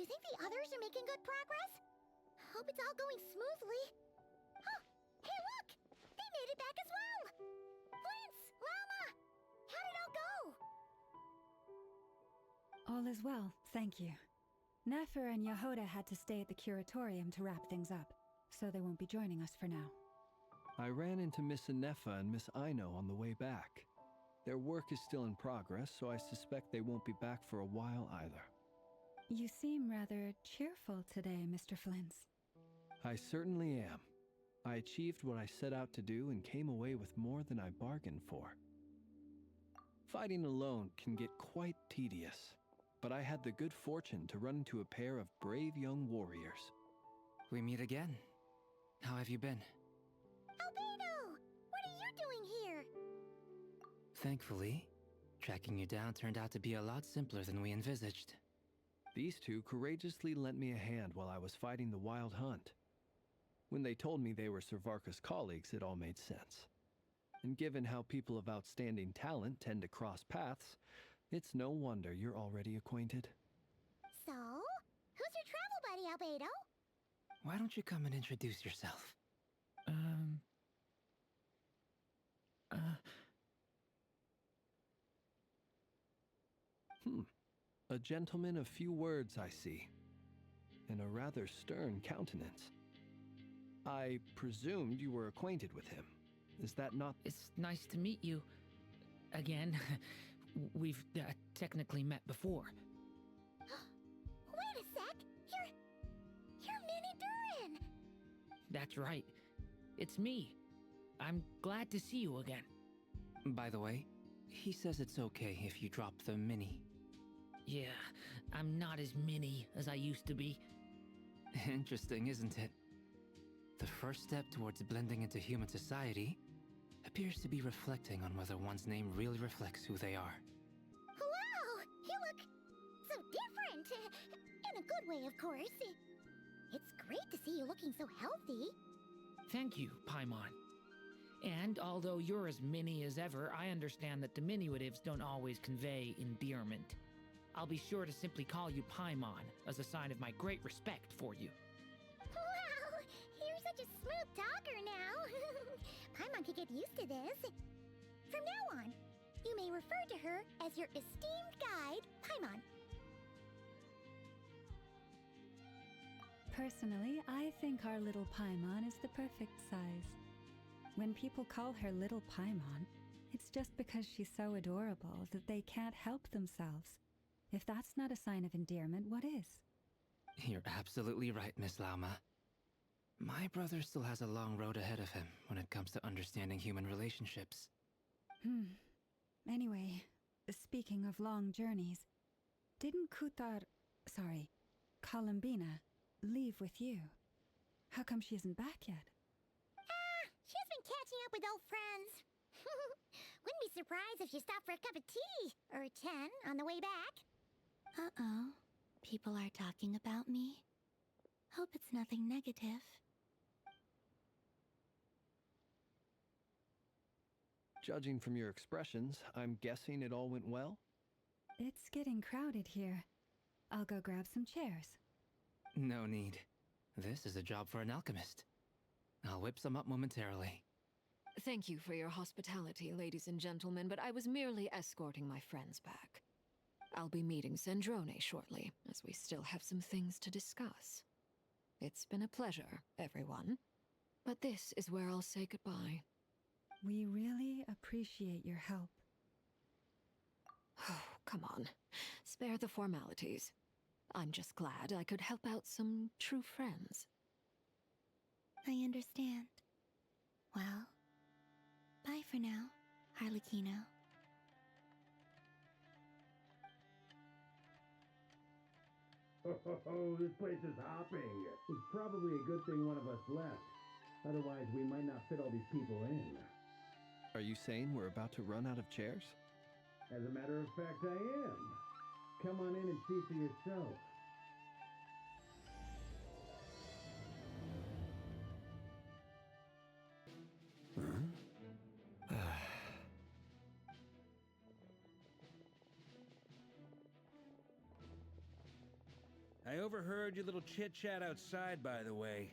you think the others are making good progress? Hope it's all going smoothly. Oh, hey look! They made it back as well! Flint's! Llama! How'd it all go? All is well, thank you. Nefer and Yehoda had to stay at the curatorium to wrap things up, so they won't be joining us for now. I ran into Miss Anefa and Miss Aino on the way back. Their work is still in progress, so I suspect they won't be back for a while either. You seem rather cheerful today, Mr. Flint's. I certainly am. I achieved what I set out to do and came away with more than I bargained for. Fighting alone can get quite tedious, but I had the good fortune to run into a pair of brave young warriors. We meet again. How have you been? Albedo! What are you doing here? Thankfully, tracking you down turned out to be a lot simpler than we envisaged. These two courageously lent me a hand while I was fighting the wild hunt. When they told me they were Servarka's colleagues, it all made sense. And given how people of outstanding talent tend to cross paths, it's no wonder you're already acquainted. So, who's your travel buddy, Albedo? Why don't you come and introduce yourself? A gentleman of few words, I see, and a rather stern countenance. I presumed you were acquainted with him. Is that not... It's nice to meet you. Again, we've technically met before. Wait a sec! You're Minnie Durin! That's right. It's me. I'm glad to see you again. By the way, he says it's okay if you drop the mini. Yeah, I'm not as mini as I used to be. Interesting, isn't it? The first step towards blending into human society appears to be reflecting on whether one's name really reflects who they are. Wow! You look so different! In a good way, of course. It's great to see you looking so healthy. Thank you, Paimon. And although you're as mini as ever, I understand that diminutives don't always convey endearment. I'll be sure to simply call you Paimon as a sign of my great respect for you. Wow! You're such a smooth talker now. Paimon could get used to this. From now on, you may refer to her as your esteemed guide, Paimon. Personally, I think our little Paimon is the perfect size. When people call her Little Paimon, it's just because she's so adorable that they can't help themselves. If that's not a sign of endearment, what is? You're absolutely right, Miss Lauma. My brother still has a long road ahead of him when it comes to understanding human relationships. Anyway, speaking of long journeys, didn't Columbina, leave with you? How come she isn't back yet? She's been catching up with old friends. Wouldn't be surprised if she stopped for a cup of tea or 10 on the way back. Uh-oh. People are talking about me. Hope it's nothing negative. Judging from your expressions, I'm guessing it all went well? It's getting crowded here. I'll go grab some chairs. No need. This is a job for an alchemist. I'll whip some up momentarily. Thank you for your hospitality, ladies and gentlemen, but I was merely escorting my friends back. I'll be meeting Sandrone shortly, as we still have some things to discuss. It's been a pleasure, everyone. But this is where I'll say goodbye. We really appreciate your help. Oh, come on. Spare the formalities. I'm just glad I could help out some true friends. I understand. Well, bye for now, Harlequino. Oh, this place is hopping. It's probably a good thing one of us left. Otherwise, we might not fit all these people in. Are you saying we're about to run out of chairs? As a matter of fact, I am. Come on in and see for yourself. I overheard your little chit-chat outside, by the way.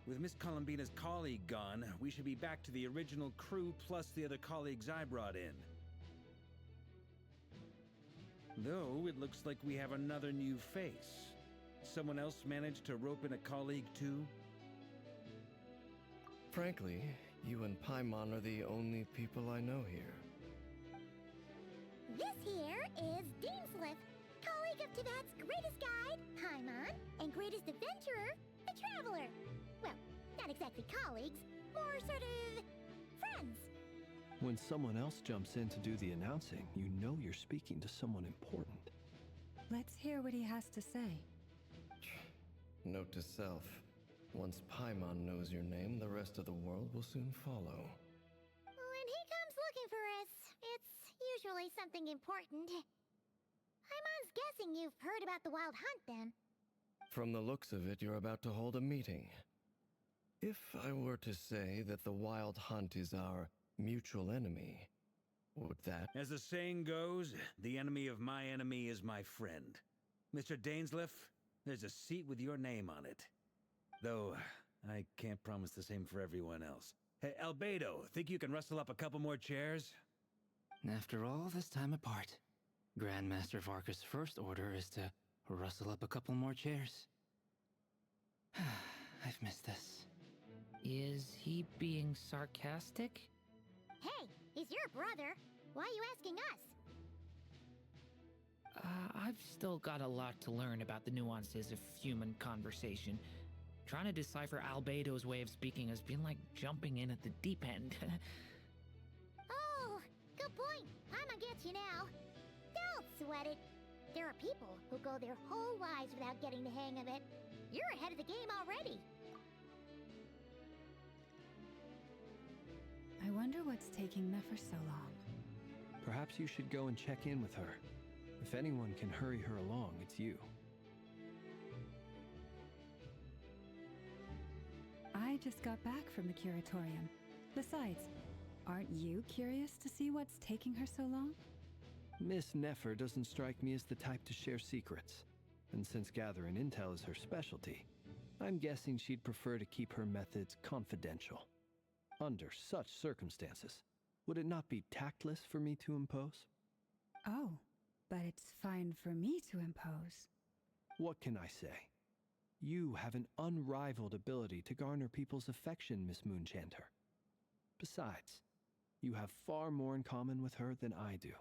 With Miss Columbina's colleague gone, we should be back to the original crew plus the other colleagues I brought in. Though, it looks like we have another new face. Someone else managed to rope in a colleague too? Frankly, you and Paimon are the only people I know here. This here is Deansliff, colleague of Tibet's greatest guide, Paimon, and greatest adventurer, the Traveler. Well, not exactly colleagues, more sort of friends. When someone else jumps in to do the announcing, you know you're speaking to someone important. Let's hear what he has to say. Note to self. Once Paimon knows your name, the rest of the world will soon follow. When he comes looking for us, it's usually something important. Paimon's guessing you've heard about the Wild Hunt, then. From the looks of it, you're about to hold a meeting. If I were to say that the Wild Hunt is our mutual enemy, would that... As the saying goes, the enemy of my enemy is my friend. Mr. Dainsliff, there's a seat with your name on it. Though, I can't promise the same for everyone else. Hey, Albedo, think you can rustle up a couple more chairs? After all this time apart, Grandmaster Varka's first order is to rustle up a couple more chairs. I've missed this. Is he being sarcastic? Hey, he's your brother. Why are you asking us? I've still got a lot to learn about the nuances of human conversation. Trying to decipher Albedo's way of speaking has been like jumping in at the deep end. Oh, good point. Paimon gets you now. Don't sweat it. There are people who go their whole lives without getting the hang of it. You're ahead of the game already. I wonder what's taking Nefer so long. Perhaps you should go and check in with her. If anyone can hurry her along, it's you. I just got back from the curatorium. Besides, aren't you curious to see what's taking her so long? Miss Nefer doesn't strike me as the type to share secrets. And since gathering intel is her specialty, I'm guessing she'd prefer to keep her methods confidential. Under such circumstances, would it not be tactless for me to impose? Oh, but it's fine for me to impose. What can I say? You have an unrivaled ability to garner people's affection, Miss Moonchanter. Besides, you have far more in common with her than I do.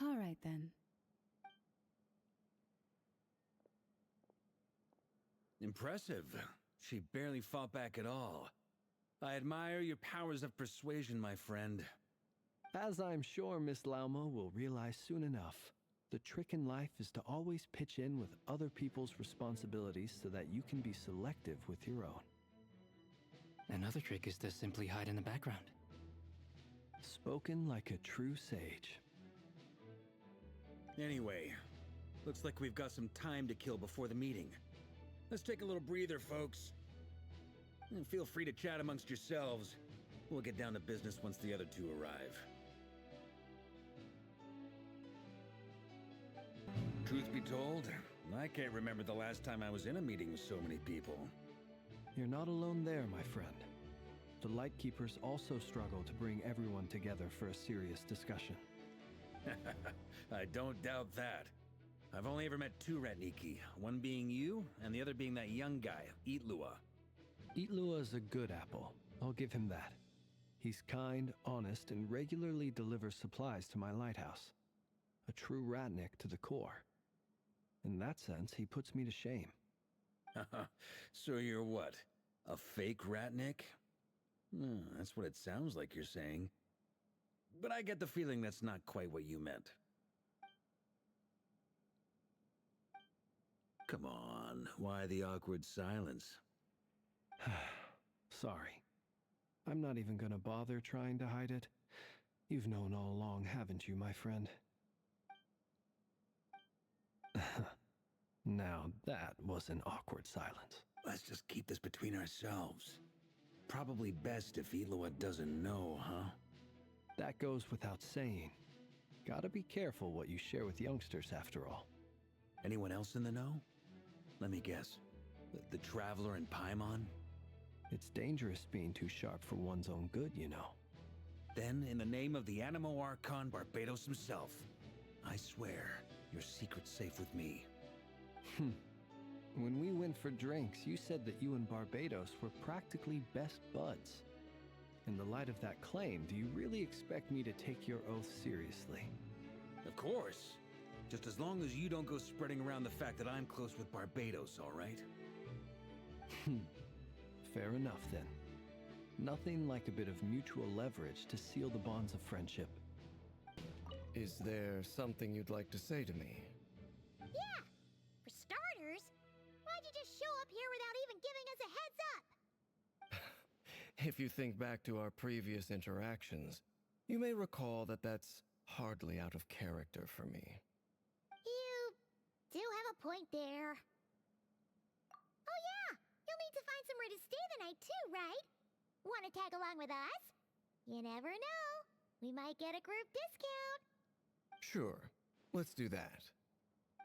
All right, then. Impressive. She barely fought back at all. I admire your powers of persuasion, my friend. As I'm sure Miss Lauma will realize soon enough, the trick in life is to always pitch in with other people's responsibilities so that you can be selective with your own. Another trick is to simply hide in the background. Spoken like a true sage. Anyway, looks like we've got some time to kill before the meeting. Let's take a little breather, folks. And feel free to chat amongst yourselves. We'll get down to business once the other two arrive. Truth be told, I can't remember the last time I was in a meeting with so many people. You're not alone there, my friend. The Lightkeepers also struggle to bring everyone together for a serious discussion. I don't doubt that. I've only ever met two Ratniki, one being you, and the other being that young guy, Eatlua. Eatlua is a good apple. I'll give him that. He's kind, honest, and regularly delivers supplies to my lighthouse. A true Ratnik to the core. In that sense, he puts me to shame. So you're what? A fake Ratnik? That's what it sounds like you're saying. But I get the feeling that's not quite what you meant. Come on, why the awkward silence? Sorry. I'm not even gonna bother trying to hide it. You've known all along, haven't you, my friend? Now that was an awkward silence. Let's just keep this between ourselves. Probably best if Eloa doesn't know, huh? That goes without saying. Gotta be careful what you share with youngsters, after all. Anyone else in the know? Let me guess. The Traveler and Paimon? It's dangerous being too sharp for one's own good, you know. Then, in the name of the Animo Archon Barbados himself, I swear your secret's safe with me. When we went for drinks, you said that you and Barbados were practically best buds. In the light of that claim, do you really expect me to take your oath seriously? Of course. Just as long as you don't go spreading around the fact that I'm close with Barbados, all right? Fair enough, then. Nothing like a bit of mutual leverage to seal the bonds of friendship. Is there something you'd like to say to me? Yeah! For starters, why'd you just show up here without even giving us a heads up? If you think back to our previous interactions, you may recall that that's hardly out of character for me. You do have a point there. Oh yeah! You'll need to find somewhere to stay the night too, right? Want to tag along with us? You never know. We might get a group discount. Sure, let's do that.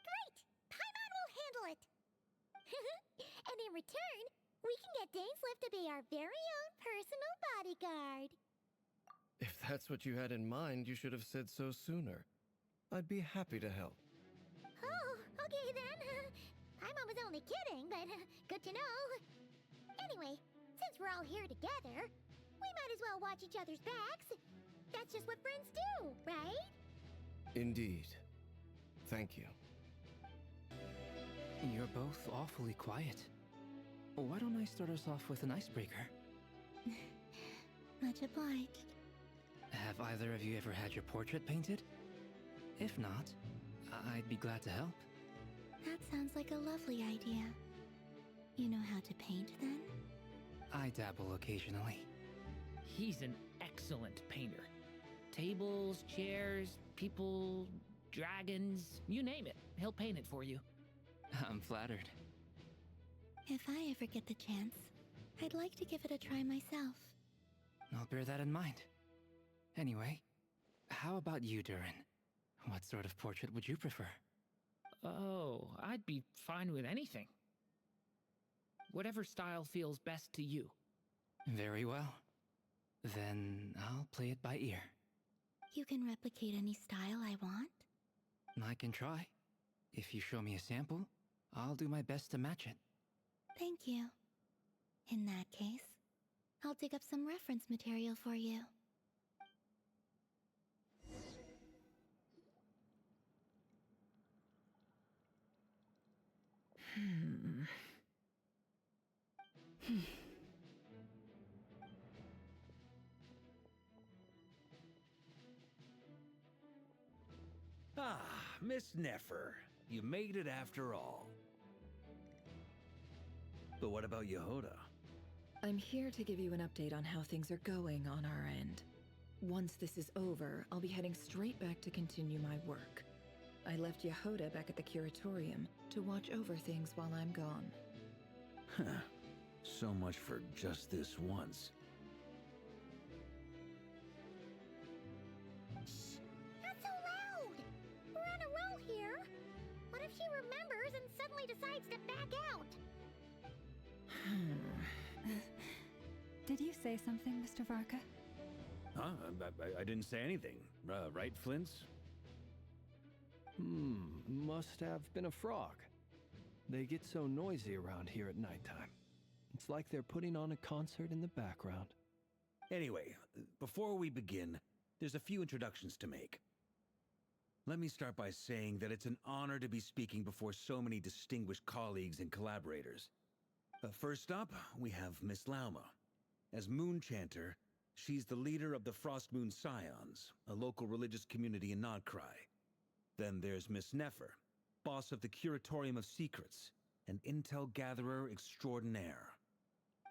Great! Paimon will handle it! And in return, we can get Dainslift to be our very own personal bodyguard. If that's what you had in mind, you should have said so sooner. I'd be happy to help. Oh, okay then. Paimon was only kidding, but good to know. Anyway, since we're all here together, we might as well watch each other's backs. That's just what friends do, right? Indeed. Thank you. You're both awfully quiet. Why don't I start us off with an icebreaker? Much obliged. Have either of you ever had your portrait painted? If not, I'd be glad to help. That sounds like a lovely idea. You know how to paint, then? I dabble occasionally. He's an excellent painter. Tables, chairs, people, dragons, you name it. He'll paint it for you. I'm flattered. If I ever get the chance, I'd like to give it a try myself. I'll bear that in mind. Anyway, how about you, Durin? What sort of portrait would you prefer? Oh, I'd be fine with anything. Whatever style feels best to you. Very well. Then I'll play it by ear. You can replicate any style I want? I can try. If you show me a sample, I'll do my best to match it. Thank you. In that case, I'll dig up some reference material for you. Ah, Miss Nefer. You made it after all. But what about Yehoda? I'm here to give you an update on how things are going on our end. Once this is over, I'll be heading straight back to continue my work. I left Yehoda back at the curatorium to watch over things while I'm gone. Huh. So much for just this once. Shh! Not so loud! We're on a roll here. What if she remembers and suddenly decides to back out? Did you say something, Mr. Varka? Huh? I didn't say anything. Right, Flints? Must have been a frog. They get so noisy around here at nighttime. It's like they're putting on a concert in the background. Anyway, before we begin, there's a few introductions to make. Let me start by saying that it's an honor to be speaking before so many distinguished colleagues and collaborators. First up, we have Miss Lauma. As Moon Chanter, she's the leader of the Frost Moon Scions, a local religious community in Krai. Then there's Miss Nefer, boss of the Curatorium of Secrets, an intel gatherer extraordinaire.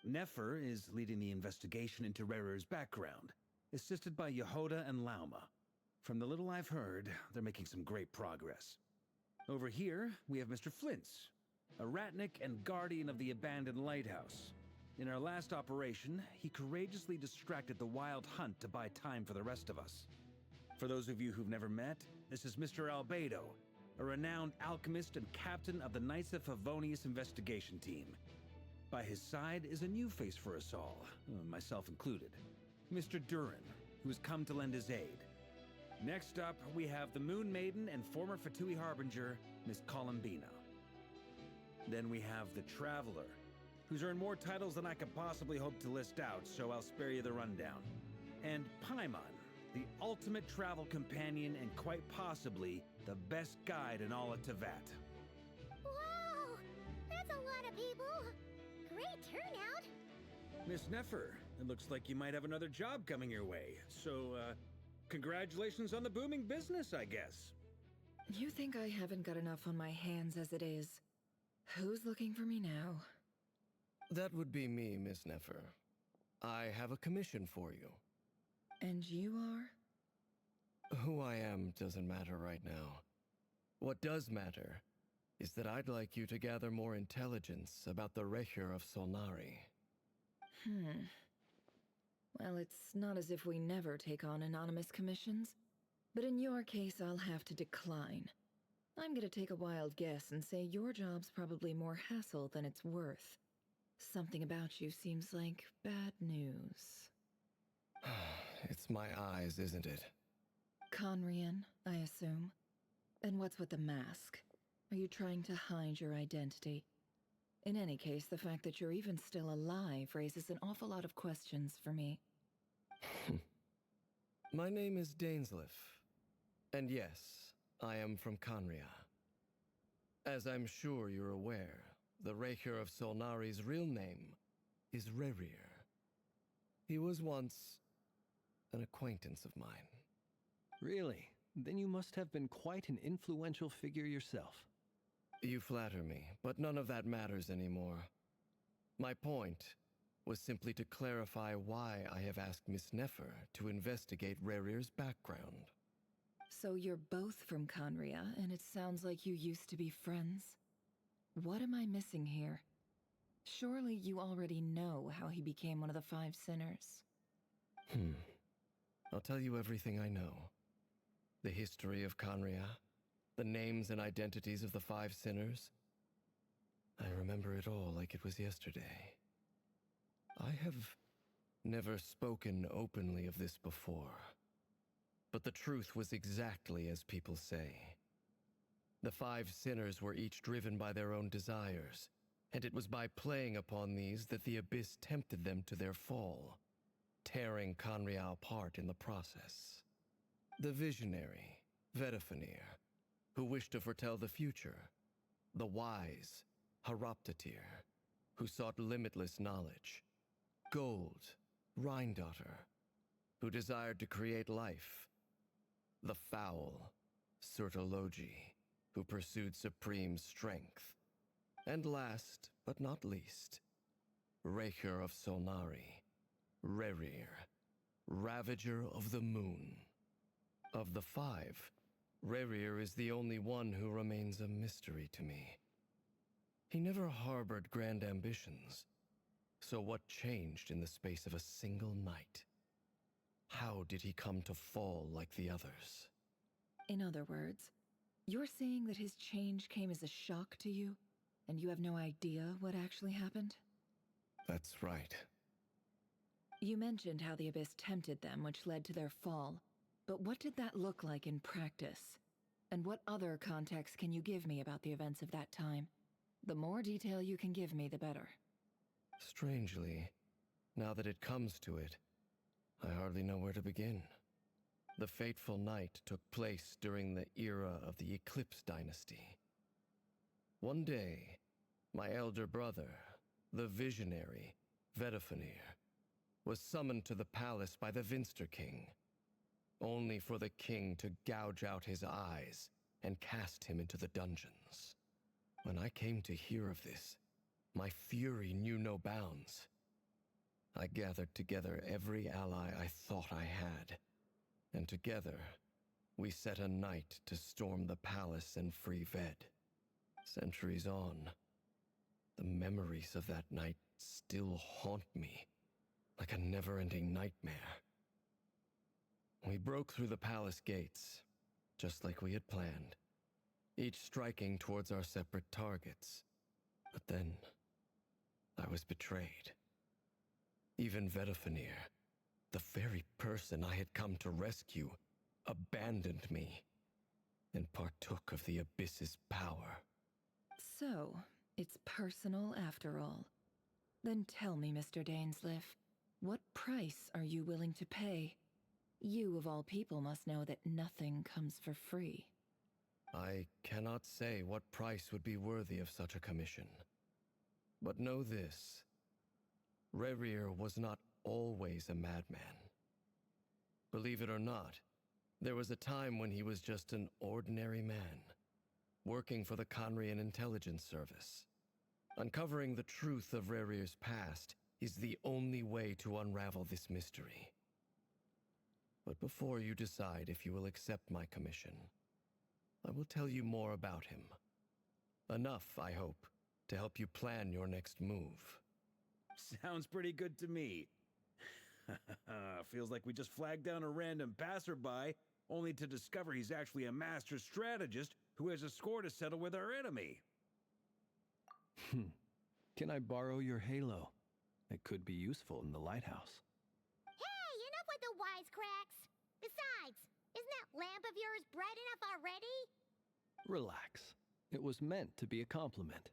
Nefer is leading the investigation into Rerer's background, assisted by Yehoda and Lauma. From the little I've heard, they're making some great progress. Over here, we have Mr. Flintz, a Ratnik and guardian of the abandoned lighthouse. In our last operation, he courageously distracted the Wild Hunt to buy time for the rest of us. For those of you who've never met, this is Mr. Albedo, a renowned alchemist and captain of the Knights of Favonius investigation team. By his side is a new face for us all, myself included, Mr. Durin, who has come to lend his aid. Next up, we have the Moon Maiden and former Fatui Harbinger, Miss Columbina. Then we have the Traveler, who's earned more titles than I could possibly hope to list out, so I'll spare you the rundown. And Paimon, the ultimate travel companion and quite possibly the best guide in all of Tevat. Wow! That's a lot of people! Great turnout! Miss Neffer, it looks like you might have another job coming your way, so, congratulations on the booming business, I guess. You think I haven't got enough on my hands as it is? Who's looking for me now? That would be me, Miss Neffer. I have a commission for you. And you are? Who I am doesn't matter right now. What does matter is that I'd like you to gather more intelligence about the Recher of Solnari. Well, it's not as if we never take on anonymous commissions, but in your case, I'll have to decline. I'm gonna take a wild guess and say your job's probably more hassle than it's worth. Something about you seems like bad news. It's my eyes, isn't it? Conrian, I assume. And what's with the mask? Are you trying to hide your identity? In any case, the fact that you're even still alive raises an awful lot of questions for me. My name is Dainsleif. And yes, I am from Conria. As I'm sure you're aware, the Recher of Solnari's real name is Rerir. He was once an acquaintance of mine. Really? Then you must have been quite an influential figure yourself. You flatter me, but none of that matters anymore. My point was simply to clarify why I have asked Miss Neffer to investigate Rerir's background. So you're both from Conria, and it sounds like you used to be friends? What am I missing here? Surely you already know how he became one of the Five Sinners. I'll tell you everything I know. The history of Conria, the names and identities of the Five Sinners. I remember it all like it was yesterday. I have never spoken openly of this before. But the truth was exactly as people say. The Five Sinners were each driven by their own desires, and it was by playing upon these that the Abyss tempted them to their fall, tearing Conria apart in the process. The visionary, Vedifenir, who wished to foretell the future. The wise, Haroptatir, who sought limitless knowledge. Gold, Rhindaughter, who desired to create life. The foul, Surtologi, who pursued supreme strength. And last, but not least, Recher of Solnari, Rerir, Ravager of the Moon. Of the five, Rerir is the only one who remains a mystery to me. He never harbored grand ambitions, so what changed in the space of a single night? How did he come to fall like the others? In other words, you're saying that his change came as a shock to you, and you have no idea what actually happened? That's right. You mentioned how the Abyss tempted them, which led to their fall. But what did that look like in practice? And what other context can you give me about the events of that time? The more detail you can give me, the better. Strangely, now that it comes to it, I hardly know where to begin. The fateful night took place during the era of the Eclipse Dynasty. One day, my elder brother, the visionary, Vedifenir, was summoned to the palace by the Vinster King, only for the king to gouge out his eyes and cast him into the dungeons. When I came to hear of this, my fury knew no bounds. I gathered together every ally I thought I had, and together we set a night to storm the palace and free Ved. Centuries on, the memories of that night still haunt me like a never-ending nightmare. We broke through the palace gates, just like we had planned, each striking towards our separate targets. But then, I was betrayed. Even Vedafenir, the very person I had come to rescue, abandoned me and partook of the Abyss's power. So, it's personal after all. Then tell me, Mr. Dainsleif, what price are you willing to pay? You, of all people, must know that nothing comes for free. I cannot say what price would be worthy of such a commission. But know this. Rerir was not always a madman. Believe it or not, there was a time when he was just an ordinary man, working for the Conrian Intelligence Service. Uncovering the truth of Rerir's past is the only way to unravel this mystery. But before you decide if you will accept my commission, I will tell you more about him. Enough, I hope, to help you plan your next move. Sounds pretty good to me. Feels like we just flagged down a random passerby, only to discover he's actually a master strategist who has a score to settle with our enemy. Can I borrow your halo? It could be useful in the lighthouse. Hey, enough with the wisecracks! Besides, isn't that lamp of yours bright enough already? Relax. It was meant to be a compliment.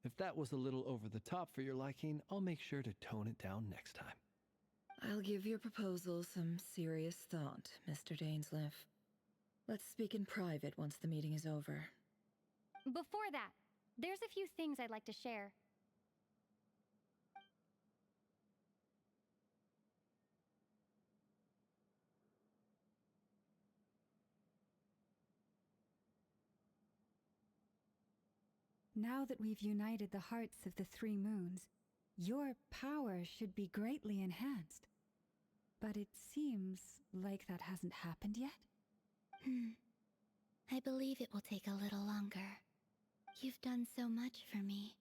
If that was a little over the top for your liking, I'll make sure to tone it down next time. I'll give your proposal some serious thought, Mr. Dainsleif. Let's speak in private once the meeting is over. Before that, there's a few things I'd like to share. Now that we've united the hearts of the three moons, your power should be greatly enhanced. But it seems like that hasn't happened yet. I believe it will take a little longer. You've done so much for me,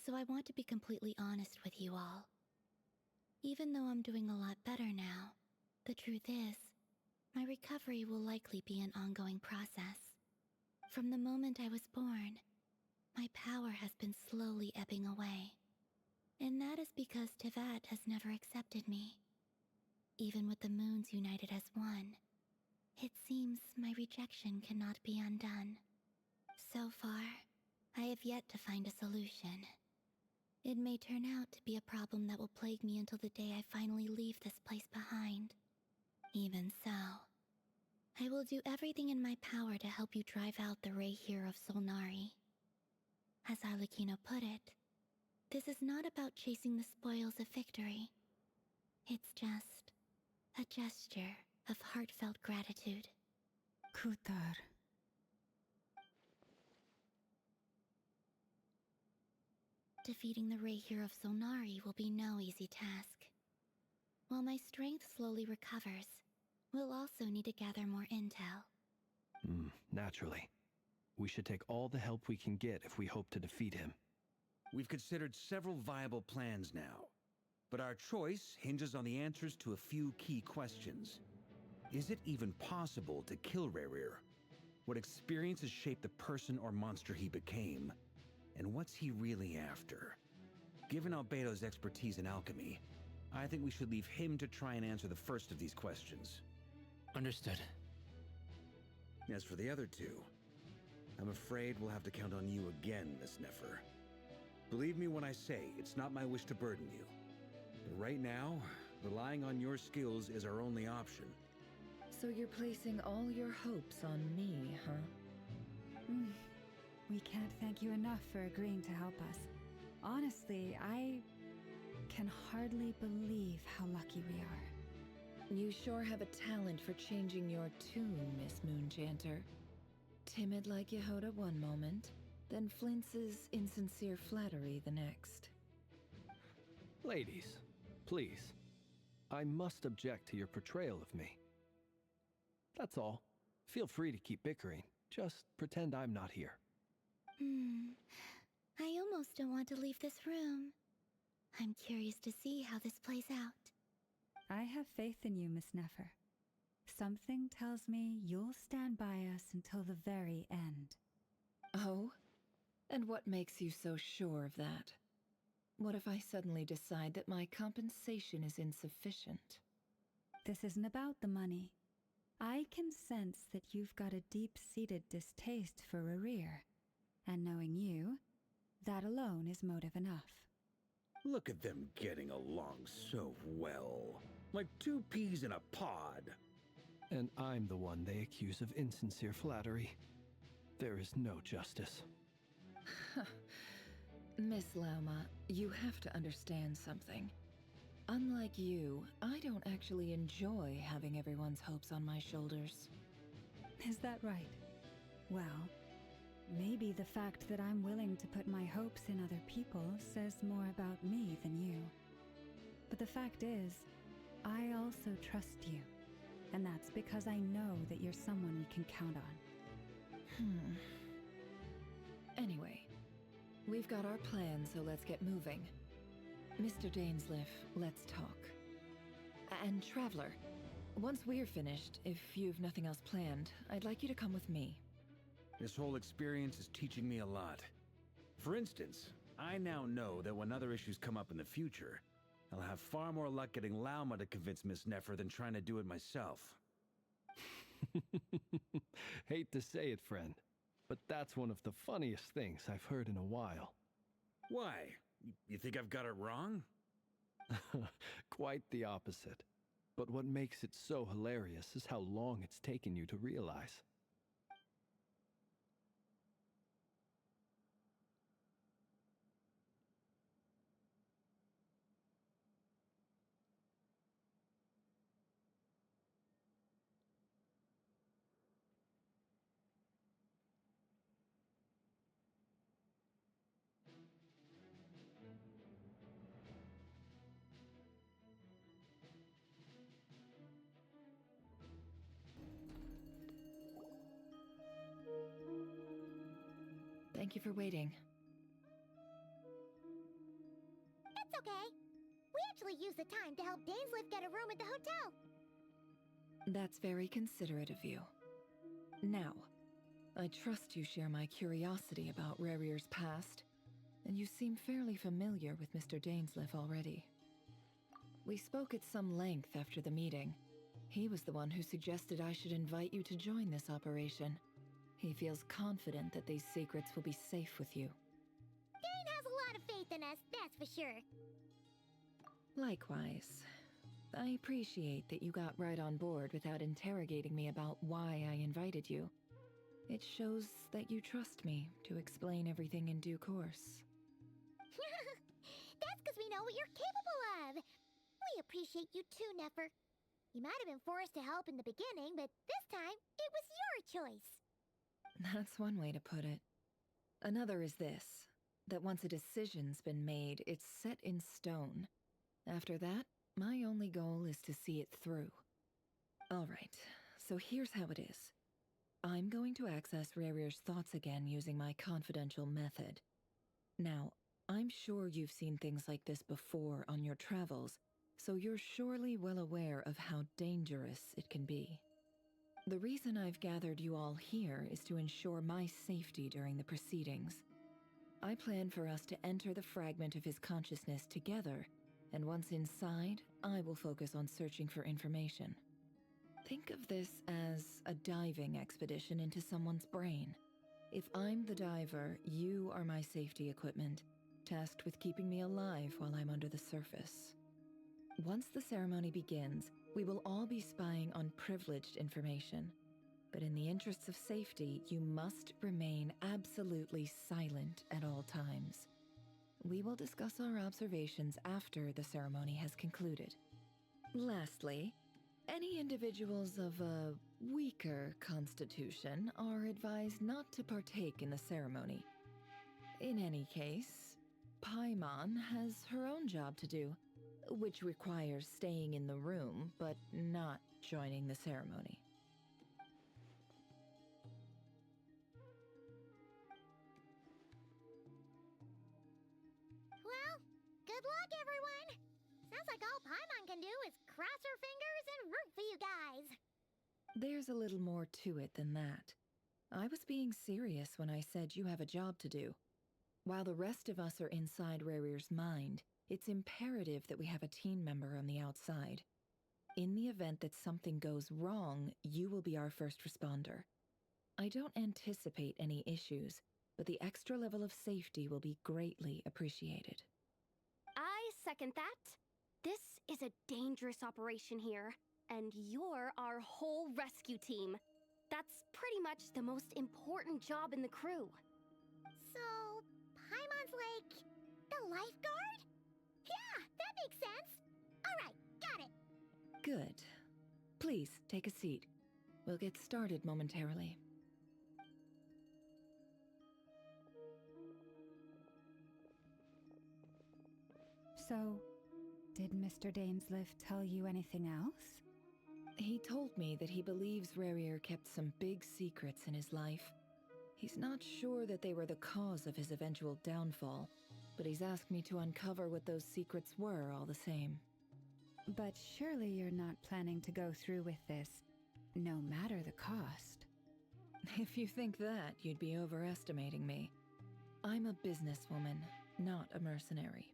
so I want to be completely honest with you all. Even though I'm doing a lot better now, the truth is, my recovery will likely be an ongoing process. From the moment I was born, my power has been slowly ebbing away. And that is because Tevat has never accepted me. Even with the moons united as one, it seems my rejection cannot be undone. So far, I have yet to find a solution. It may turn out to be a problem that will plague me until the day I finally leave this place behind. Even so, I will do everything in my power to help you drive out the Ray here of Solnari. As Arlecchino put it, this is not about chasing the spoils of victory. It's just a gesture of heartfelt gratitude. Kutar. Defeating the Ray here of Solnari will be no easy task. While my strength slowly recovers, we'll also need to gather more intel. Naturally. We should take all the help we can get if we hope to defeat him. We've considered several viable plans now, but our choice hinges on the answers to a few key questions. Is it even possible to kill Rerir? What experiences shaped the person or monster he became? And what's he really after? Given Albedo's expertise in alchemy, I think we should leave him to try and answer the first of these questions. Understood. As for the other two, I'm afraid we'll have to count on you again, Miss Nefer. Believe me when I say it's not my wish to burden you. But right now, relying on your skills is our only option. So you're placing all your hopes on me, huh? We can't thank you enough for agreeing to help us. Honestly, I can hardly believe how lucky we are. You sure have a talent for changing your tune, Miss Moonchanter. Timid like Yehoda one moment, then flinches insincere flattery the next. Ladies, please. I must object to your portrayal of me. That's all. Feel free to keep bickering. Just pretend I'm not here. I almost don't want to leave this room. I'm curious to see how this plays out. I have faith in you, Miss Nefer. Something tells me you'll stand by us until the very end. Oh? And what makes you so sure of that? What if I suddenly decide that my compensation is insufficient? This isn't about the money. I can sense that you've got a deep-seated distaste for Rerir. And knowing you, that alone is motive enough. Look at them getting along so well. Like two peas in a pod. And I'm the one they accuse of insincere flattery. There is no justice. Miss Lauma, you have to understand something. Unlike you, I don't actually enjoy having everyone's hopes on my shoulders. Is that right? Well, maybe the fact that I'm willing to put my hopes in other people says more about me than you. But the fact is, I also trust you. And that's because I know that you're someone we can count on. Anyway, we've got our plan, so let's get moving. Mr. Dainsleif, let's talk. And Traveler, once we're finished, if you've nothing else planned, I'd like you to come with me. This whole experience is teaching me a lot. For instance, I now know that when other issues come up in the future, I'll have far more luck getting Lauma to convince Miss Nefer than trying to do it myself. Hate to say it, friend, but that's one of the funniest things I've heard in a while. Why? You think I've got it wrong? Quite the opposite. But what makes it so hilarious is how long it's taken you to realize. Thank you for waiting. It's okay. We actually used the time to help Dainsleif get a room at the hotel. That's very considerate of you. Now, I trust you share my curiosity about Rerir's past, and you seem fairly familiar with Mr. Dainsleif already. We spoke at some length after the meeting. He was the one who suggested I should invite you to join this operation. He feels confident that these secrets will be safe with you. Dane has a lot of faith in us, that's for sure. Likewise. I appreciate that you got right on board without interrogating me about why I invited you. It shows that you trust me to explain everything in due course. That's because we know what you're capable of. We appreciate you too, Nefer. You might have been forced to help in the beginning, but this time, it was your choice. That's one way to put it. Another is this, that once a decision's been made, it's set in stone. After that, my only goal is to see it through. Alright, so here's how it is. I'm going to access Rerir's thoughts again using my confidential method. Now, I'm sure you've seen things like this before on your travels, so you're surely well aware of how dangerous it can be. The reason I've gathered you all here is to ensure my safety during the proceedings. I plan for us to enter the fragment of his consciousness together, and once inside, I will focus on searching for information. Think of this as a diving expedition into someone's brain. If I'm the diver, you are my safety equipment, tasked with keeping me alive while I'm under the surface. Once the ceremony begins, we will all be spying on privileged information. But in the interests of safety, you must remain absolutely silent at all times. We will discuss our observations after the ceremony has concluded. Lastly, any individuals of a weaker constitution are advised not to partake in the ceremony. In any case, Paimon has her own job to do, which requires staying in the room, but not joining the ceremony. Well, good luck, everyone. Sounds like all Paimon can do is cross her fingers and root for you guys. There's a little more to it than that. I was being serious when I said you have a job to do. While the rest of us are inside Rarir's mind, it's imperative that we have a team member on the outside. In the event that something goes wrong, you will be our first responder. I don't anticipate any issues, but the extra level of safety will be greatly appreciated. I second that. This is a dangerous operation here, and you're our whole rescue team. That's pretty much the most important job in the crew. So, Paimon's like the lifeguard? Yeah, that makes sense. All right, got it. Good. Please, take a seat. We'll get started momentarily. So, did Mr. Dainsliff tell you anything else? He told me that he believes Rarir kept some big secrets in his life. He's not sure that they were the cause of his eventual downfall, but he's asked me to uncover what those secrets were all the same. But surely you're not planning to go through with this, no matter the cost. If you think that, you'd be overestimating me. I'm a businesswoman, not a mercenary.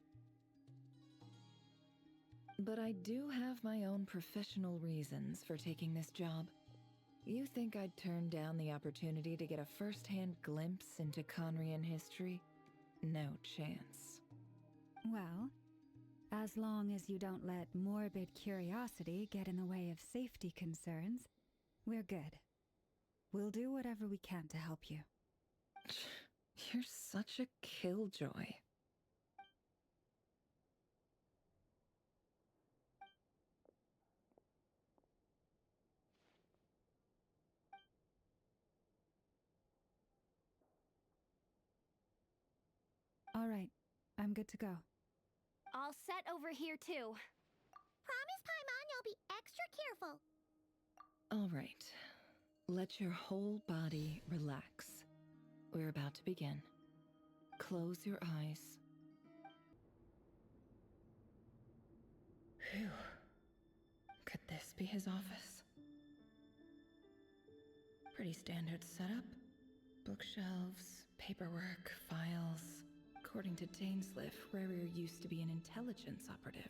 But I do have my own professional reasons for taking this job. You think I'd turn down the opportunity to get a first-hand glimpse into Conrian history? No chance. Well, as long as you don't let morbid curiosity get in the way of safety concerns, we're good. We'll do whatever we can to help you. You're such a killjoy. All right, I'm good to go. All set over here, too. Promise, Paimon, you'll be extra careful. All right. Let your whole body relax. We're about to begin. Close your eyes. Phew. Could this be his office? Pretty standard setup. Bookshelves, paperwork, files. According to Dainsliff, Rarir used to be an intelligence operative.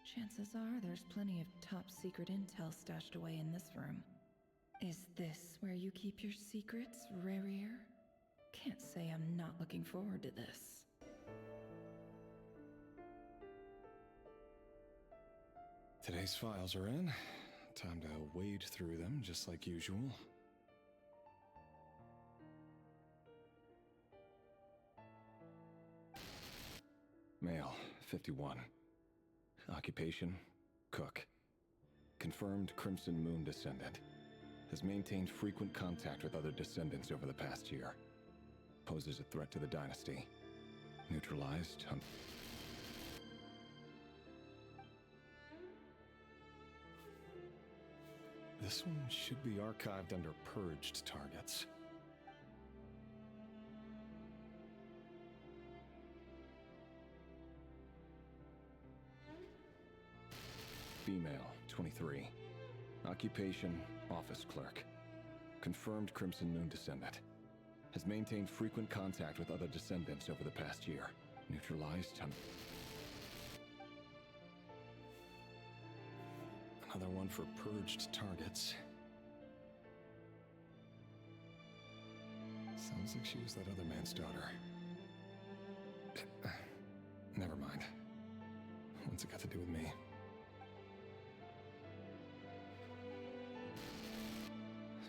Chances are there's plenty of top-secret intel stashed away in this room. Is this where you keep your secrets, Rarir? Can't say I'm not looking forward to this. Today's files are in. Time to wade through them, just like usual. Male, 51. Occupation, cook. Confirmed Crimson Moon descendant. Has maintained frequent contact with other descendants over the past year. Poses a threat to the dynasty. Neutralized. This one should be archived under purged targets. Female, 23. Occupation, office clerk. Confirmed Crimson Moon descendant. Has maintained frequent contact with other descendants over the past year. Neutralized. Another one for purged targets. Sounds like she was that other man's daughter. Never mind. What's it got to do with me?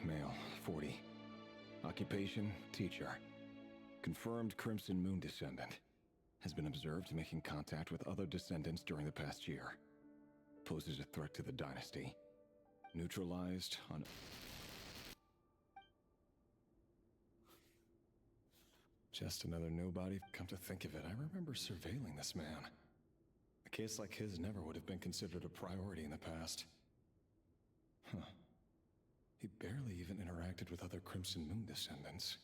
Male, 40. Occupation, teacher. Confirmed Crimson Moon descendant. Has been observed making contact with other descendants during the past year. Poses a threat to the dynasty. Neutralized on... Just another nobody. Come to think of it, I remember surveilling this man. A case like his never would have been considered a priority in the past. Huh. He barely even interacted with other Crimson Moon descendants.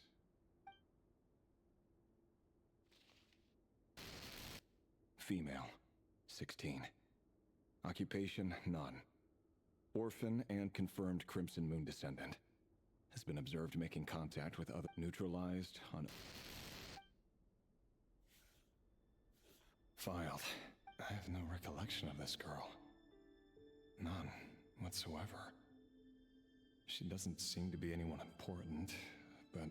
Female, 16. Occupation, none. Orphan and confirmed Crimson Moon descendant. has been observed making contact with other neutralized on filed. I have no recollection of this girl. None whatsoever. She doesn't seem to be anyone important, but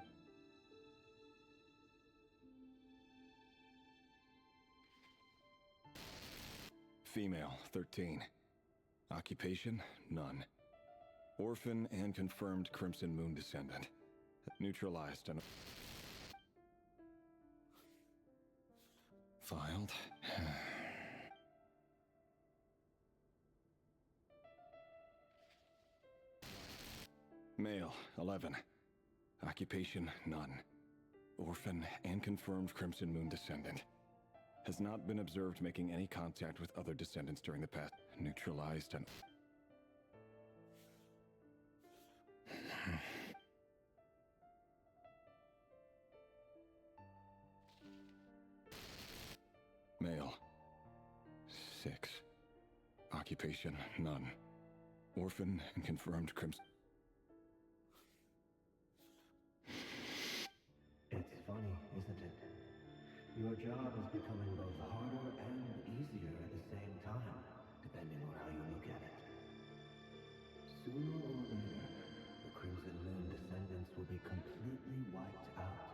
female, 13. Occupation, none. Orphan and confirmed Crimson Moon descendant. Neutralized and filed. Male, 11. Occupation, none. Orphan and confirmed Crimson Moon descendant. Has not been observed making any contact with other descendants during the past. Neutralized and male, 6. Occupation, none. Orphan and confirmed Crimson. It's funny, isn't it? Your job is becoming both harder and easier at the same time, depending on how you look at it. Sooner or later, the Crimson Moon descendants will be completely wiped out.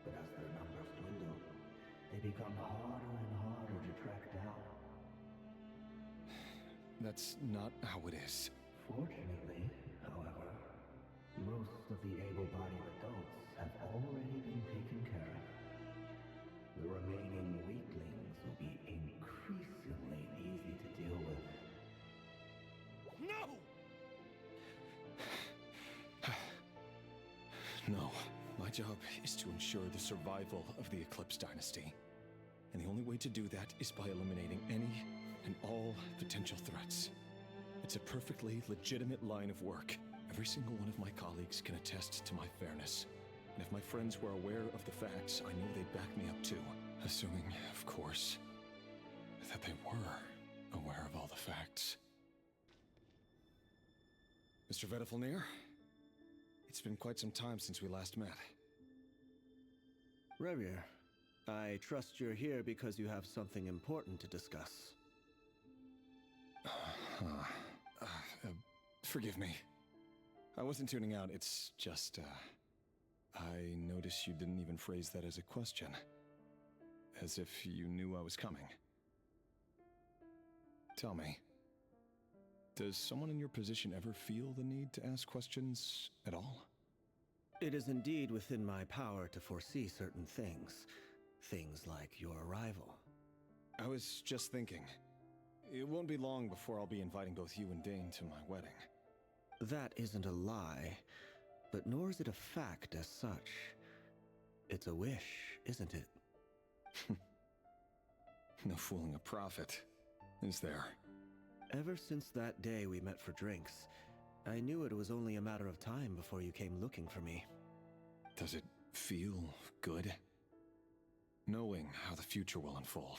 But as their numbers dwindle, they become harder and harder to track down. That's not how it is. Fortunately, however, most of the able-bodied adults have already been taken care of. The remaining weaklings will be increasingly easy to deal with. No! No. My job is to ensure the survival of the Eclipse Dynasty. And the only way to do that is by eliminating any and all potential threats. It's a perfectly legitimate line of work. Every single one of my colleagues can attest to my fairness. And if my friends were aware of the facts, I know they'd back me up too. Assuming, of course, that they were aware of all the facts. Mr. Vedifalnir, it's been quite some time since we last met. Revier, I trust you're here because you have something important to discuss. Forgive me. I wasn't tuning out, it's just, I noticed you didn't even phrase that as a question. As if you knew I was coming. Tell me, does someone in your position ever feel the need to ask questions at all? It is indeed within my power to foresee certain things. Things like your arrival. I was just thinking. It won't be long before I'll be inviting both you and Dane to my wedding. That isn't a lie, but nor is it a fact as such. It's a wish, isn't it? No fooling a prophet, is there? Ever since that day we met for drinks, I knew it was only a matter of time before you came looking for me. Does it feel good? Knowing how the future will unfold.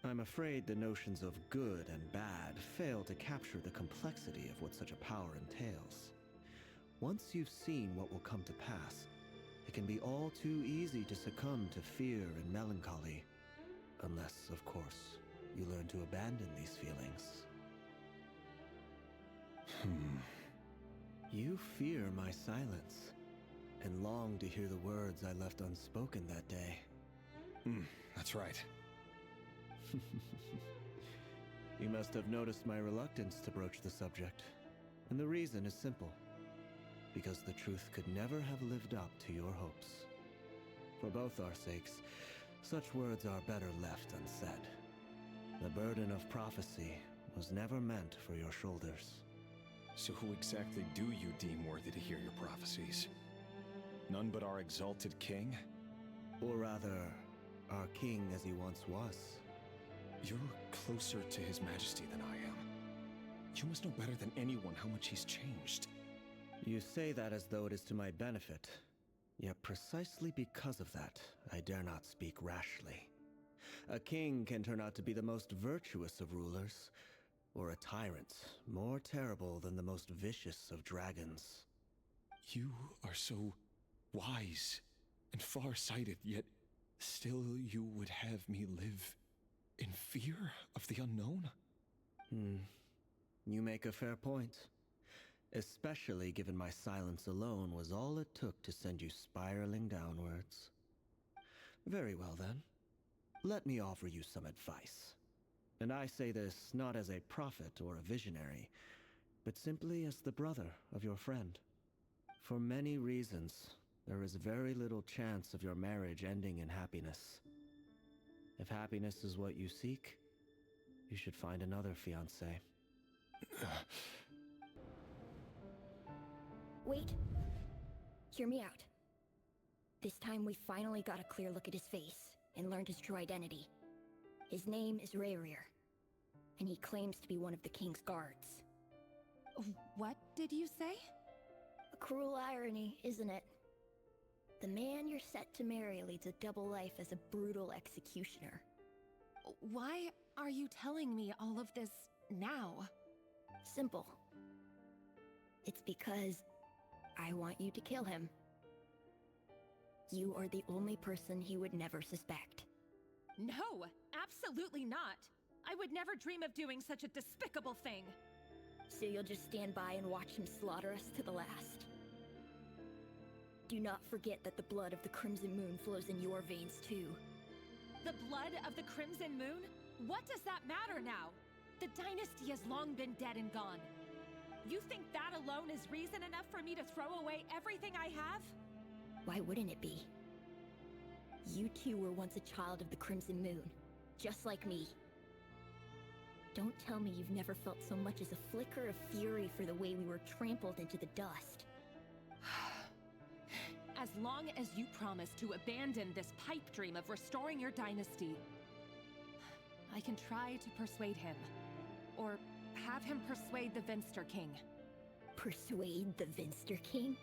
I'm afraid the notions of good and bad fail to capture the complexity of what such a power entails. Once you've seen what will come to pass, it can be all too easy to succumb to fear and melancholy. Unless, of course, you learn to abandon these feelings. You fear my silence, and long to hear the words I left unspoken that day. That's right. You must have noticed my reluctance to broach the subject. And the reason is simple. Because the truth could never have lived up to your hopes. For both our sakes, such words are better left unsaid. The burden of prophecy was never meant for your shoulders. So who exactly do you deem worthy to hear your prophecies? None but our exalted king? Or rather, our king as he once was. You're closer to his majesty than I am. You must know better than anyone how much he's changed. You say that as though it is to my benefit. Yet precisely because of that, I dare not speak rashly. A king can turn out to be the most virtuous of rulers, or a tyrant more terrible than the most vicious of dragons. You are so wise and far-sighted, yet still you would have me live in fear of the unknown? You make a fair point. Especially given my silence alone was all it took to send you spiraling downwards. Very well then. Let me offer you some advice. And I say this not as a prophet or a visionary, but simply as the brother of your friend. For many reasons, there is very little chance of your marriage ending in happiness. If happiness is what you seek, you should find another fiancé. Wait. Hear me out. This time we finally got a clear look at his face and learned his true identity. His name is Rayrir, and he claims to be one of the king's guards. What did you say? A cruel irony, isn't it? The man you're set to marry leads a double life as a brutal executioner. Why are you telling me all of this now? Simple. It's because I want you to kill him. You are the only person he would never suspect. No, absolutely not. I would never dream of doing such a despicable thing. So you'll just stand by and watch him slaughter us to the last. Do not forget that the blood of the Crimson Moon flows in your veins too. The blood of the Crimson Moon? What does that matter now? The dynasty has long been dead and gone. You think that alone is reason enough for me to throw away everything I have? Why wouldn't it be? You two were once a child of the Crimson Moon, just like me. Don't tell me you've never felt so much as a flicker of fury for the way we were trampled into the dust. As long as you promise to abandon this pipe dream of restoring your dynasty, I can try to persuade him. Or have him persuade the Vinster King. Persuade the Vinster King?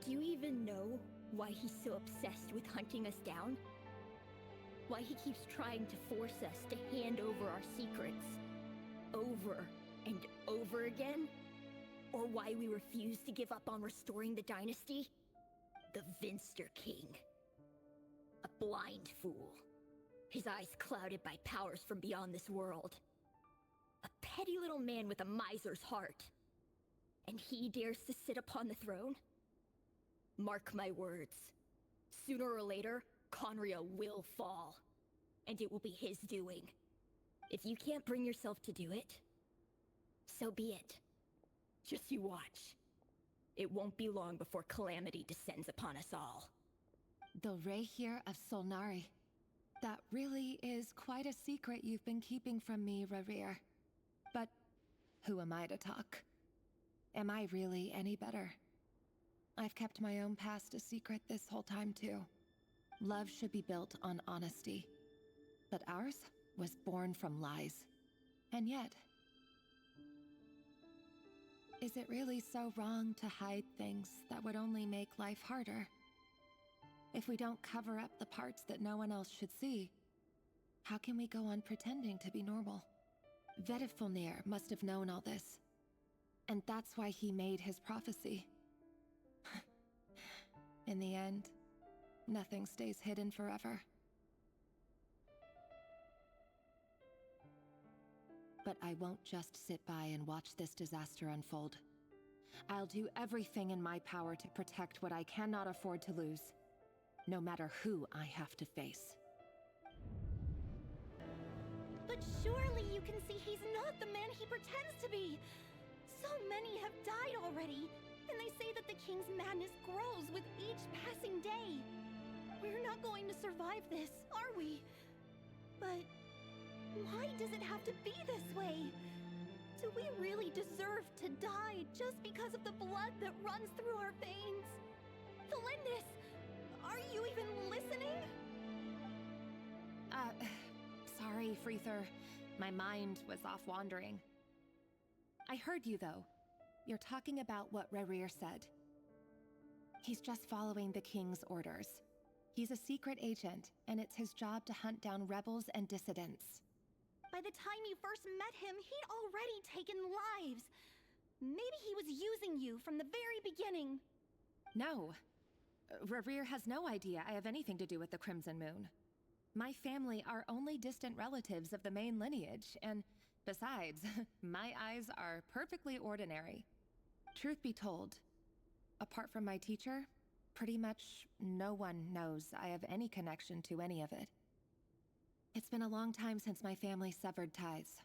Do you even know why he's so obsessed with hunting us down? Why he keeps trying to force us to hand over our secrets over and over again? Or why we refuse to give up on restoring the dynasty? The Vinster King. A blind fool. His eyes clouded by powers from beyond this world. A petty little man with a miser's heart. And he dares to sit upon the throne? Mark my words. Sooner or later, Conria will fall. And it will be his doing. If you can't bring yourself to do it, so be it. Just you watch. It won't be long before calamity descends upon us all. The Rayrir of Solnari. That really is quite a secret you've been keeping from me, Rayrir. But who am I to talk? Am I really any better? I've kept my own past a secret this whole time too. Love should be built on honesty. But ours was born from lies. And yet, is it really so wrong to hide things that would only make life harder? If we don't cover up the parts that no one else should see, how can we go on pretending to be normal? Vedifulnir must have known all this. And that's why he made his prophecy. In the end, nothing stays hidden forever. But I won't just sit by and watch this disaster unfold. I'll do everything in my power to protect what I cannot afford to lose, no matter who I have to face. But surely you can see he's not the man he pretends to be! So many have died already, and they say that the king's madness grows with each passing day. We're not going to survive this, are we? But why does it have to be this way? Do we really deserve to die just because of the blood that runs through our veins? Felindis, are you even listening? Sorry, Freether. My mind was off wandering. I heard you, though. You're talking about what Rayrir said. He's just following the king's orders. He's a secret agent, and it's his job to hunt down rebels and dissidents. By the time you first met him, he'd already taken lives. Maybe he was using you from the very beginning. No. Revere has no idea I have anything to do with the Crimson Moon. My family are only distant relatives of the main lineage, and besides, my eyes are perfectly ordinary. Truth be told, apart from my teacher, pretty much no one knows I have any connection to any of it. It's been a long time since my family severed ties.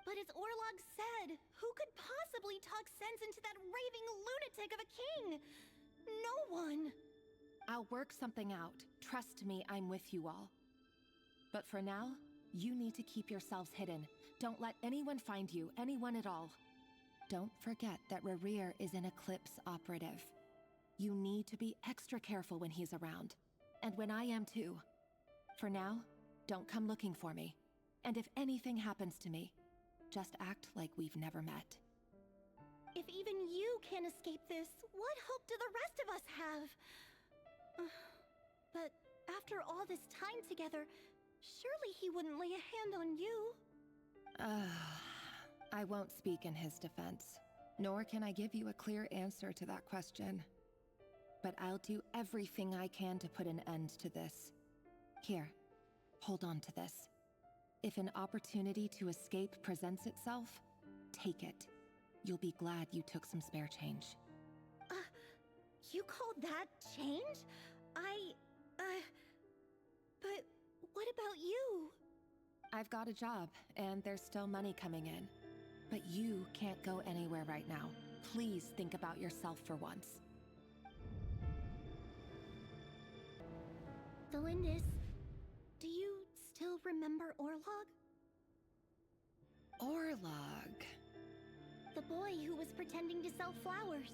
But as Orlog said, who could possibly talk sense into that raving lunatic of a king? No one. I'll work something out. Trust me, I'm with you all. But for now, you need to keep yourselves hidden. Don't let anyone find you, anyone at all. Don't forget that Revere is an Eclipse operative. You need to be extra careful when he's around. And when I am too. For now, don't come looking for me. And if anything happens to me, just act like we've never met. If even you can't escape this, what hope do the rest of us have? But after all this time together, surely he wouldn't lay a hand on you. I won't speak in his defense, nor can I give you a clear answer to that question. But I'll do everything I can to put an end to this. Here, hold on to this. If an opportunity to escape presents itself, take it. You'll be glad you took some spare change. You call that change? But what about you? I've got a job, and there's still money coming in. But you can't go anywhere right now. Please think about yourself for once. Delindis, do you still remember Orlog? Orlog? The boy who was pretending to sell flowers.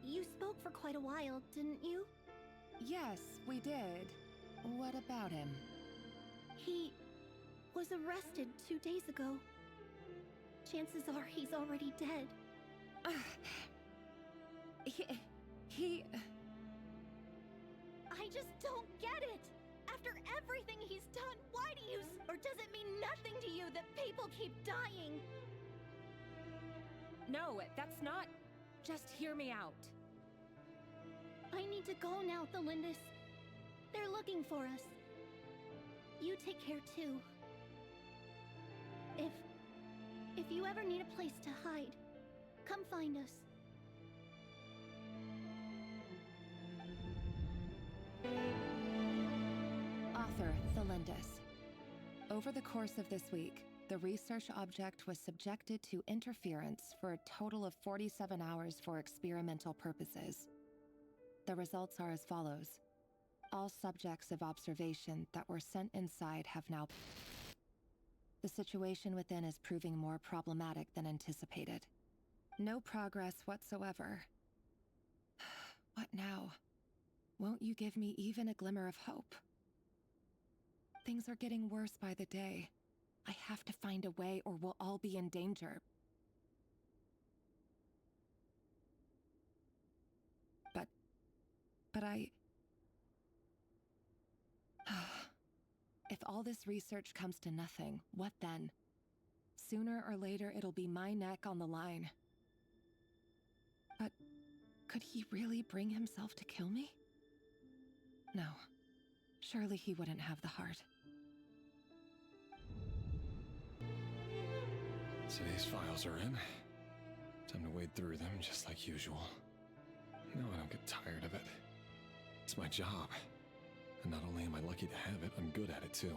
You spoke for quite a while, didn't you? Yes, we did. What about him? He was arrested 2 days ago. Chances are he's already dead. He... I just don't get it! After everything he's done, why do you... Or does it mean nothing to you that people keep dying? No, that's not... Just hear me out. I need to go now, Delindis. They're looking for us. You take care too. If you ever need a place to hide, come find us. Author Delindis. Over the course of this week, the research object was subjected to interference for a total of 47 hours for experimental purposes. The results are as follows. All subjects of observation that were sent inside have now... The situation within is proving more problematic than anticipated. No progress whatsoever. What now? Won't you give me even a glimmer of hope? Things are getting worse by the day. I have to find a way or we'll all be in danger. But I... If all this research comes to nothing, what then? Sooner or later, it'll be my neck on the line. But could he really bring himself to kill me? No. Surely he wouldn't have the heart. Today's files are in. Time to wade through them just like usual. No, I don't get tired of it. It's my job. And not only am I lucky to have it, I'm good at it too.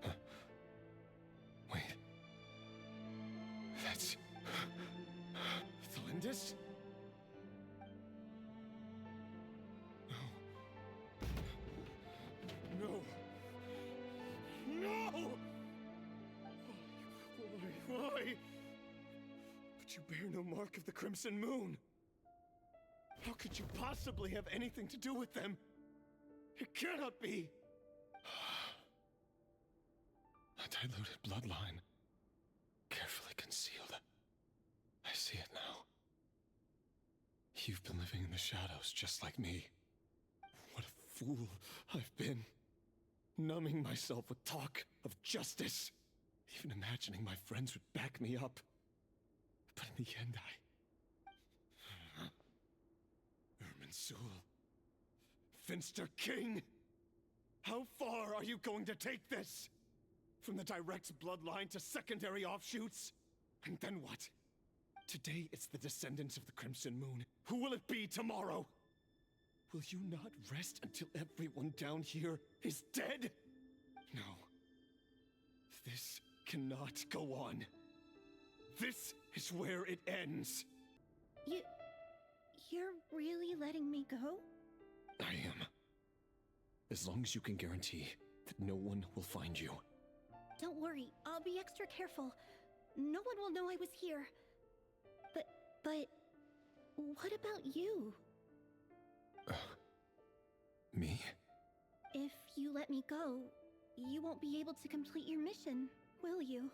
Huh. Wait. That's... Delindis? No. No! No! Why? But you bear no mark of the Crimson Moon. How could you possibly have anything to do with them? It cannot be! A diluted bloodline. Carefully concealed. I see it now. You've been living in the shadows just like me. What a fool I've been. Numbing myself with talk of justice. Even imagining my friends would back me up. But in the end, Irminsul. Finster King! How far are you going to take this? From the direct bloodline to secondary offshoots? And then what? Today it's the descendants of the Crimson Moon. Who will it be tomorrow? Will you not rest until everyone down here is dead? No. This cannot go on. This is where it ends. You're really letting me go? I am. As long as you can guarantee that no one will find you. Don't worry, I'll be extra careful. No one will know I was here. But what about you? Me? If you let me go, you won't be able to complete your mission, will you?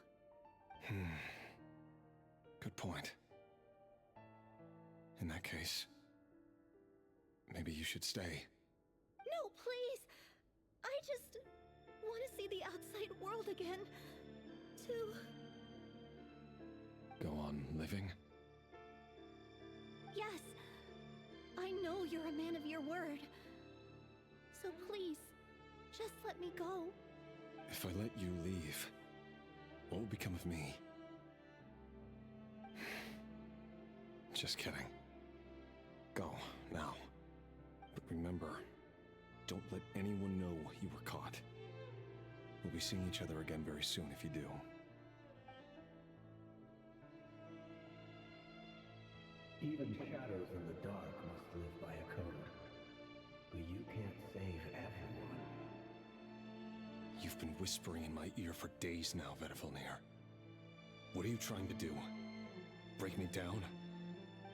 Good point. In that case, maybe you should stay. No, please! I just want to see the outside world again. To... Go on living? Yes. I know you're a man of your word. So please, just let me go. If I let you leave, what will become of me? Just kidding. Go, now. But remember, don't let anyone know you were caught. We'll be seeing each other again very soon if you do. Even shadows in the dark must live by a code. But you can't save everyone. You've been whispering in my ear for days now, Vedifilnir. What are you trying to do? Break me down?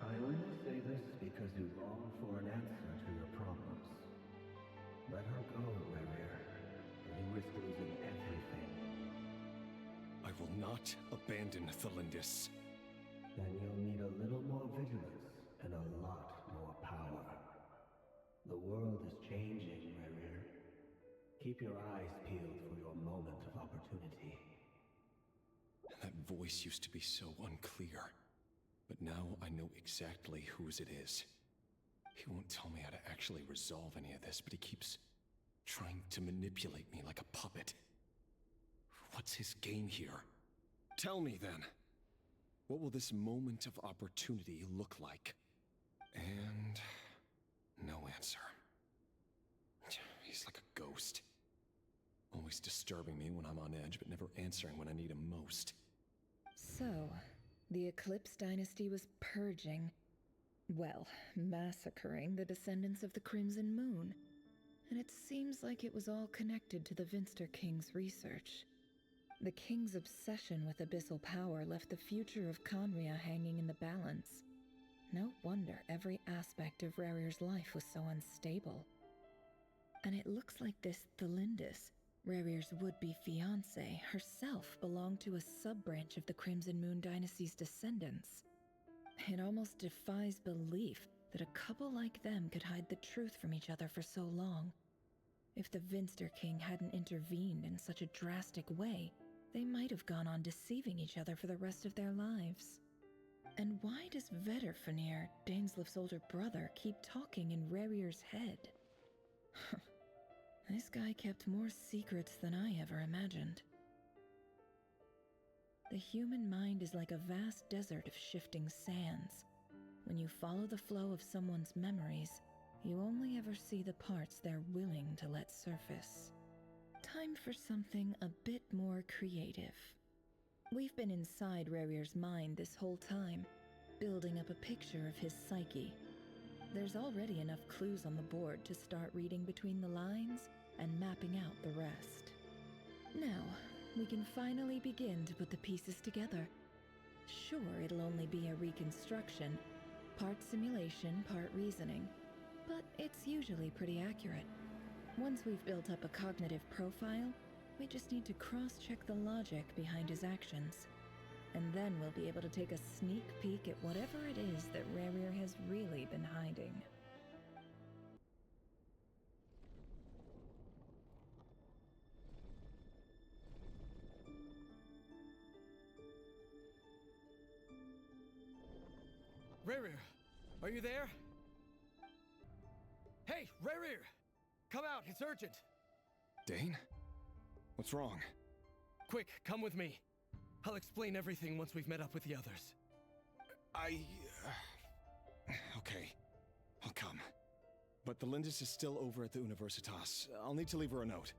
I only say this because you long for an answer to your problems. Let her go, Rerir. You risk losing everything. I will not abandon Thalindis. Then you'll need a little more vigilance and a lot more power. The world is changing, Rerir. Keep your eyes peeled for your moment of opportunity. That voice used to be so unclear. But now I know exactly whose it is. He won't tell me how to actually resolve any of this, but he keeps trying to manipulate me like a puppet. What's his game here? Tell me then. What will this moment of opportunity look like? And... no answer. He's like a ghost. Always disturbing me when I'm on edge, but never answering when I need him most. So, the Eclipse Dynasty was purging, well, massacring the descendants of the Crimson Moon. And it seems like it was all connected to the Vinster King's research. The King's obsession with abyssal power left the future of Khaenri'ah hanging in the balance. No wonder every aspect of Rerir's life was so unstable. And it looks like this Thalindis, Rerir's would-be fiancée, herself belonged to a sub-branch of the Crimson Moon Dynasty's descendants. It almost defies belief that a couple like them could hide the truth from each other for so long. If the Vinster King hadn't intervened in such a drastic way, they might have gone on deceiving each other for the rest of their lives. And why does Vedifilnir, Dainslif's older brother, keep talking in Rerir's head? This guy kept more secrets than I ever imagined. The human mind is like a vast desert of shifting sands. When you follow the flow of someone's memories, you only ever see the parts they're willing to let surface. Time for something a bit more creative. We've been inside Rerir's mind this whole time, building up a picture of his psyche. There's already enough clues on the board to start reading between the lines and mapping out the rest. Now, we can finally begin to put the pieces together. Sure, it'll only be a reconstruction, part simulation, part reasoning, but it's usually pretty accurate. Once we've built up a cognitive profile, we just need to cross-check the logic behind his actions. And then we'll be able to take a sneak peek at whatever it is that Rerir has really been hiding. Rerir, are you there? Hey, Rerir! Come out, it's urgent! Dane? What's wrong? Quick, come with me. I'll explain everything once we've met up with the others. Okay, I'll come. But the Lindis is still over at the Universitas. I'll need to leave her a note.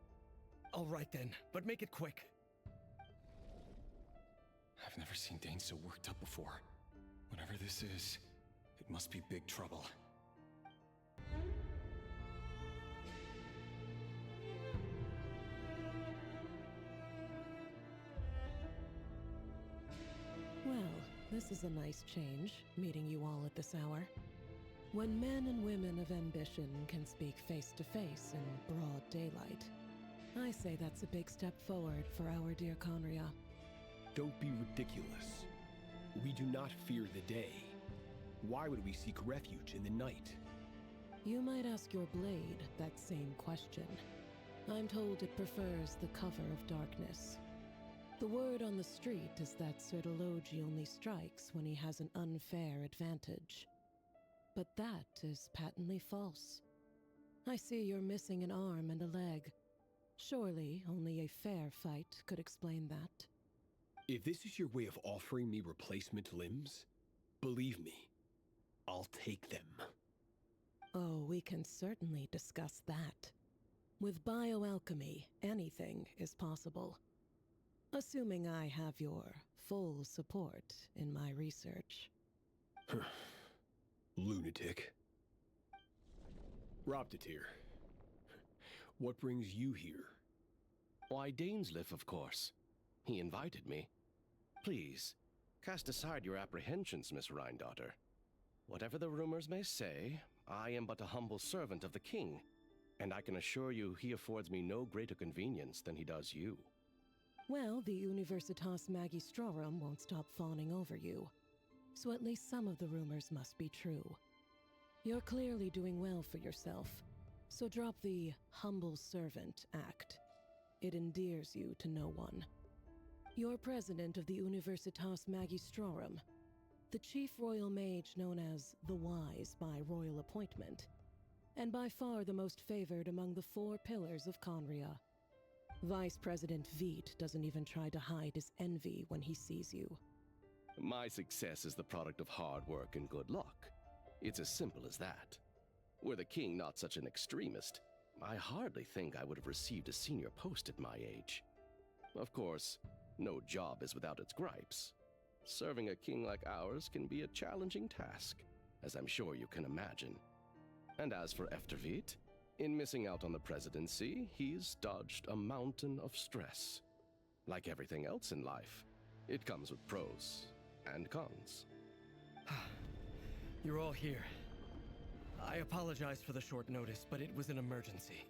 All right then, but make it quick. I've never seen Dane so worked up before. Whatever this is, it must be big trouble. Well, this is a nice change, meeting you all at this hour. When men and women of ambition can speak face to face in broad daylight, I say that's a big step forward for our dear Conria. Don't be ridiculous. We do not fear the day. Why would we seek refuge in the night? You might ask your blade that same question. I'm told it prefers the cover of darkness. The word on the street is that Sertologi only strikes when he has an unfair advantage. But that is patently false. I see you're missing an arm and a leg. Surely only a fair fight could explain that. If this is your way of offering me replacement limbs, believe me, I'll take them. Oh, we can certainly discuss that. With bioalchemy, anything is possible. Assuming I have your full support in my research. Lunatic. Robtatir, what brings you here? Why, Dainsleif, of course. He invited me. Please, cast aside your apprehensions, Miss Rhindaughter. Whatever the rumors may say, I am but a humble servant of the king, and I can assure you he affords me no greater convenience than he does you. Well, the Universitas Magistrorum won't stop fawning over you, so at least some of the rumors must be true. You're clearly doing well for yourself, so drop the humble servant act. It endears you to no one. You're president of the Universitas Magistrorum, the chief royal mage known as the Wise by royal appointment, and by far the most favored among the 4 pillars of Conria. Vice President Veet doesn't even try to hide his envy when he sees you. My success is the product of hard work and good luck. It's as simple as that. Were the king not such an extremist, I hardly think I would have received a senior post at my age. Of course, no job is without its gripes. Serving a king like ours can be a challenging task, as I'm sure you can imagine. And as for Efterveet, in missing out on the presidency, he's dodged a mountain of stress. Like everything else in life, it comes with pros and cons. You're all here. I apologize for the short notice, but it was an emergency.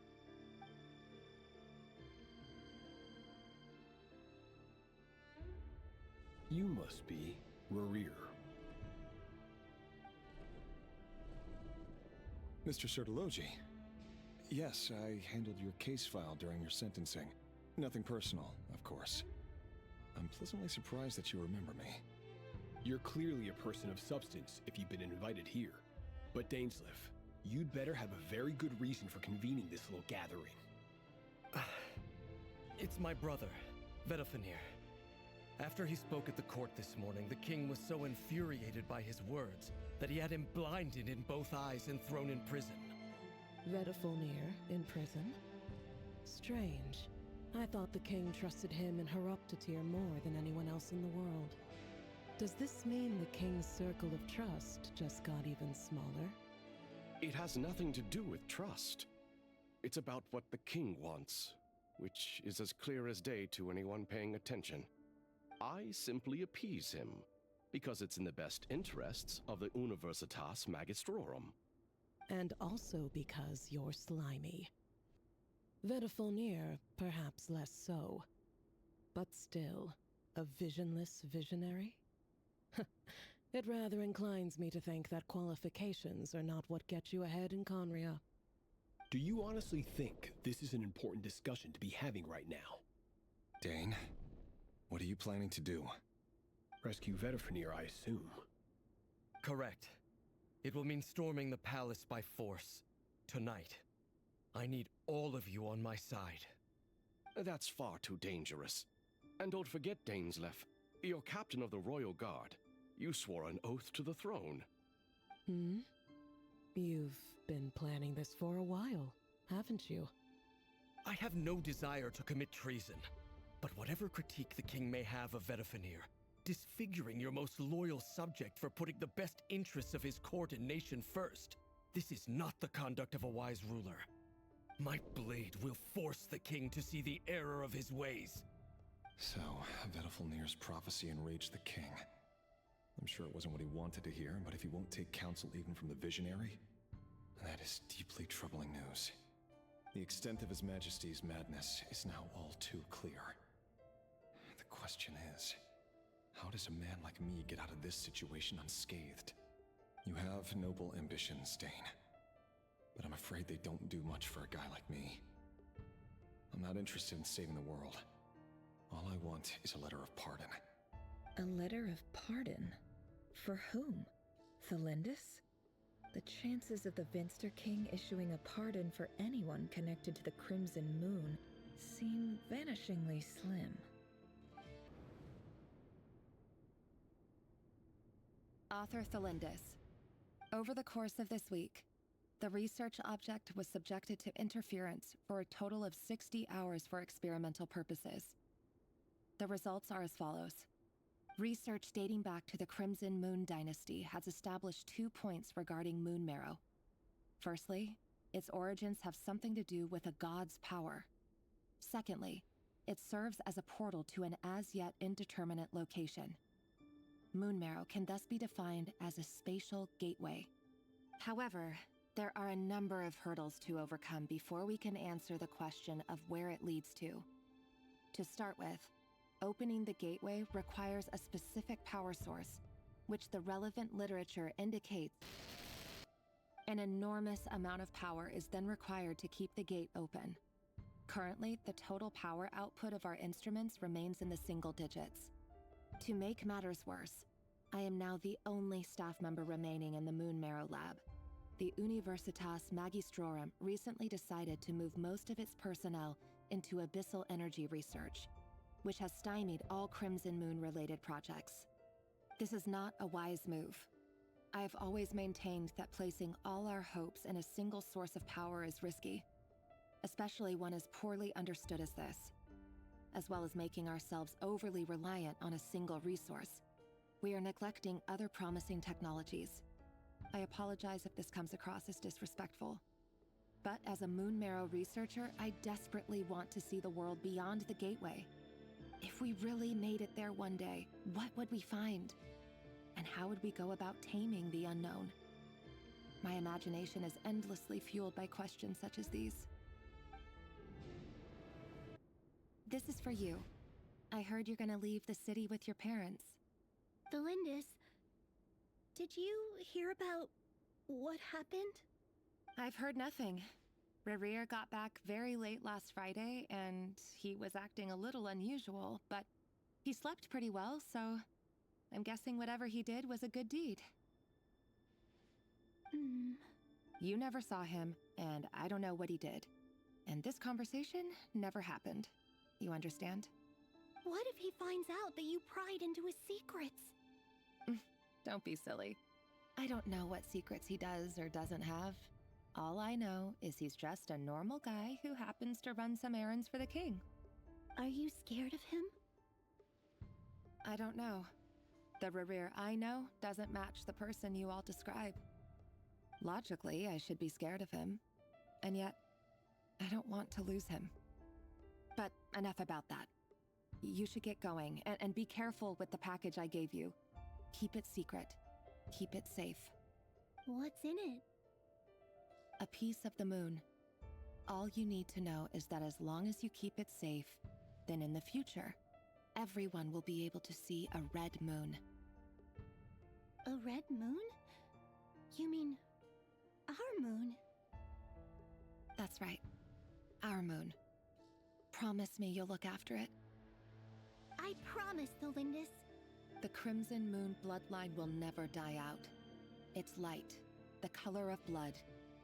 You must be Rerir. Mr. Sertologi. Yes, I handled your case file during your sentencing. Nothing personal, of course. I'm pleasantly surprised that you remember me. You're clearly a person of substance if you've been invited here. But Dainsleif, you'd better have a very good reason for convening this little gathering. It's my brother, Vedafenir. After he spoke at the court this morning, the king was so infuriated by his words that he had him blinded in both eyes and thrown in prison. Vedafenir in prison? Strange. I thought the king trusted him and Horoptatir more than anyone else in the world. Does this mean the king's circle of trust just got even smaller? It has nothing to do with trust. It's about what the king wants, which is as clear as day to anyone paying attention. I simply appease him, because it's in the best interests of the Universitas Magistrorum. And also because you're slimy. Vedafenir, perhaps less so. But still, a visionless visionary? It rather inclines me to think that qualifications are not what get you ahead in Conria. Do you honestly think this is an important discussion to be having right now? Dane, what are you planning to do? Rescue Vedafenir, I assume. Correct. It will mean storming the palace by force. Tonight. I need all of you on my side. That's far too dangerous. And don't forget, Dainsleif, you're captain of the Royal Guard. You swore an oath to the throne. Hmm? You've been planning this for a while, haven't you? I have no desire to commit treason. But whatever critique the king may have of Vedifenir, disfiguring your most loyal subject for putting the best interests of his court and nation first, this is not the conduct of a wise ruler. My blade will force the king to see the error of his ways. So, Vedifenir's prophecy enraged the king. I'm sure it wasn't what he wanted to hear, but if he won't take counsel even from the visionary, that is deeply troubling news. The extent of His Majesty's madness is now all too clear. The question is, how does a man like me get out of this situation unscathed? You have noble ambitions, Dane. But I'm afraid they don't do much for a guy like me. I'm not interested in saving the world. All I want is a letter of pardon. A letter of pardon? For whom? Thelindis? The chances of the Vinster King issuing a pardon for anyone connected to the Crimson Moon seem vanishingly slim. Author Thelindis. Over the course of this week, the research object was subjected to interference for a total of 60 hours for experimental purposes. The results are as follows. Research dating back to the Crimson Moon Dynasty has established 2 points regarding moon marrow. Firstly, its origins have something to do with a god's power. Secondly, it serves as a portal to an as-yet indeterminate location. Moon marrow can thus be defined as a spatial gateway. However, there are a number of hurdles to overcome before we can answer the question of where it leads to. To start with, opening the gateway requires a specific power source, which the relevant literature indicates. An enormous amount of power is then required to keep the gate open. Currently, the total power output of our instruments remains in the single digits. To make matters worse, I am now the only staff member remaining in the Moon Marrow lab. The Universitas Magistrorum recently decided to move most of its personnel into abyssal energy research, which has stymied all Crimson Moon-related projects. This is not a wise move. I have always maintained that placing all our hopes in a single source of power is risky, especially one as poorly understood as this, as well as making ourselves overly reliant on a single resource. We are neglecting other promising technologies. I apologize if this comes across as disrespectful. But as a Moon Marrow researcher, I desperately want to see the world beyond the gateway. If we really made it there one day, what would we find? And how would we go about taming the unknown? My imagination is endlessly fueled by questions such as these. This is for you. I heard you're gonna leave the city with your parents. Thelindis, did you hear about what happened? I've heard nothing. Rerir got back very late last Friday, and he was acting a little unusual, but he slept pretty well, so I'm guessing whatever he did was a good deed. You never saw him, and I don't know what he did. And this conversation never happened. You understand? What if he finds out that you pried into his secrets? Don't be silly. I don't know what secrets he does or doesn't have. All I know is he's just a normal guy who happens to run some errands for the king. Are you scared of him? I don't know. The Rerir I know doesn't match the person you all describe. Logically, I should be scared of him. And yet, I don't want to lose him. But enough about that. You should get going, and be careful with the package I gave you. Keep it secret. Keep it safe. What's in it? A piece of the moon. All you need to know is that as long as you keep it safe, then in the future, everyone will be able to see a red moon. A red moon? You mean our moon? That's right. Our moon. Promise me you'll look after it. I promise, Thelindis. The Crimson Moon bloodline will never die out. its light, the color of blood,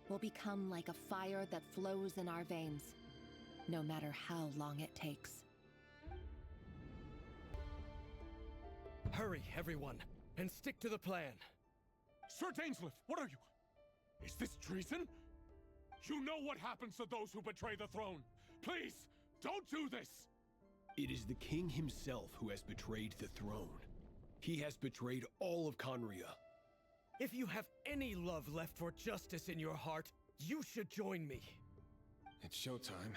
will become like a fire that flows in our veins, no matter how long it takes. Hurry, everyone, and stick to the plan. Sir Dainsleif, what are you? Is this treason? You know what happens to those who betray the throne. Please, don't do this! It is the king himself who has betrayed the throne. He has betrayed all of Khaenri'ah. If you have any love left for justice in your heart, you should join me. It's showtime.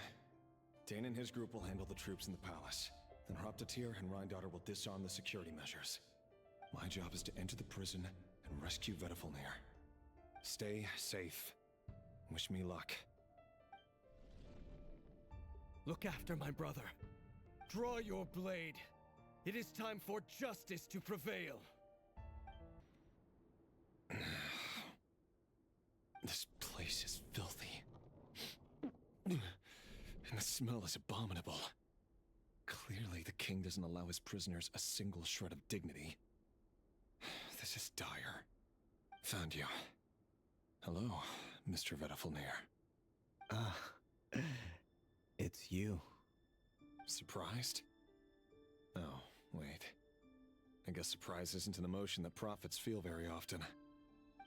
Dane and his group will handle the troops in the palace. Then Hraptatyr and Rhindaughter will disarm the security measures. My job is to enter the prison and rescue Vedifalnir. Stay safe. Wish me luck. Look after my brother. Draw your blade. It is time for justice to prevail. This place is filthy. And the smell is abominable. Clearly, the king doesn't allow his prisoners a single shred of dignity. This is dire. Found you. Hello, Mr. Vedifalnir. Ah, it's you. Surprised? Oh, wait. I guess surprise isn't an emotion that prophets feel very often.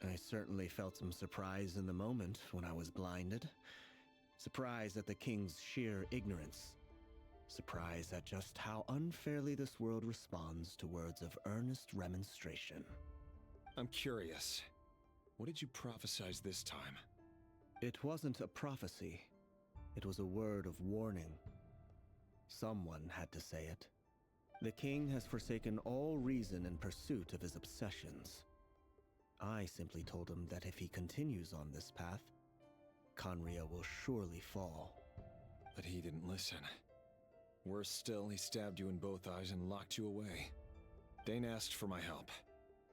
I certainly felt some surprise in the moment when I was blinded. Surprise at the king's sheer ignorance. Surprise at just how unfairly this world responds to words of earnest remonstration. I'm curious. What did you prophesize this time? It wasn't a prophecy. It was a word of warning. Someone had to say it. The king has forsaken all reason in pursuit of his obsessions. I simply told him that if he continues on this path, Khaenri'ah will surely fall. But he didn't listen. Worse still, he stabbed you in both eyes and locked you away. Dane asked for my help.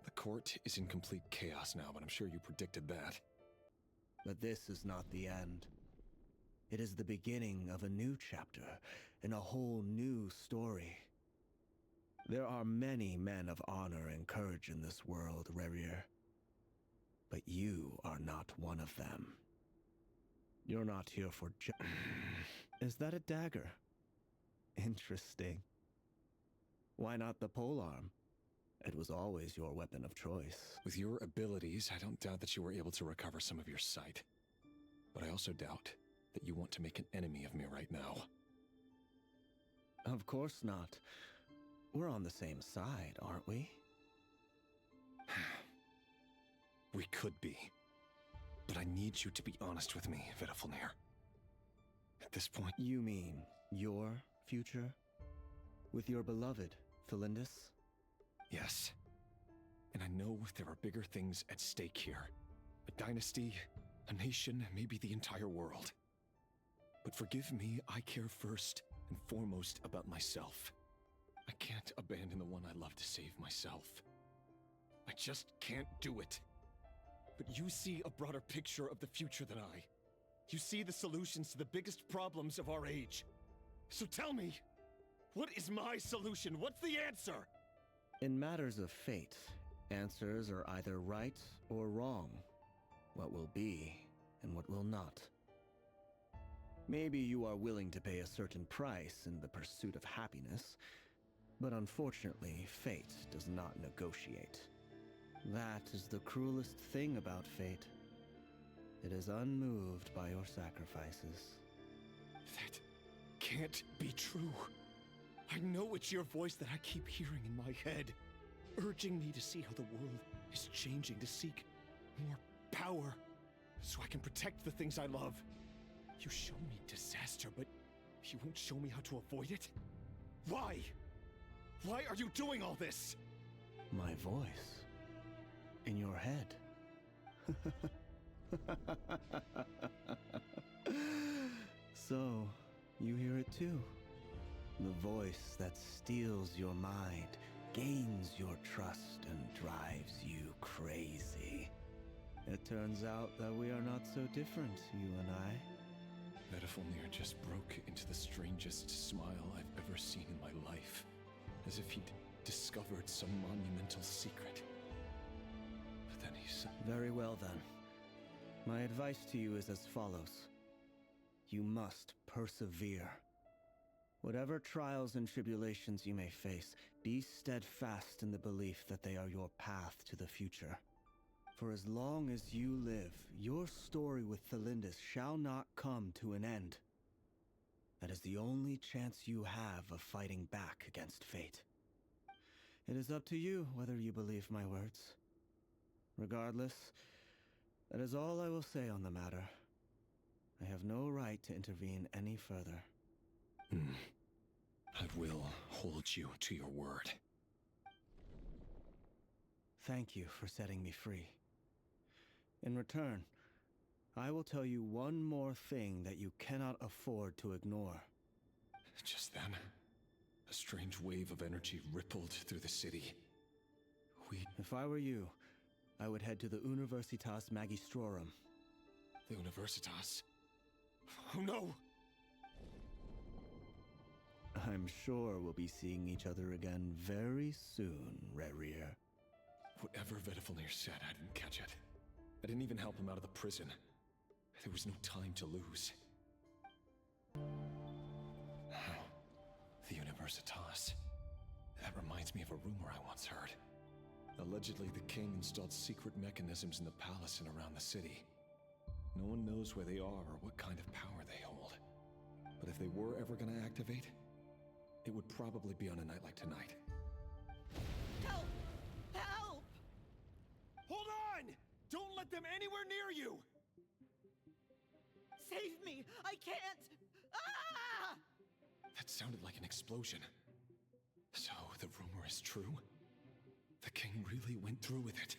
The court is in complete chaos now, but I'm sure you predicted that. But this is not the end. It is the beginning of a new chapter, and a whole new story. There are many men of honor and courage in this world, Rerir. But you are not one of them. You're not here for Is that a dagger? Interesting. Why not the polearm? It was always your weapon of choice. With your abilities, I don't doubt that you were able to recover some of your sight. But I also doubt that you want to make an enemy of me right now. Of course not. We're on the same side, aren't we? We could be. But I need you to be honest with me, Vedifalnir. At this point... You mean your future? With your beloved, Felindis? Yes. And I know there are bigger things at stake here. A dynasty, a nation, maybe the entire world. But forgive me, I care first and foremost about myself. I can't abandon the one I love to save myself. I just can't do it. But you see a broader picture of the future than I. You see the solutions to the biggest problems of our age. So tell me, what is my solution? What's the answer? In matters of fate, answers are either right or wrong. What will be and what will not. Maybe you are willing to pay a certain price in the pursuit of happiness, but unfortunately, fate does not negotiate. That is the cruelest thing about fate. It is unmoved by your sacrifices. That can't be true. I know it's your voice that I keep hearing in my head, urging me to see how the world is changing, to seek more power, so I can protect the things I love. You show me disaster, but you won't show me how to avoid it? Why? Why are you doing all this? My voice. In your head. So, you hear it too. The voice that steals your mind, gains your trust, and drives you crazy. It turns out that we are not so different, you and I. Vedifalnir just broke into the strangest smile I've ever seen in my life, as if he'd discovered some monumental secret. But then he Very well then. My advice to you is as follows. You must persevere. Whatever trials and tribulations you may face, be steadfast in the belief that they are your path to the future. For as long as you live, your story with Thelindis shall not come to an end. That is the only chance you have of fighting back against fate. It is up to you whether you believe my words. Regardless, that is all I will say on the matter. I have no right to intervene any further. I will hold you to your word. Thank you for setting me free. In return, I will tell you one more thing that you cannot afford to ignore. Just then, a strange wave of energy rippled through the city. If I were you, I would head to the Universitas Magistrorum. The Universitas? Oh no! I'm sure we'll be seeing each other again very soon, Rerir. Whatever Vedifalnir said, I didn't catch it. I didn't even help him out of the prison. There was no time to lose. The Universitas. That reminds me of a rumor I once heard. Allegedly, the king installed secret mechanisms in the palace and around the city. No one knows where they are or what kind of power they hold. But if they were ever going to activate, it would probably be on a night like tonight. Help! Help! Hold on! Don't let them anywhere near you! Save me! I can't! Ah! That sounded like an explosion. So, the rumor is true? The king really went through with it?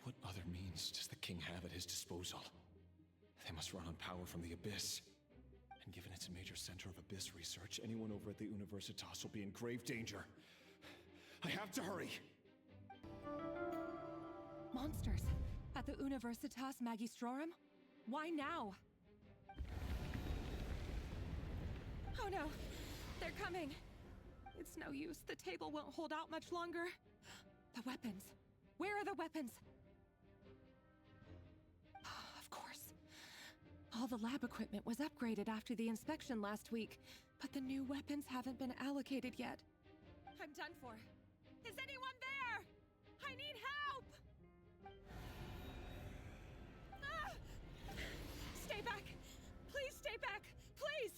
What other means does the king have at his disposal? They must run on power from the Abyss. And given it's a major center of Abyss research, anyone over at the Universitas will be in grave danger. I have to hurry! Monsters! At the Universitas Magistrorum? Why now? Oh no! They're coming! It's no use. The table won't hold out much longer. The weapons. Where are the weapons? Of course. All the lab equipment was upgraded after the inspection last week, but the new weapons haven't been allocated yet. I'm done for. Is anyone there? I need help! Ah! Stay back! Please stay back! Please!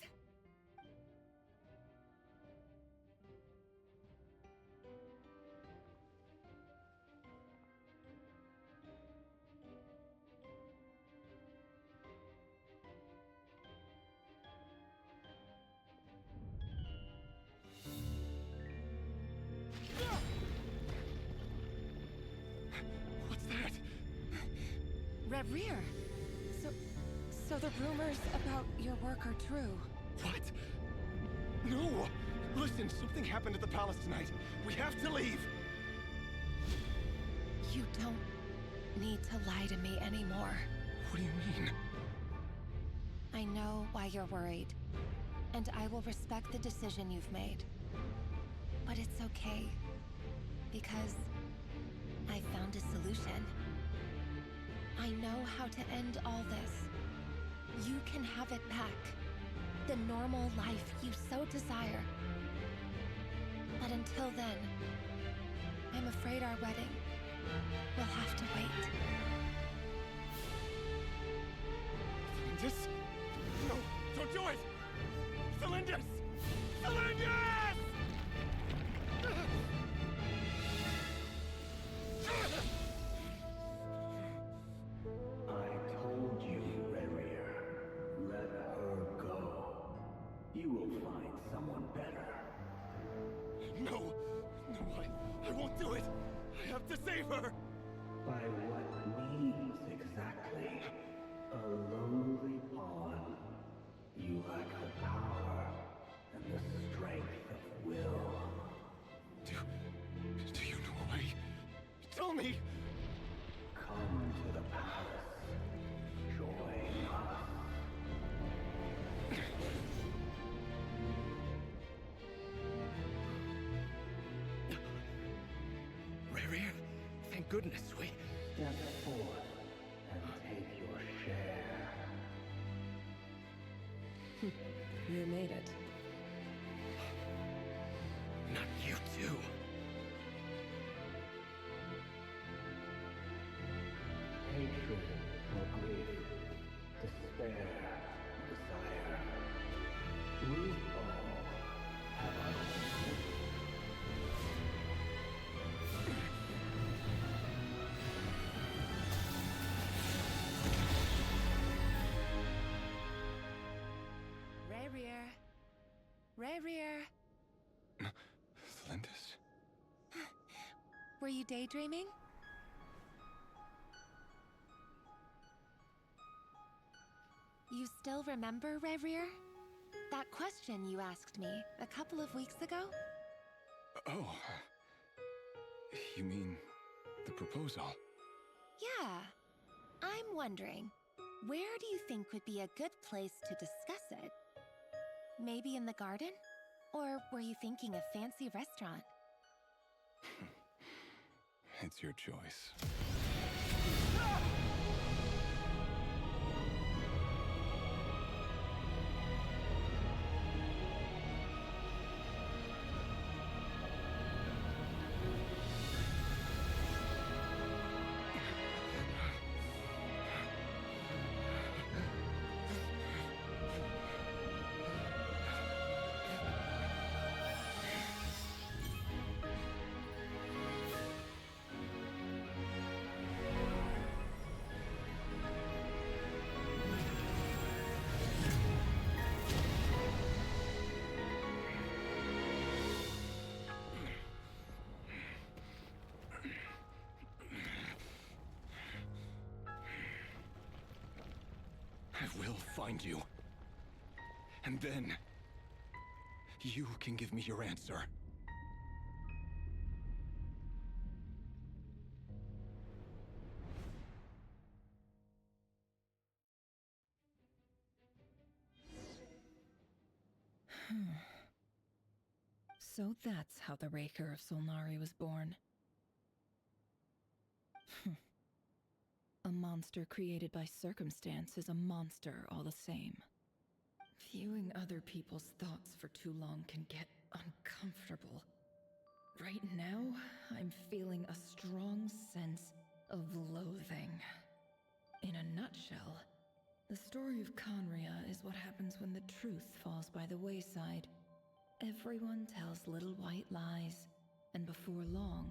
Rerir! So the rumors about your work are true. What? No! Listen, something happened at the palace tonight. We have to leave! You don't need to lie to me anymore. What do you mean? I know why you're worried, and I will respect the decision you've made. But it's okay, because I found a solution. I know how to end all this. You can have it back. The normal life you so desire. But until then, I'm afraid our wedding will have to wait. Thelindis? No, don't do it! Thelindis! Thelindis! I told you, Rerir. Let her go. You will find someone better. No! No, I won't do it! I have to save her! By what means exactly? A lowly pawn. You lack the power and the strength of will. Do you know a way? Tell me! Come to the palace. Join us. Rerir, thank goodness, Step forth and take your share. You made it. Not you too. Hatred or grief, despair, desire. We all have our own. Rarier. Flindis? Were you daydreaming? You still remember, Rarier? That question you asked me a couple of weeks ago? Oh. You mean the proposal? Yeah. I'm wondering, where do you think would be a good place to discuss it? Maybe in the garden? Or were you thinking a fancy restaurant? It's your choice. I will find you. And then, you can give me your answer. So that's how the Raker of Solnari was born. A monster created by circumstance is a monster all the same. Viewing other people's thoughts for too long can get uncomfortable. Right now, I'm feeling a strong sense of loathing. In a nutshell, the story of Conria is what happens when the truth falls by the wayside. Everyone tells little white lies, and before long,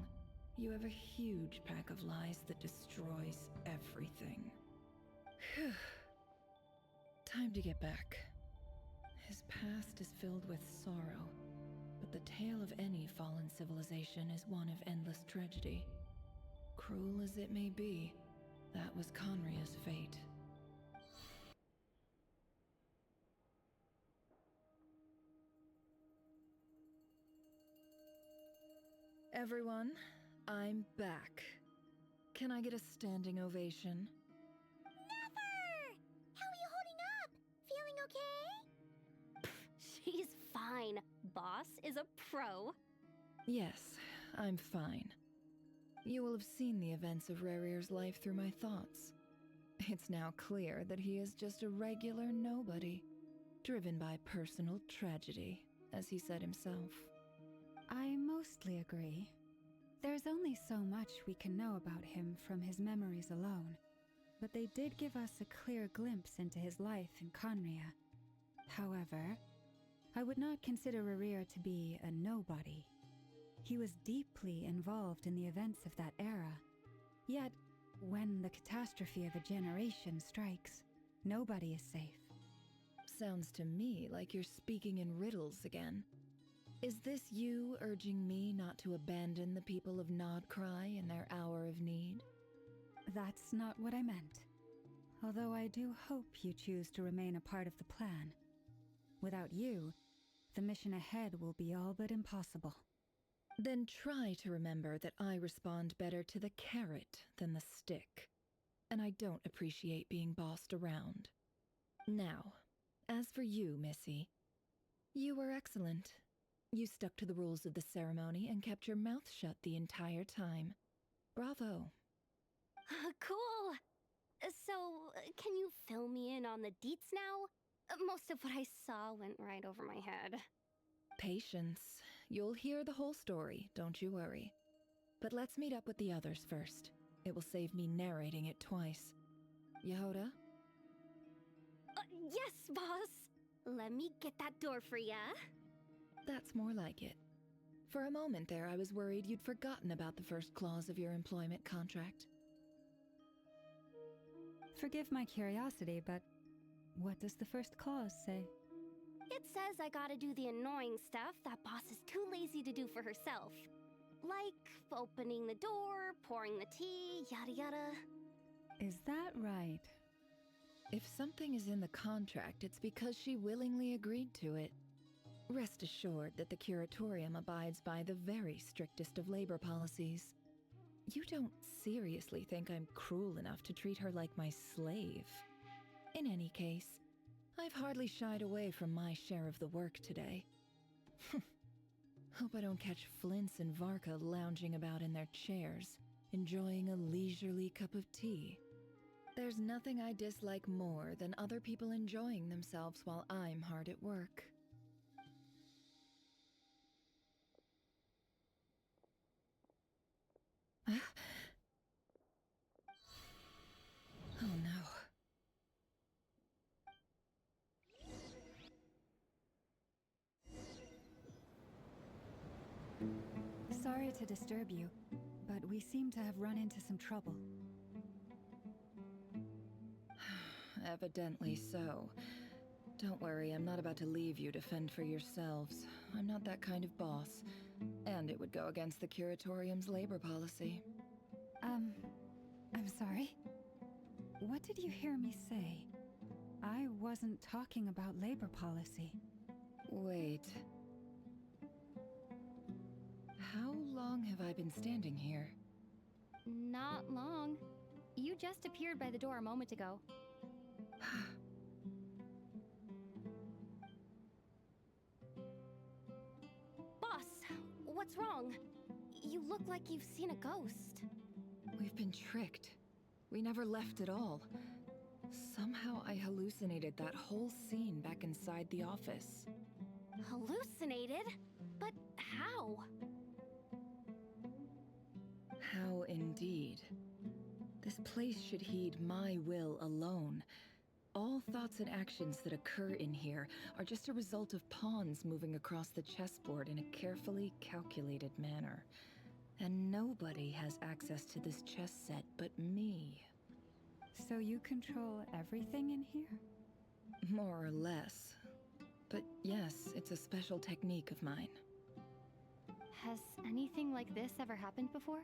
you have a huge pack of lies that destroys everything. Phew. Time to get back. His past is filled with sorrow, but the tale of any fallen civilization is one of endless tragedy. Cruel as it may be, that was Conria's fate. Everyone, I'm back. Can I get a standing ovation? Never! How are you holding up? Feeling okay? She's fine. Boss is a pro. Yes, I'm fine. You will have seen the events of Rarier's life through my thoughts. It's now clear that he is just a regular nobody, driven by personal tragedy, as he said himself. I mostly agree. There's only so much we can know about him from his memories alone, but they did give us a clear glimpse into his life in Conria. However, I would not consider Rarier to be a nobody. He was deeply involved in the events of that era. Yet, when the catastrophe of a generation strikes, nobody is safe. Sounds to me like you're speaking in riddles again. Is this you urging me not to abandon the people of Krai in their hour of need? That's not what I meant. Although I do hope you choose to remain a part of the plan. Without you, the mission ahead will be all but impossible. Then try to remember that I respond better to the carrot than the stick. And I don't appreciate being bossed around. Now, as for you, Missy, you were excellent. You stuck to the rules of the ceremony and kept your mouth shut the entire time. Bravo. Cool. So, can you fill me in on the deets now? Most of what I saw went right over my head. Patience. You'll hear the whole story, don't you worry. But let's meet up with the others first. It will save me narrating it twice. Yehoda? Yes, boss. Let me get that door for ya. That's more like it. For a moment there, I was worried you'd forgotten about the first clause of your employment contract. Forgive my curiosity, but what does the first clause say? It says I gotta do the annoying stuff that boss is too lazy to do for herself. Like opening the door, pouring the tea, yada yada. Is that right? If something is in the contract, it's because she willingly agreed to it. Rest assured that the curatorium abides by the very strictest of labor policies. You don't seriously think I'm cruel enough to treat her like my slave? In any case, I've hardly shied away from my share of the work today. Hope I don't catch Flintz and Varka lounging about in their chairs, enjoying a leisurely cup of tea. There's nothing I dislike more than other people enjoying themselves while I'm hard at work. Oh no. Sorry to disturb you, but we seem to have run into some trouble. Evidently so. Don't worry, I'm not about to leave you to fend for yourselves. I'm not that kind of boss. And it would go against the curatorium's labor policy. I'm sorry? What did you hear me say? I wasn't talking about labor policy. Wait. How long have I been standing here? Not long. You just appeared by the door a moment ago. Boss, what's wrong? You look like you've seen a ghost. We've been tricked. We never left at all. Somehow I hallucinated that whole scene back inside the office. Hallucinated? But how? How indeed. This place should heed my will alone. All thoughts and actions that occur in here are just a result of pawns moving across the chessboard in a carefully calculated manner. And nobody has access to this chess set but me. So you control everything in here? More or less. But yes, it's a special technique of mine. Has anything like this ever happened before?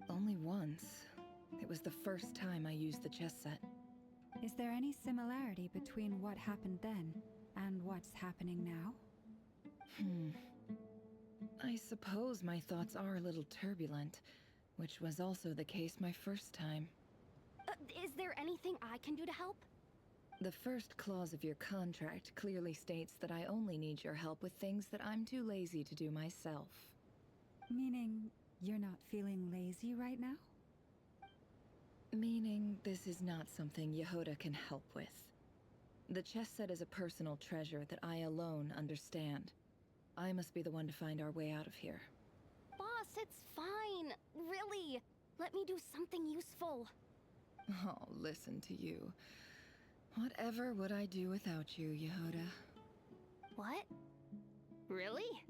Only once. It was the first time I used the chess set. Is there any similarity between what happened then and what's happening now? I suppose my thoughts are a little turbulent, which was also the case my first time. Is there anything I can do to help? The first clause of your contract clearly states that I only need your help with things that I'm too lazy to do myself. Meaning you're not feeling lazy right now? Meaning this is not something Yehoda can help with. The chess set is a personal treasure that I alone understand. I must be the one to find our way out of here. Boss, it's fine. Really. Let me do something useful. Oh, listen to you. Whatever would I do without you, Yehoda? What? Really?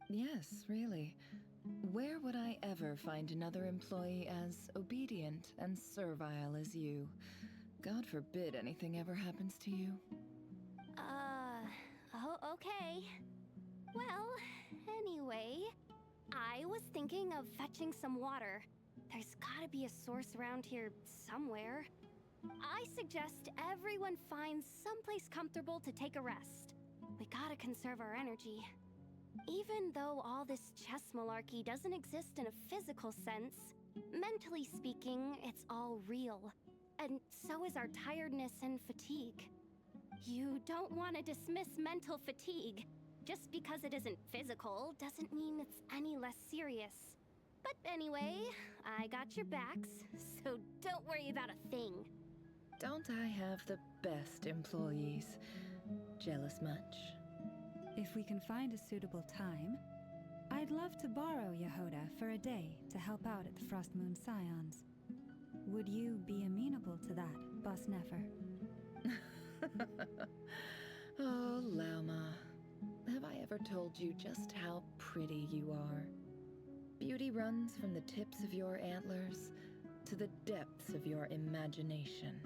Yes, really. Where would I ever find another employee as obedient and servile as you? God forbid anything ever happens to you. Oh, okay. Well, anyway, I was thinking of fetching some water. There's gotta be a source around here somewhere. I suggest everyone finds someplace comfortable to take a rest. We gotta conserve our energy. Even though all this chess malarkey doesn't exist in a physical sense, mentally speaking, it's all real. And so is our tiredness and fatigue. You don't want to dismiss mental fatigue. Just because it isn't physical doesn't mean it's any less serious. But anyway, I got your backs, so don't worry about a thing. Don't I have the best employees? Jealous much? If we can find a suitable time, I'd love to borrow Yehoda for a day to help out at the Frost Moon Scions. Would you be amenable to that, Boss Nefer? Oh, Lauma. Have I ever told you just how pretty you are? Beauty runs from the tips of your antlers to the depths of your imagination.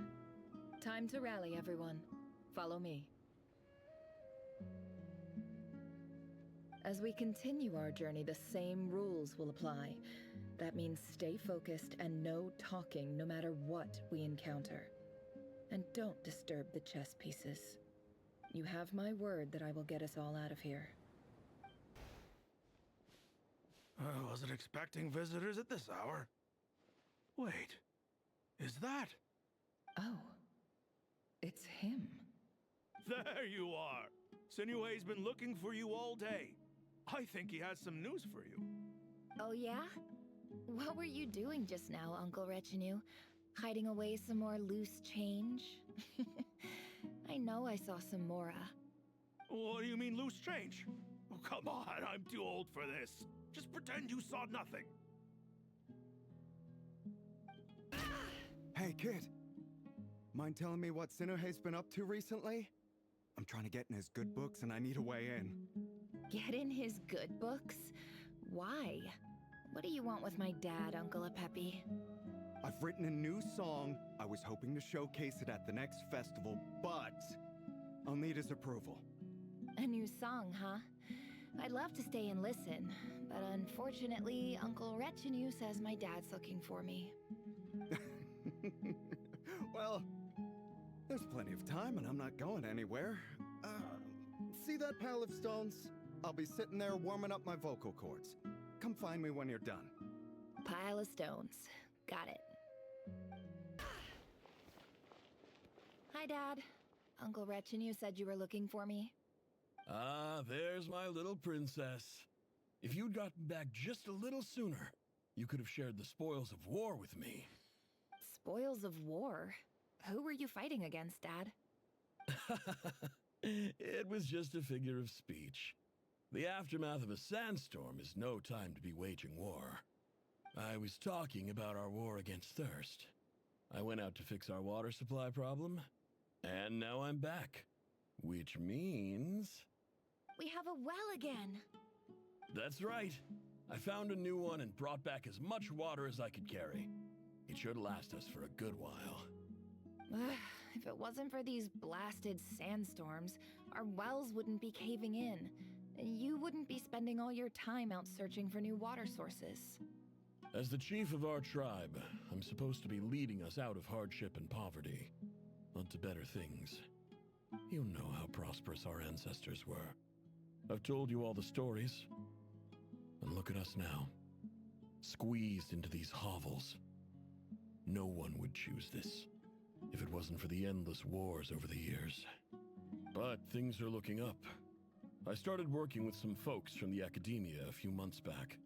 Time to rally, everyone. Follow me. As we continue our journey, the same rules will apply. That means stay focused and no talking no matter what we encounter. And don't disturb the chess pieces. You have my word that I will get us all out of here. I wasn't expecting visitors at this hour. Wait, is that? Oh, it's him. There you are. Sinue's been looking for you all day. I think he has some news for you. Oh yeah? What were you doing just now, Uncle Retinue? Hiding away some more loose change? I know I saw some Mora. What do you mean loose change? Oh, come on, I'm too old for this. Just pretend you saw nothing. Hey, kid. Mind telling me what Sinuhe's been up to recently? I'm trying to get in his good books and I need a way in. Get in his good books? Why? What do you want with my dad, Uncle Apepi? I've written a new song. I was hoping to showcase it at the next festival, but I'll need his approval. A new song, huh? I'd love to stay and listen, but unfortunately, Uncle Retinue says my dad's looking for me. Well, there's plenty of time and I'm not going anywhere. See that pile of stones? I'll be sitting there warming up my vocal cords. Come find me when you're done. Pile of stones. Got it. Hi, Dad. Uncle Retinue said you were looking for me. Ah, there's my little princess. If you'd gotten back just a little sooner, you could have shared the spoils of war with me. Spoils of war? Who were you fighting against, Dad? It was just a figure of speech. The aftermath of a sandstorm is no time to be waging war. I was talking about our war against thirst. I went out to fix our water supply problem, and now I'm back. Which means... We have a well again! That's right. I found a new one and brought back as much water as I could carry. It should last us for a good while. If it wasn't for these blasted sandstorms, our wells wouldn't be caving in. You wouldn't be spending all your time out searching for new water sources. As the chief of our tribe, I'm supposed to be leading us out of hardship and poverty, onto better things. You know how prosperous our ancestors were. I've told you all the stories. And look at us now, squeezed into these hovels. No one would choose this, if it wasn't for the endless wars over the years. But things are looking up. I started working with some folks from the academia a few months back.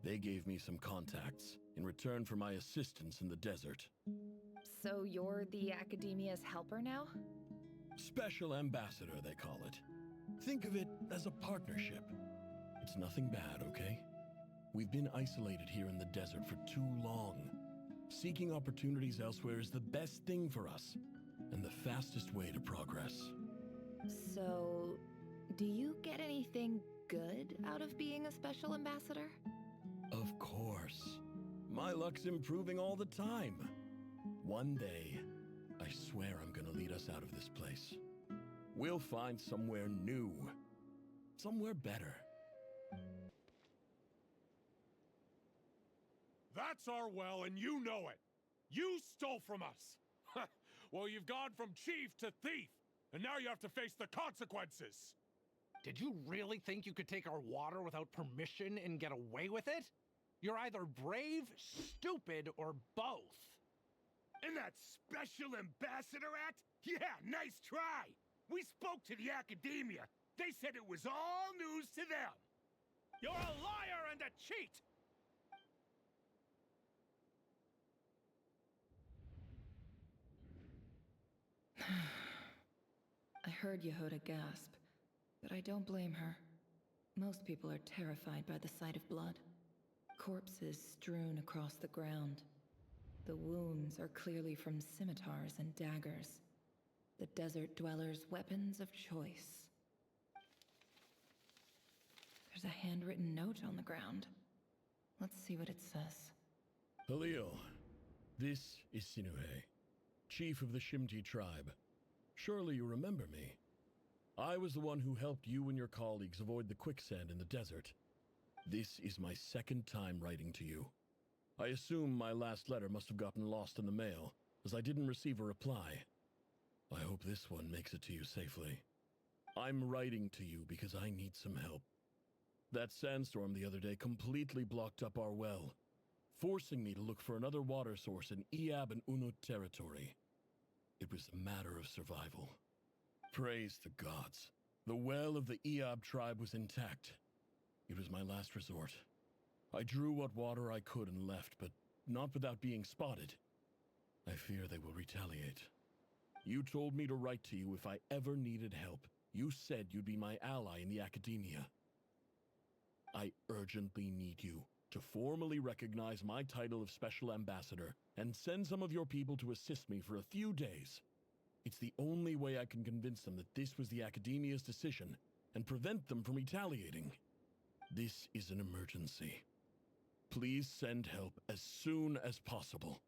They gave me some contacts in return for my assistance in the desert. So you're the academia's helper now? Special ambassador, they call it. Think of it as a partnership. It's nothing bad, okay? We've been isolated here in the desert for too long. Seeking opportunities elsewhere is the best thing for us, and the fastest way to progress. So, do you get anything good out of being a special ambassador? Of course. My luck's improving all the time. One day, I swear I'm gonna lead us out of this place. We'll find somewhere new. Somewhere better. That's our well, and you know it. You stole from us. Well, you've gone from chief to thief, and now you have to face the consequences. Did you really think you could take our water without permission and get away with it? You're either brave, stupid, or both. And that special ambassador act? Yeah, nice try. We spoke to the academia. They said it was all news to them. You're a liar and a cheat! heard Yehuda gasp, but I don't blame her. Most people are terrified by the sight of blood. Corpses strewn across the ground. The wounds are clearly from scimitars and daggers. The desert dwellers' weapons of choice. There's a handwritten note on the ground. Let's see what it says. Halil, this is Sinuhe, chief of the Shimti tribe. Surely you remember me. I was the one who helped you and your colleagues avoid the quicksand in the desert. This is my second time writing to you. I assume my last letter must have gotten lost in the mail, as I didn't receive a reply. I hope this one makes it to you safely. I'm writing to you because I need some help. That sandstorm the other day completely blocked up our well, forcing me to look for another water source in Iab and Unut territory. It was a matter of survival. Praise the gods. The well of the Iab tribe was intact. It was my last resort. I drew what water I could and left, but not without being spotted. I fear they will retaliate. You told me to write to you if I ever needed help. You said you'd be my ally in the academia. I urgently need you to formally recognize my title of Special Ambassador and send some of your people to assist me for a few days. It's the only way I can convince them that this was the academia's decision and prevent them from retaliating. This is an emergency. Please send help as soon as possible.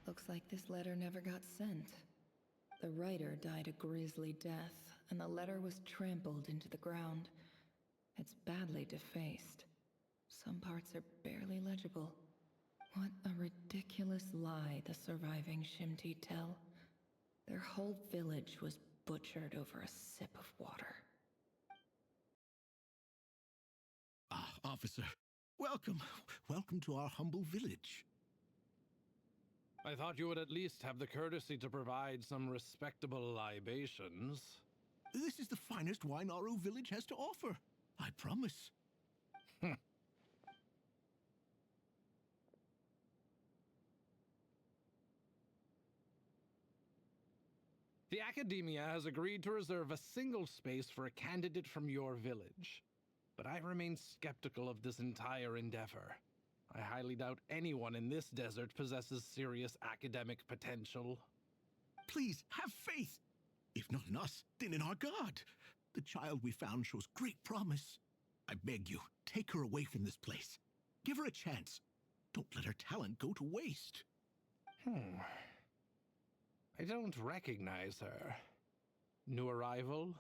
Looks like this letter never got sent. The writer died a grisly death, and the letter was trampled into the ground. It's badly defaced. Some parts are barely legible. What a ridiculous lie the surviving Shimti tell. Their whole village was butchered over a sip of water. Ah, officer. Welcome. Welcome to our humble village. I thought you would at least have the courtesy to provide some respectable libations. This is the finest wine Aru village has to offer. I promise. The Academia has agreed to reserve a single space for a candidate from your village. But I remain skeptical of this entire endeavor. I highly doubt anyone in this desert possesses serious academic potential. Please, have faith. If not in us, then in our god. The child we found shows great promise. I beg you, take her away from this place. Give her a chance. Don't let her talent go to waste. I don't recognize her. New arrival?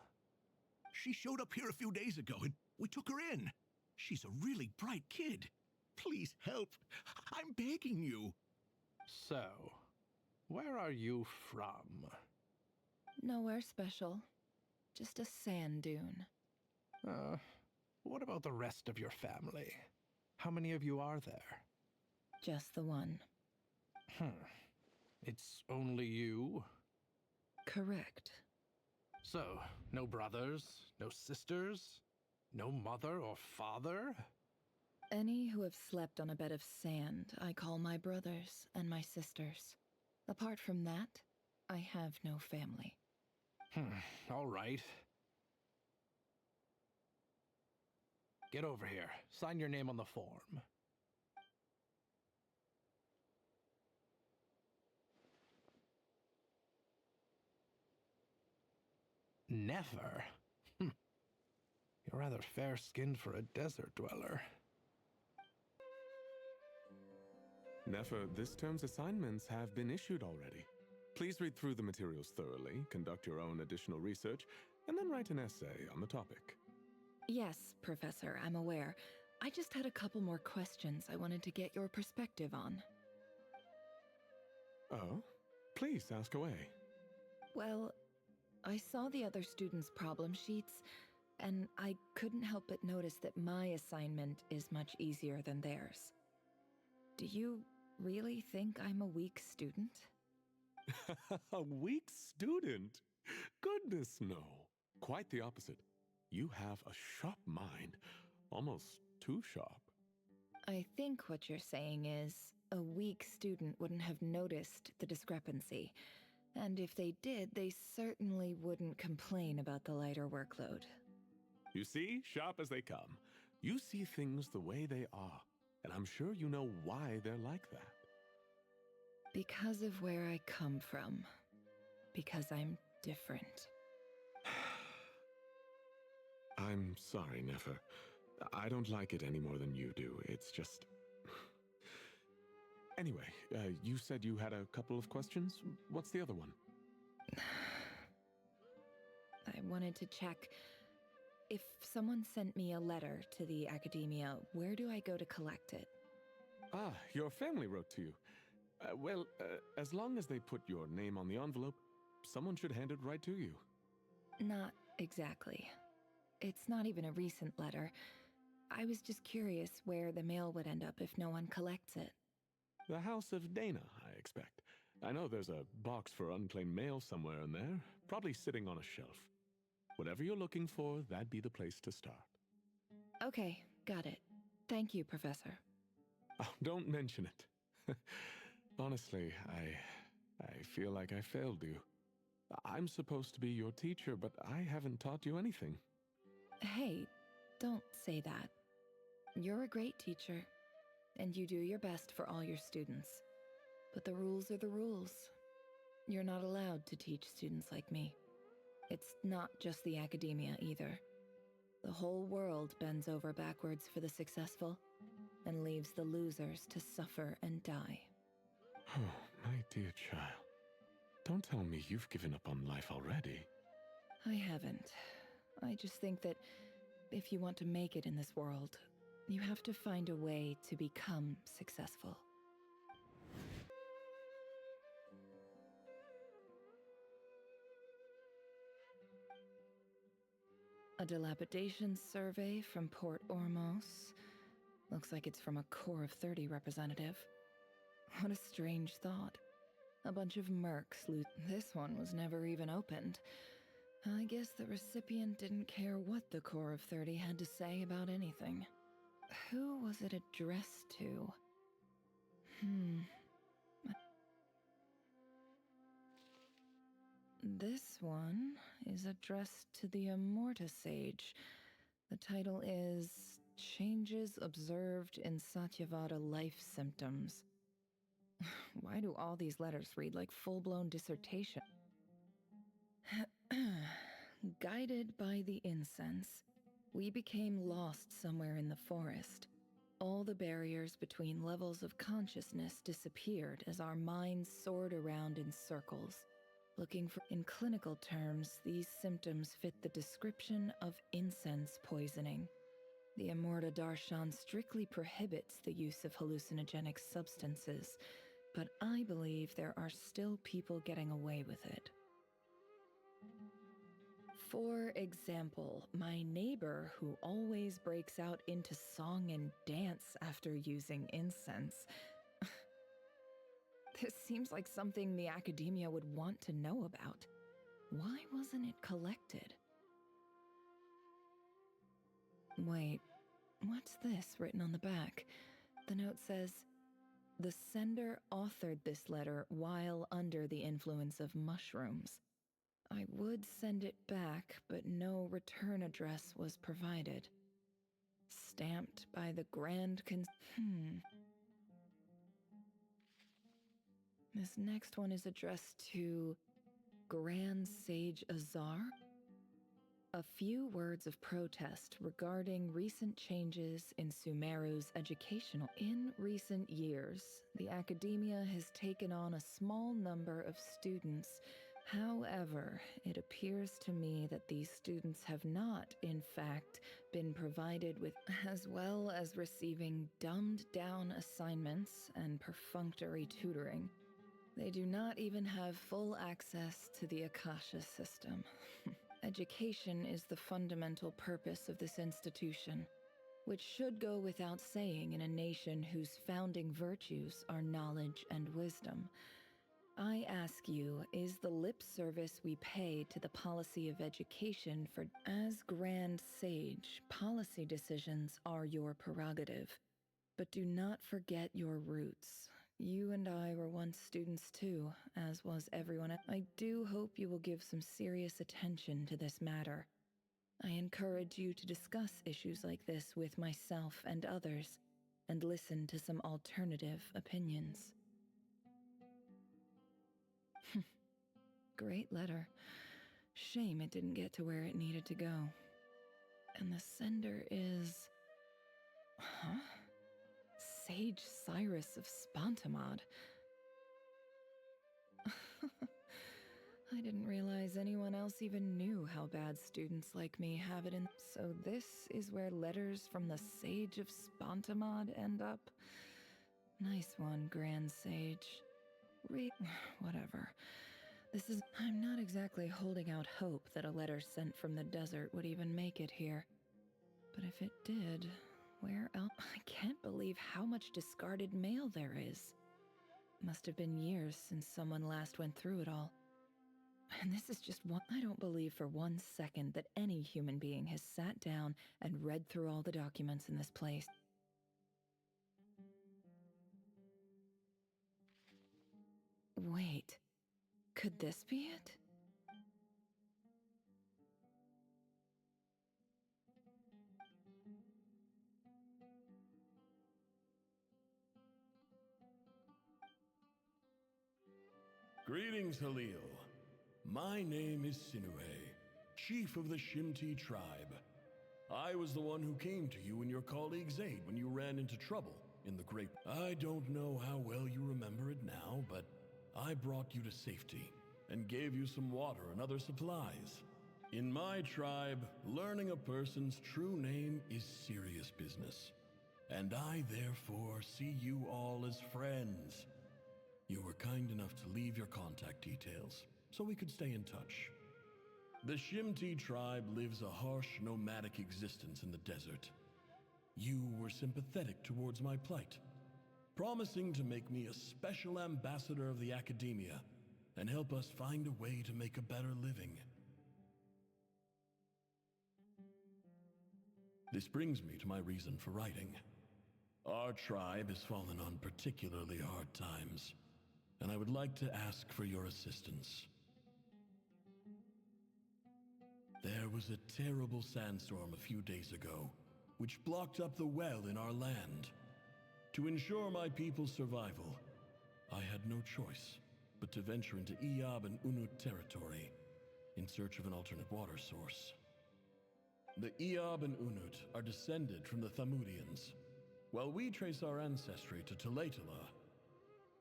She showed up here a few days ago and we took her in. She's a really bright kid. Please help. I'm begging you. So, where are you from? Nowhere special. Just a sand dune. What about the rest of your family? How many of you are there? Just the one. It's only you? Correct. So, no brothers, no sisters, no mother or father? Any who have slept on a bed of sand, I call my brothers and my sisters. Apart from that, I have no family. All right. Get over here. Sign your name on the form. Never? You're rather fair-skinned for a desert dweller. Nefer, this term's assignments have been issued already. Please read through the materials thoroughly, conduct your own additional research, and then write an essay on the topic. Yes, Professor, I'm aware. I just had a couple more questions I wanted to get your perspective on. Oh? Please ask away. Well, I saw the other students' problem sheets, and I couldn't help but notice that my assignment is much easier than theirs. Do you really think I'm a weak student? A weak student? Goodness, no. Quite the opposite. You have a sharp mind. Almost too sharp. I think what you're saying is, a weak student wouldn't have noticed the discrepancy. And if they did, they certainly wouldn't complain about the lighter workload. You see, sharp as they come. You see things the way they are, and I'm sure you know why they're like that. Because of where I come from. Because I'm different. I'm sorry, Nefer. I don't like it any more than you do. It's just... Anyway, you said you had a couple of questions. What's the other one? I wanted to check. If someone sent me a letter to the Academia, where do I go to collect it? Ah, your family wrote to you. Well, as long as they put your name on the envelope, someone should hand it right to you. Not exactly. It's not even a recent letter. I was just curious where the mail would end up if no one collects it. The House of Dana, I expect. I know there's a box for unclaimed mail somewhere in there, probably sitting on a shelf. Whatever you're looking for, that'd be the place to start. Okay, got it. Thank you, Professor. Oh, don't mention it. Honestly, I feel like I failed you. I'm supposed to be your teacher, but I haven't taught you anything. Hey, don't say that. You're a great teacher, and you do your best for all your students. But the rules are the rules. You're not allowed to teach students like me. It's not just the academia either. The whole world bends over backwards for the successful, and leaves the losers to suffer and die. Oh, my dear child. Don't tell me you've given up on life already. I haven't. I just think that if you want to make it in this world, you have to find a way to become successful. A dilapidation survey from Port Ormos. Looks like it's from a Core of 30 representative. What a strange thought. A bunch of mercs loot. This one was never even opened. I guess the recipient didn't care what the Core of 30 had to say about anything. Who was it addressed to? This one is addressed to the Immorta Sage. The title is Changes Observed in Satyavada Life Symptoms. Why do all these letters read like full-blown dissertation? Guided by the incense, we became lost somewhere in the forest. All the barriers between levels of consciousness disappeared as our minds soared around in circles. In clinical terms, these symptoms fit the description of incense poisoning. The Immorta Darshan strictly prohibits the use of hallucinogenic substances, but I believe there are still people getting away with it. For example, my neighbor who always breaks out into song and dance after using incense. This seems like something the academia would want to know about. Why wasn't it collected? Wait, what's this written on the back? The note says, "The sender authored this letter while under the influence of mushrooms. I would send it back, but no return address was provided. Stamped by the Grand This next one is addressed to Grand Sage Azar. A few words of protest regarding recent changes in Sumeru's educational. In recent years, the academia has taken on a small number of students. However, it appears to me that these students have not, in fact, been provided with, as well as receiving dumbed-down assignments and perfunctory tutoring. They do not even have full access to the Akasha system. Education is the fundamental purpose of this institution, which should go without saying in a nation whose founding virtues are knowledge and wisdom. I ask you, is the lip service we pay to the policy of education for as Grand Sage, policy decisions are your prerogative. But do not forget your roots. You and I were once students too, as was everyone else. I do hope you will give some serious attention to this matter. I encourage you to discuss issues like this with myself and others, and listen to some alternative opinions. Great letter. Shame it didn't get to where it needed to go. And the sender is... Huh? Sage Cyrus of Spontamod. I didn't realize anyone else even knew how bad students like me have it in. So this is where letters from the Sage of Spontamod end up? Nice one, Grand Sage. Whatever. I'm not exactly holding out hope that a letter sent from the desert would even make it here. But if it did, where else? I can't believe how much discarded mail there is. Must have been years since someone last went through it all. And this is just one. I don't believe for 1 second that any human being has sat down and read through all the documents in this place. Wait, could this be it? Greetings, Halil. My name is Sinue, chief of the Shimti tribe. I was the one who came to you and your colleague's aid when you ran into trouble in the Great... I don't know how well you remember it now, but I brought you to safety and gave you some water and other supplies. In my tribe, learning a person's true name is serious business, and I therefore see you all as friends. You were kind enough to leave your contact details, so we could stay in touch. The Shimti tribe lives a harsh, nomadic existence in the desert. You were sympathetic towards my plight, promising to make me a special ambassador of the academia and help us find a way to make a better living. This brings me to my reason for writing. Our tribe has fallen on particularly hard times, and I would like to ask for your assistance. There was a terrible sandstorm a few days ago, which blocked up the well in our land. To ensure my people's survival, I had no choice but to venture into Iyab and Unut territory in search of an alternate water source. The Iyab and Unut are descended from the Thamudians, while we trace our ancestry to Tulatala.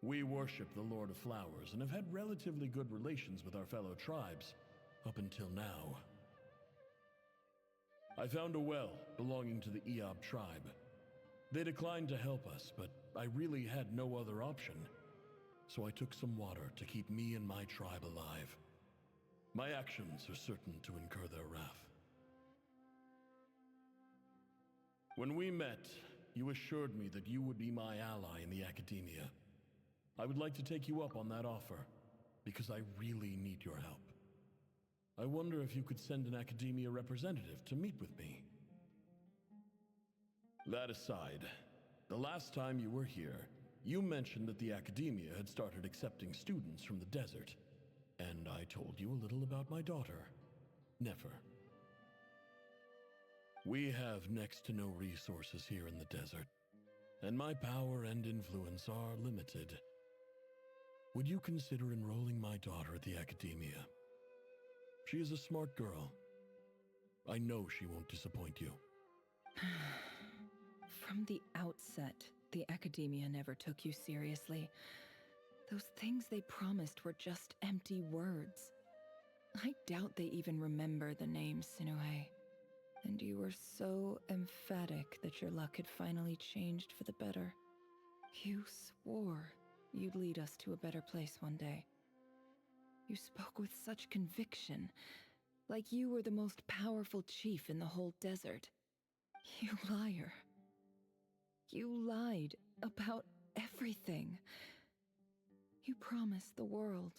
We worship the Lord of Flowers and have had relatively good relations with our fellow tribes up until now. I found a well belonging to the Iyab tribe. They declined to help us, but I really had no other option, so I took some water to keep me and my tribe alive. My actions are certain to incur their wrath. When we met, you assured me that you would be my ally in the academia. I would like to take you up on that offer, because I really need your help. I wonder if you could send an academia representative to meet with me. That aside, the last time you were here, you mentioned that the academia had started accepting students from the desert, and I told you a little about my daughter, Nefer. We have next to no resources here in the desert, and my power and influence are limited. Would you consider enrolling my daughter at the academia? She is a smart girl. I know she won't disappoint you. From the outset, the academia never took you seriously. Those things they promised were just empty words. I doubt they even remember the name Sinue. And you were so emphatic that your luck had finally changed for the better. You swore you'd lead us to a better place one day. You spoke with such conviction, like you were the most powerful chief in the whole desert. You liar. You lied about everything. You promised the world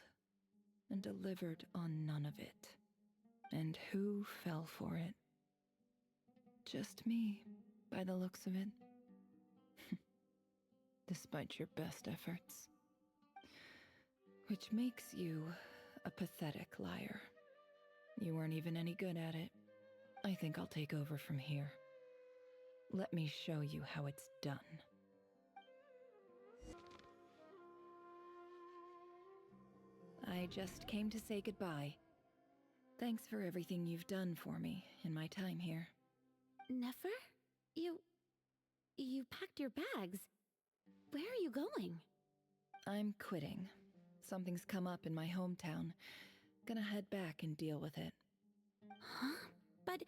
and delivered on none of it. And who fell for it? Just me, by the looks of it. despite your best efforts. Which makes you a pathetic liar. You weren't even any good at it. I think I'll take over from here. Let me show you how it's done. I just came to say goodbye. Thanks for everything you've done for me in my time here. Nefer? You packed your bags. Where are you going? I'm quitting. Something's come up in my hometown. Gonna head back and deal with it. Huh? But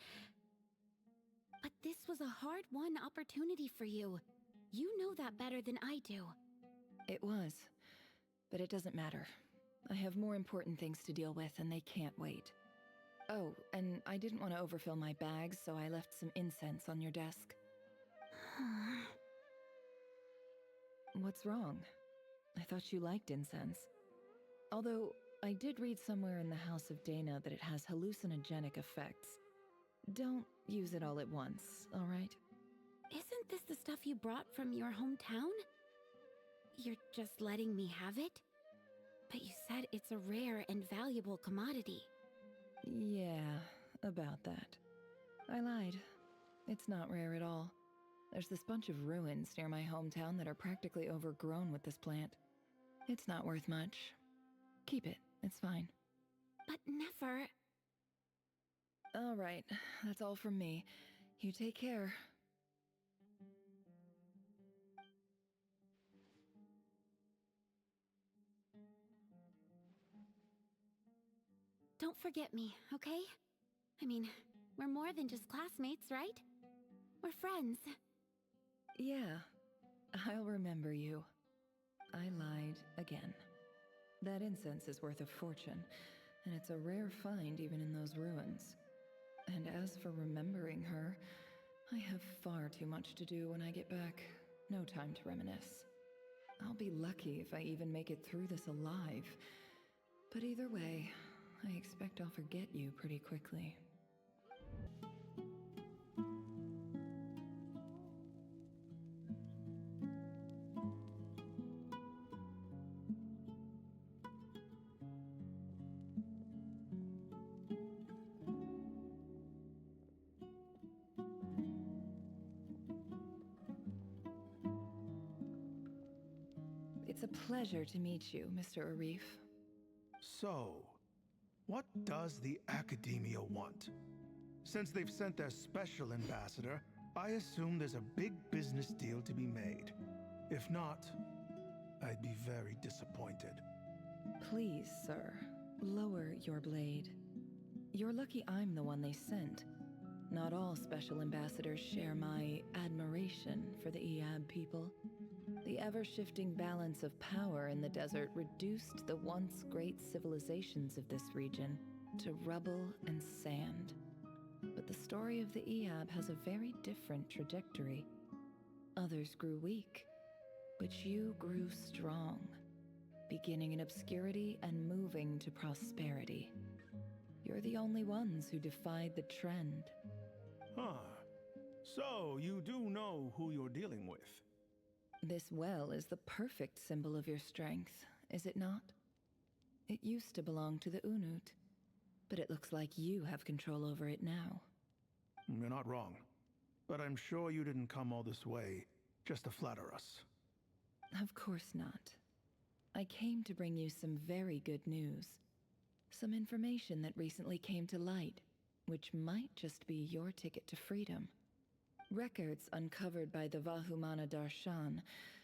this was a hard-won opportunity for you. You know that better than I do. It was. But it doesn't matter. I have more important things to deal with and they can't wait. Oh, and I didn't want to overfill my bags, so I left some incense on your desk. What's wrong? I thought you liked incense. Although, I did read somewhere in the House of Dana that it has hallucinogenic effects. Don't use it all at once, alright? Isn't this the stuff you brought from your hometown? You're just letting me have it? But you said it's a rare and valuable commodity. Yeah, about that. I lied. It's not rare at all. There's this bunch of ruins near my hometown that are practically overgrown with this plant. It's not worth much. Keep it, it's fine. But Nefer... Alright, that's all from me. You take care. Don't forget me, okay? I mean, we're more than just classmates, right? We're friends. Yeah, I'll remember you. I lied again. That incense is worth a fortune, and it's a rare find even in those ruins. And as for remembering her, I have far too much to do when I get back. No time to reminisce. I'll be lucky if I even make it through this alive. But either way, I expect I'll forget you pretty quickly. It's a pleasure to meet you, Mr. Arif. So, what does the Academia want? Since they've sent their special ambassador, I assume there's a big business deal to be made. If not, I'd be very disappointed. Please, sir, lower your blade. You're lucky I'm the one they sent. Not all special ambassadors share my admiration for the Eab people. The ever-shifting balance of power in the desert reduced the once great civilizations of this region to rubble and sand. But the story of the Eab has a very different trajectory. Others grew weak, but you grew strong, beginning in obscurity and moving to prosperity. You're the only ones who defied the trend. Huh. So, you do know who you're dealing with? This well is the perfect symbol of your strength, is it not? It used to belong to the Unut, but it looks like you have control over it now. You're not wrong. But I'm sure you didn't come all this way just to flatter us. Of course not. I came to bring you some very good news. Some information that recently came to light, which might just be your ticket to freedom. Records uncovered by the Vahumana Darshan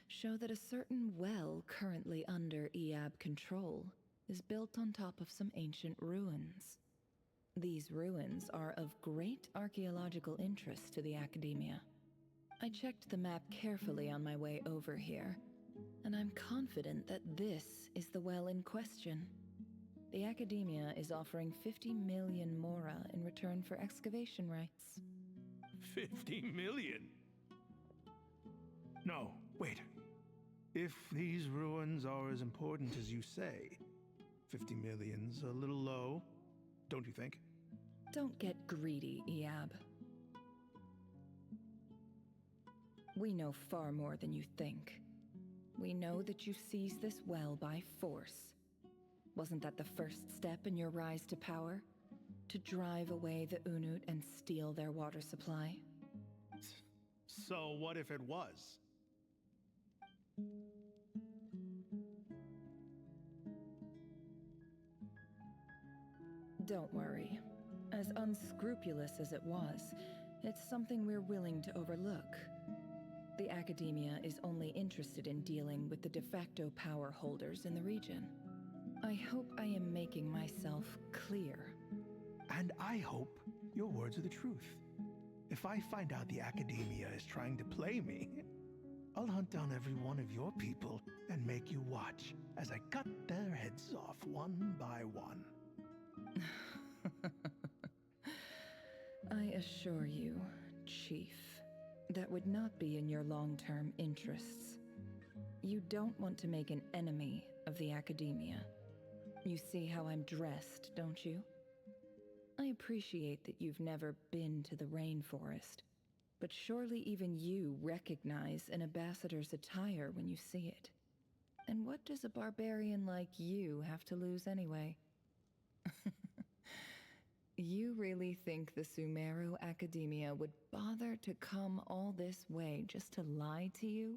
show that a certain well currently under Eab control is built on top of some ancient ruins. These ruins are of great archaeological interest to the Academia. I checked the map carefully on my way over here, and I'm confident that this is the well in question. The Academia is offering 50 million mora in return for excavation rights. 50 million? No, wait. If these ruins are as important as you say, 50 million's a little low, don't you think? Don't get greedy, Eab. We know far more than you think. we know that you seized this well by force. Wasn't that the first step in your rise to power? To drive away the Unut and steal their water supply? So what if it was? Don't worry. As unscrupulous as it was, it's something we're willing to overlook. The Academia is only interested in dealing with the de facto power holders in the region. I hope I am making myself clear. And I hope your words are the truth. If I find out the Academia is trying to play me, I'll hunt down every one of your people and make you watch as I cut their heads off one by one. I assure you, Chief, that would not be in your long-term interests. You don't want to make an enemy of the Academia. You see how I'm dressed, don't you? I appreciate that you've never been to the rainforest, but surely even you recognize an ambassador's attire when you see it. And what does a barbarian like you have to lose anyway? You really think the Sumeru Academia would bother to come all this way just to lie to you?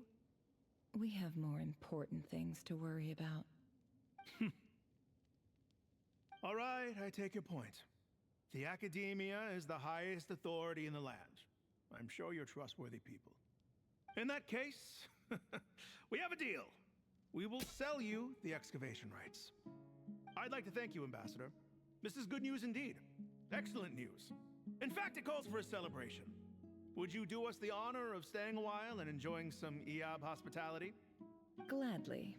We have more important things to worry about. All right, I take your point. The Academia is the highest authority in the land. I'm sure you're trustworthy people. In that case, we have a deal. We will sell you the excavation rights. I'd like to thank you, Ambassador. This is good news indeed. Excellent news. In fact, it calls for a celebration. Would you do us the honor of staying a while and enjoying some Eob hospitality? Gladly.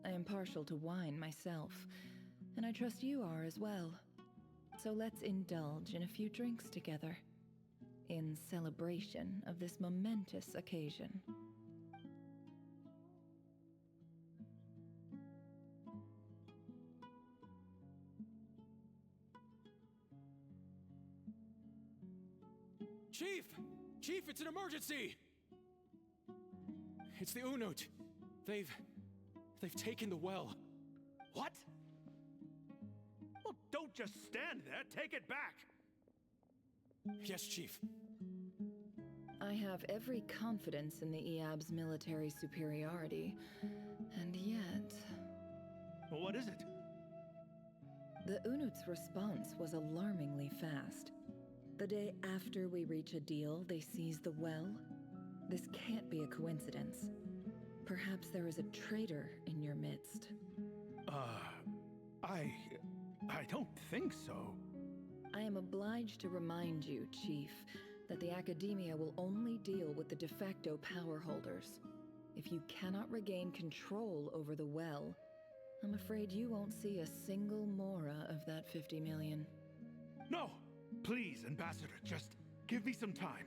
I am partial to wine myself, and I trust you are as well. So let's indulge in a few drinks together, in celebration of this momentous occasion. Chief! Chief, it's an emergency! It's the Unut. They've taken the well. What? Well, don't just stand there. Take it back. Yes, Chief. I have every confidence in the Eob's military superiority, and yet... Well, what is it? The Unut's response was alarmingly fast. The day after we reach a deal, they seize the well. This can't be a coincidence. Perhaps there is a traitor in your midst. I don't think so. I am obliged to remind you, Chief, that the Academia will only deal with the de facto power holders. If you cannot regain control over the well, I'm afraid you won't see a single mora of that 50 million. No! Please, Ambassador, just give me some time.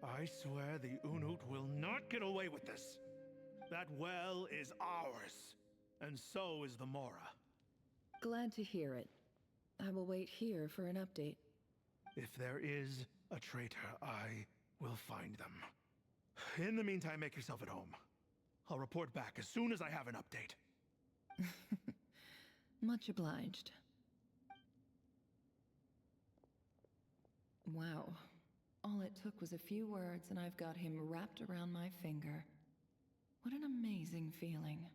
I swear the Unut will not get away with this. That well is ours, and so is the mora. Glad to hear it. I will wait here for an update. If there is a traitor, I will find them. In the meantime, make yourself at home. I'll report back as soon as I have an update. Much obliged. Wow. All it took was a few words and I've got him wrapped around my finger. What an amazing feeling.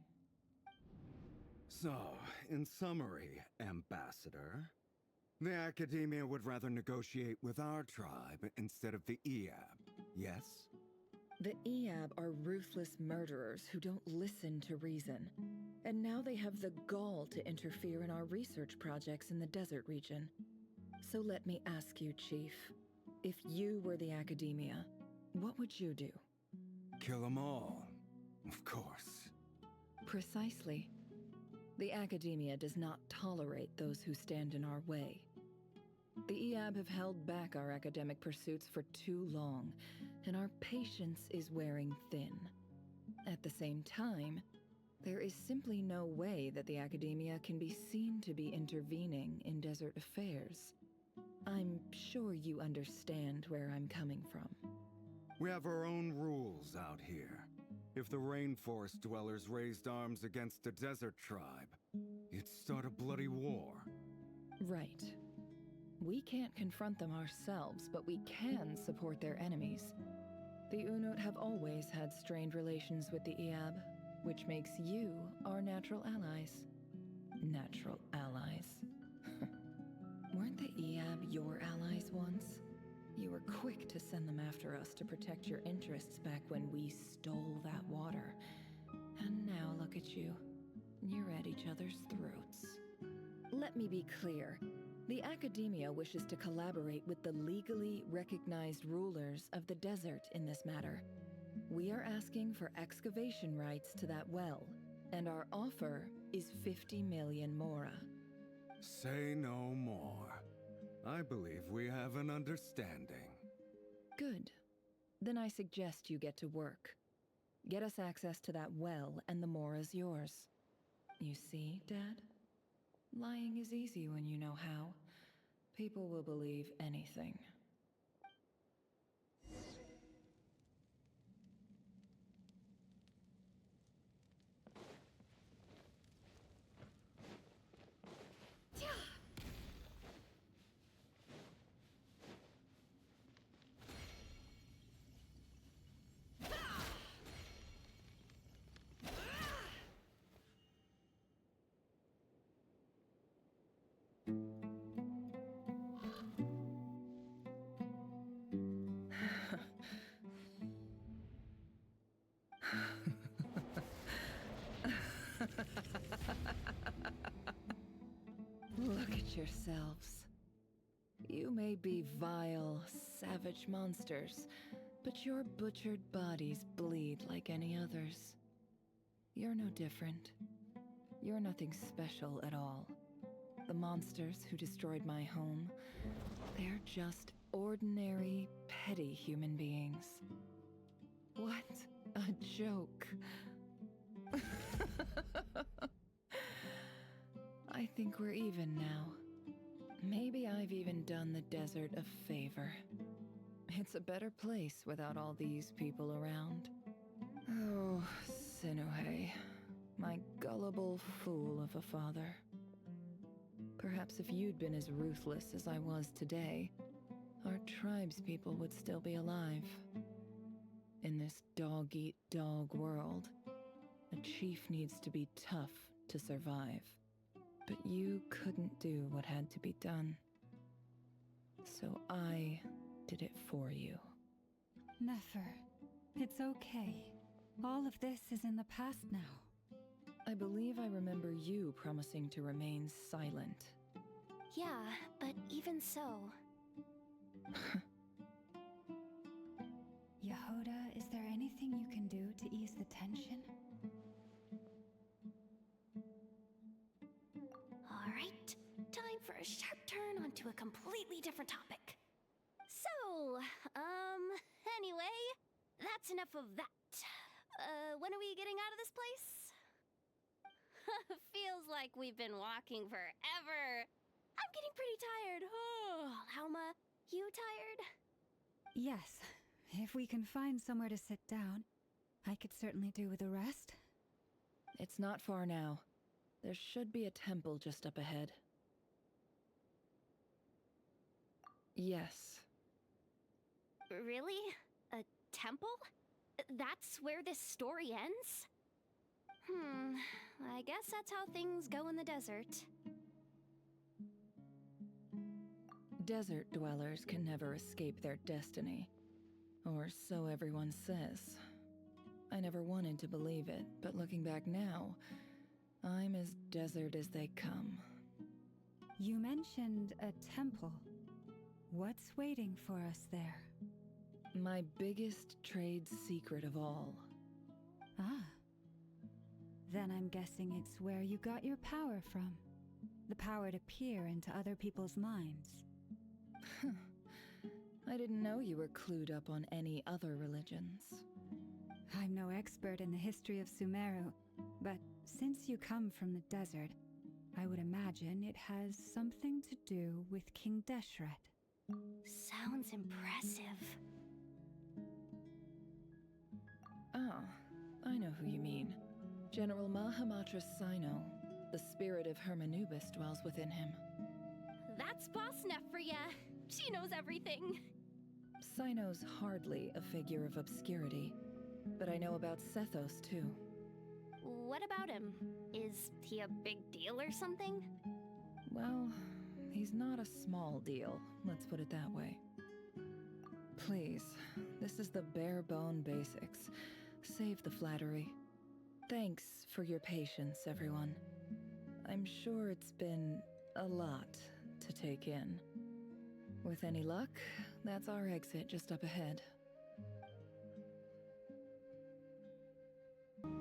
So, in summary, Ambassador, the Academia would rather negotiate with our tribe instead of the Eob, yes? The Eob are ruthless murderers who don't listen to reason. And now they have the gall to interfere in our research projects in the desert region. So let me ask you, Chief, if you were the Academia, what would you do? Kill them all, of course. Precisely. The Academia does not tolerate those who stand in our way. The Eob have held back our academic pursuits for too long, and our patience is wearing thin. At the same time, there is simply no way that the Academia can be seen to be intervening in desert affairs. I'm sure you understand where I'm coming from. We have our own rules out here. If the rainforest dwellers raised arms against a desert tribe, you'd start a bloody war. Right. We can't confront them ourselves, but we can support their enemies. The Unut have always had strained relations with the Iab, which makes you our natural allies. Natural allies. Weren't the Iab your allies once? You were quick to send them after us to protect your interests back when we stole that water. And now look at you. You're at each other's throats. Let me be clear. The Academia wishes to collaborate with the legally recognized rulers of the desert in this matter. We are asking for excavation rights to that well, and our offer is 50 million mora. Say no more. I believe we have an understanding. Good. Then I suggest you get to work. Get us access to that well, and the mora's yours. You see, Dad? Lying is easy when you know how. People will believe anything. Look at yourselves. You may be vile, savage monsters, but your butchered bodies bleed like any others. You're no different. You're nothing special at all. The monsters who destroyed my home, they're just ordinary, petty human beings. What a joke. I think we're even now. Maybe I've even done the desert a favor. It's a better place without all these people around. Oh, Sinuhe, my gullible fool of a father. Perhaps if you'd been as ruthless as I was today, our tribespeople would still be alive. In this dog-eat-dog world, a chief needs to be tough to survive. But you couldn't do what had to be done. So I did it for you. Nefer, it's okay. All of this is in the past now. I believe I remember you promising to remain silent. Yeah, but even so... Yehoda, is there anything you can do to ease the tension? Alright, time for a sharp turn onto a completely different topic. So, anyway, that's enough of that. When are we getting out of this place? Feels like we've been walking forever. I'm getting pretty tired. Oh, Lauma, you tired? Yes. If we can find somewhere to sit down, I could certainly do with a rest. It's not far now. There should be a temple just up ahead. Yes. Really? A temple? That's where this story ends? I guess that's how things go in the desert. Desert dwellers can never escape their destiny. Or so everyone says. I never wanted to believe it, but looking back now, I'm as desert as they come. You mentioned a temple. What's waiting for us there? My biggest trade secret of all. Ah. Then I'm guessing it's where you got your power from. The power to peer into other people's minds. I didn't know you were clued up on any other religions. I'm no expert in the history of Sumeru, but since you come from the desert, I would imagine it has something to do with King Deshret. Sounds impressive. Ah, I know who you mean. General Mahamatra Sino. The spirit of Hermanubis dwells within him. That's Boss Neff for ya. She knows everything. Sino's hardly a figure of obscurity, but I know about Sethos too. What about him? Is he a big deal or something? Well, he's not a small deal, let's put it that way. Please, this is the bare-bone basics. Save the flattery. Thanks for your patience, everyone. I'm sure it's been a lot to take in. With any luck, that's our exit just up ahead. I'm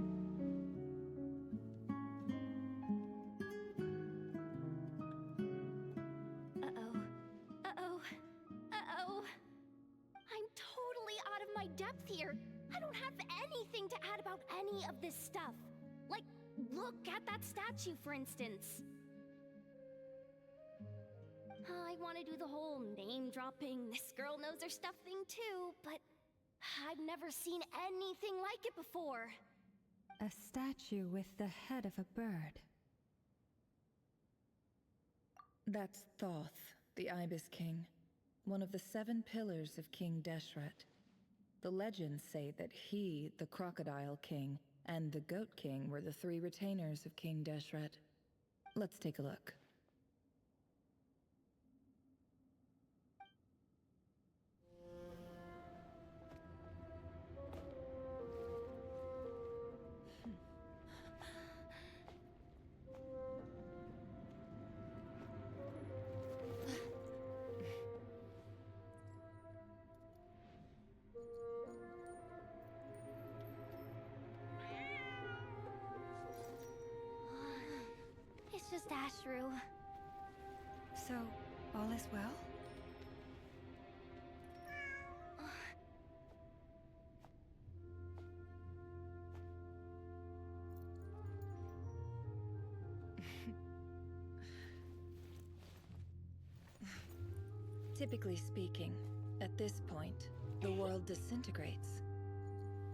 totally out of my depth here. I don't have anything to add about any of this stuff. Like, look at that statue, for instance. I want to do the whole name-dropping, this girl knows her stuff thing too, but I've never seen anything like it before. A statue with the head of a bird. That's Thoth, the Ibis King, one of the 7 pillars of King Deshret. The legends say that he, the Crocodile King, and the Goat King were the 3 retainers of King Deshret. Let's take a look. It's just Ashru. So, all is well? Typically speaking, at this point, the world disintegrates.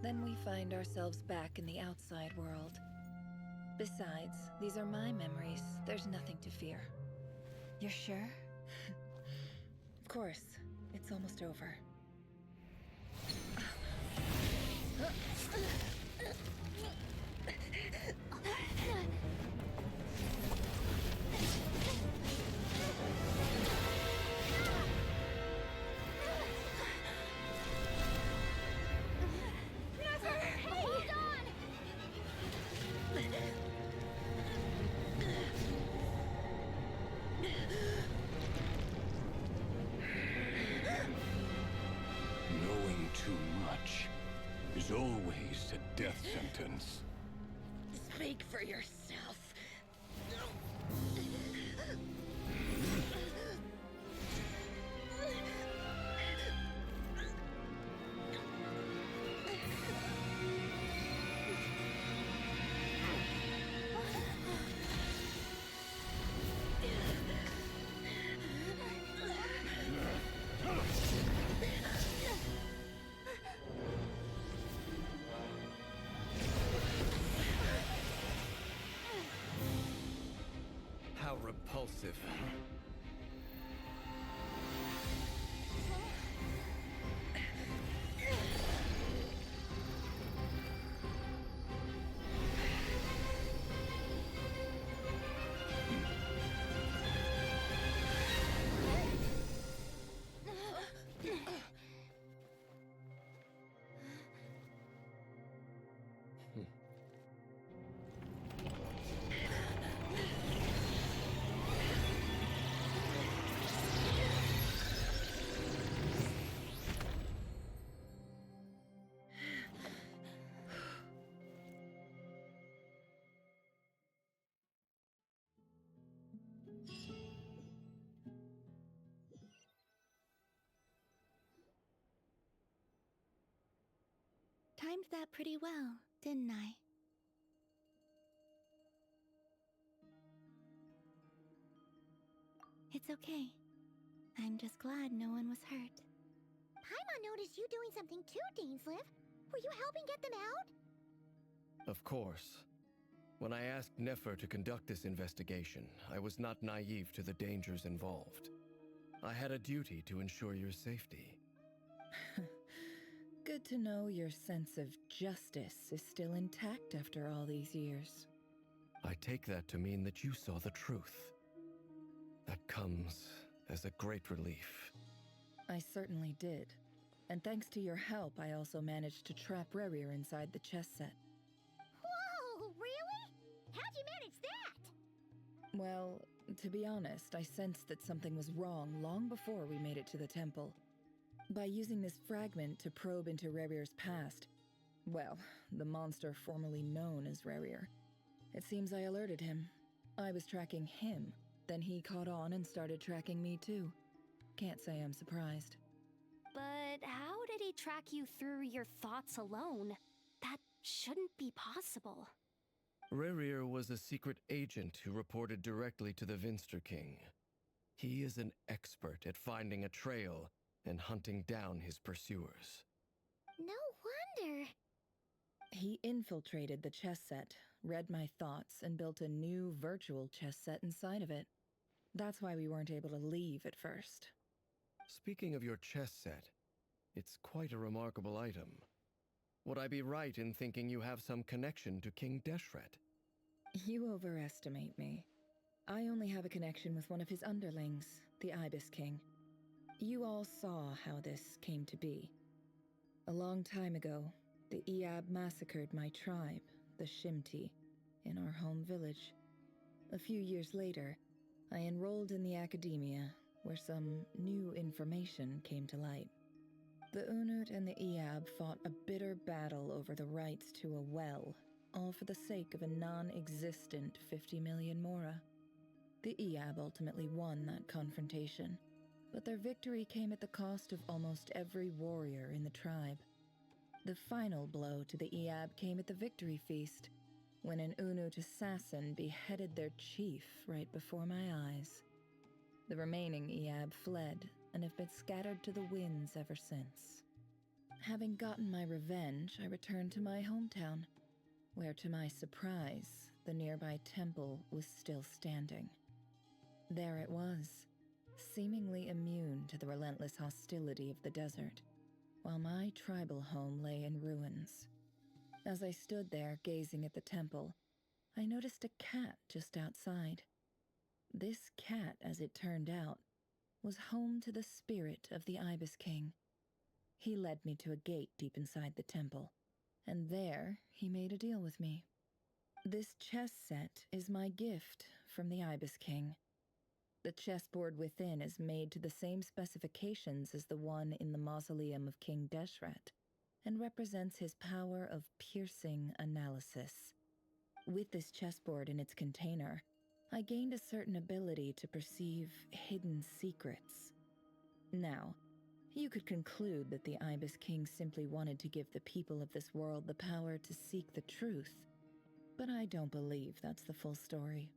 Then we find ourselves back in the outside world. Besides, these are my memories. There's nothing to fear. You're sure? Of course. It's almost over. Knowing too much is always a death sentence. Speak for yourself. How repulsive. Timed that pretty well, didn't I? It's okay. I'm just glad no one was hurt. Paimon noticed you doing something too, Dainsleif. Were you helping get them out? Of course. When I asked Nefer to conduct this investigation, I was not naive to the dangers involved. I had a duty to ensure your safety. Good to know your sense of justice is still intact after all these years. I take that to mean that you saw the truth. That comes as a great relief. I certainly did. And thanks to your help, I also managed to trap Rerir inside the chess set. Whoa, really? How'd you manage that? Well, to be honest, I sensed that something was wrong long before we made it to the temple. By using this fragment to probe into Rerir's past, well, the monster formerly known as Rerir, it seems I alerted him. I was tracking him, then he caught on and started tracking me too. Can't say I'm surprised. But how did he track you through your thoughts alone? That shouldn't be possible. Rerir was a secret agent who reported directly to the Vinster King. He is an expert at finding a trail and hunting down his pursuers. No wonder. He infiltrated the chess set, read my thoughts, and built a new virtual chess set inside of it. That's why we weren't able to leave at first. Speaking of your chess set, it's quite a remarkable item. Would I be right in thinking you have some connection to King Deshret? You overestimate me. I only have a connection with one of his underlings, the Ibis King. You all saw how this came to be. A long time ago, the Iab massacred my tribe, the Shimti, in our home village. A few years later, I enrolled in the academia, where some new information came to light. The Unut and the Iab fought a bitter battle over the rights to a well, all for the sake of a non-existent 50 million mora. The Iab ultimately won that confrontation, but their victory came at the cost of almost every warrior in the tribe. The final blow to the Iab came at the victory feast, when an Unut assassin beheaded their chief right before my eyes. The remaining Iab fled and have been scattered to the winds ever since. Having gotten my revenge, I returned to my hometown, where to my surprise, the nearby temple was still standing. There it was, seemingly immune to the relentless hostility of the desert, while my tribal home lay in ruins. As I stood there gazing at the temple, I noticed a cat just outside. This cat, as it turned out, was home to the spirit of the Ibis King. He led me to a gate deep inside the temple, and there he made a deal with me. This chess set is my gift from the Ibis King. The chessboard within is made to the same specifications as the one in the mausoleum of King Deshret, and represents his power of piercing analysis. With this chessboard in its container, I gained a certain ability to perceive hidden secrets. Now, you could conclude that the Ibis King simply wanted to give the people of this world the power to seek the truth, but I don't believe that's the full story.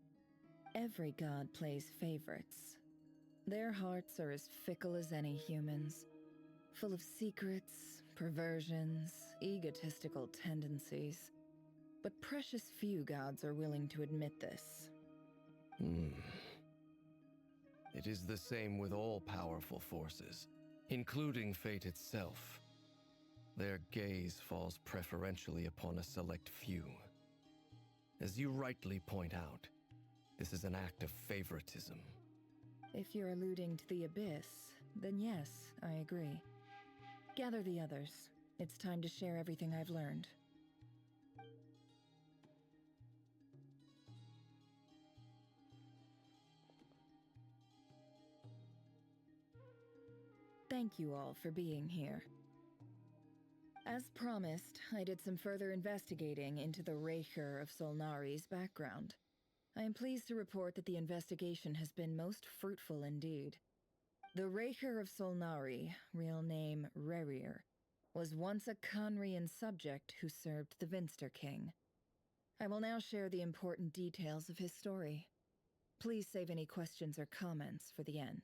Every god plays favorites. Their hearts are as fickle as any human's, full of secrets, perversions, egotistical tendencies. But precious few gods are willing to admit this. It is the same with all powerful forces, including fate itself. Their gaze falls preferentially upon a select few. As you rightly point out, this is an act of favoritism. If you're alluding to the Abyss, then yes, I agree. Gather the others. It's time to share everything I've learned. Thank you all for being here. As promised, I did some further investigating into the Reicher of Solnari's background. I am pleased to report that the investigation has been most fruitful indeed. The Reicher of Solnari, real name Rerir, was once a Khanrian subject who served the Vinster King. I will now share the important details of his story. Please save any questions or comments for the end.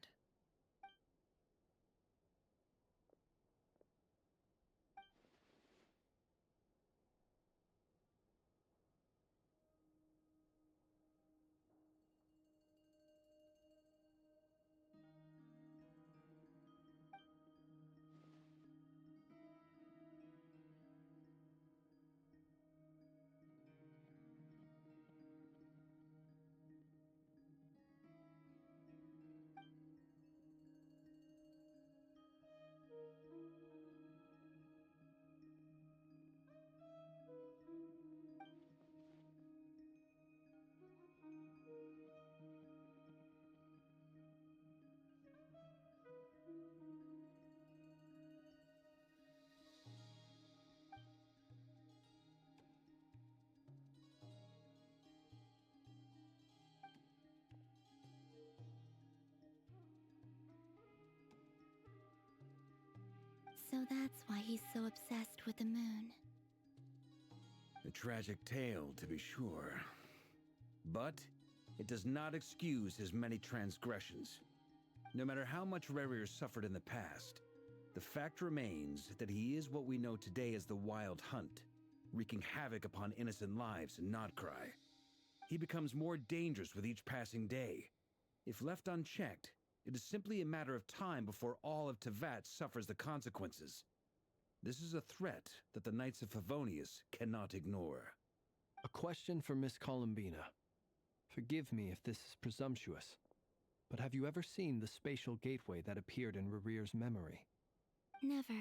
So that's why he's so obsessed with the moon. A tragic tale, to be sure. But it does not excuse his many transgressions. No matter how much Rerir suffered in the past, the fact remains that he is what we know today as the Wild Hunt, wreaking havoc upon innocent lives in Krai. He becomes more dangerous with each passing day. If left unchecked, it is simply a matter of time before all of Tevat suffers the consequences. This is a threat that the Knights of Favonius cannot ignore. A question for Miss Columbina. Forgive me if this is presumptuous, but have you ever seen the spatial gateway that appeared in Rerir's memory? Never.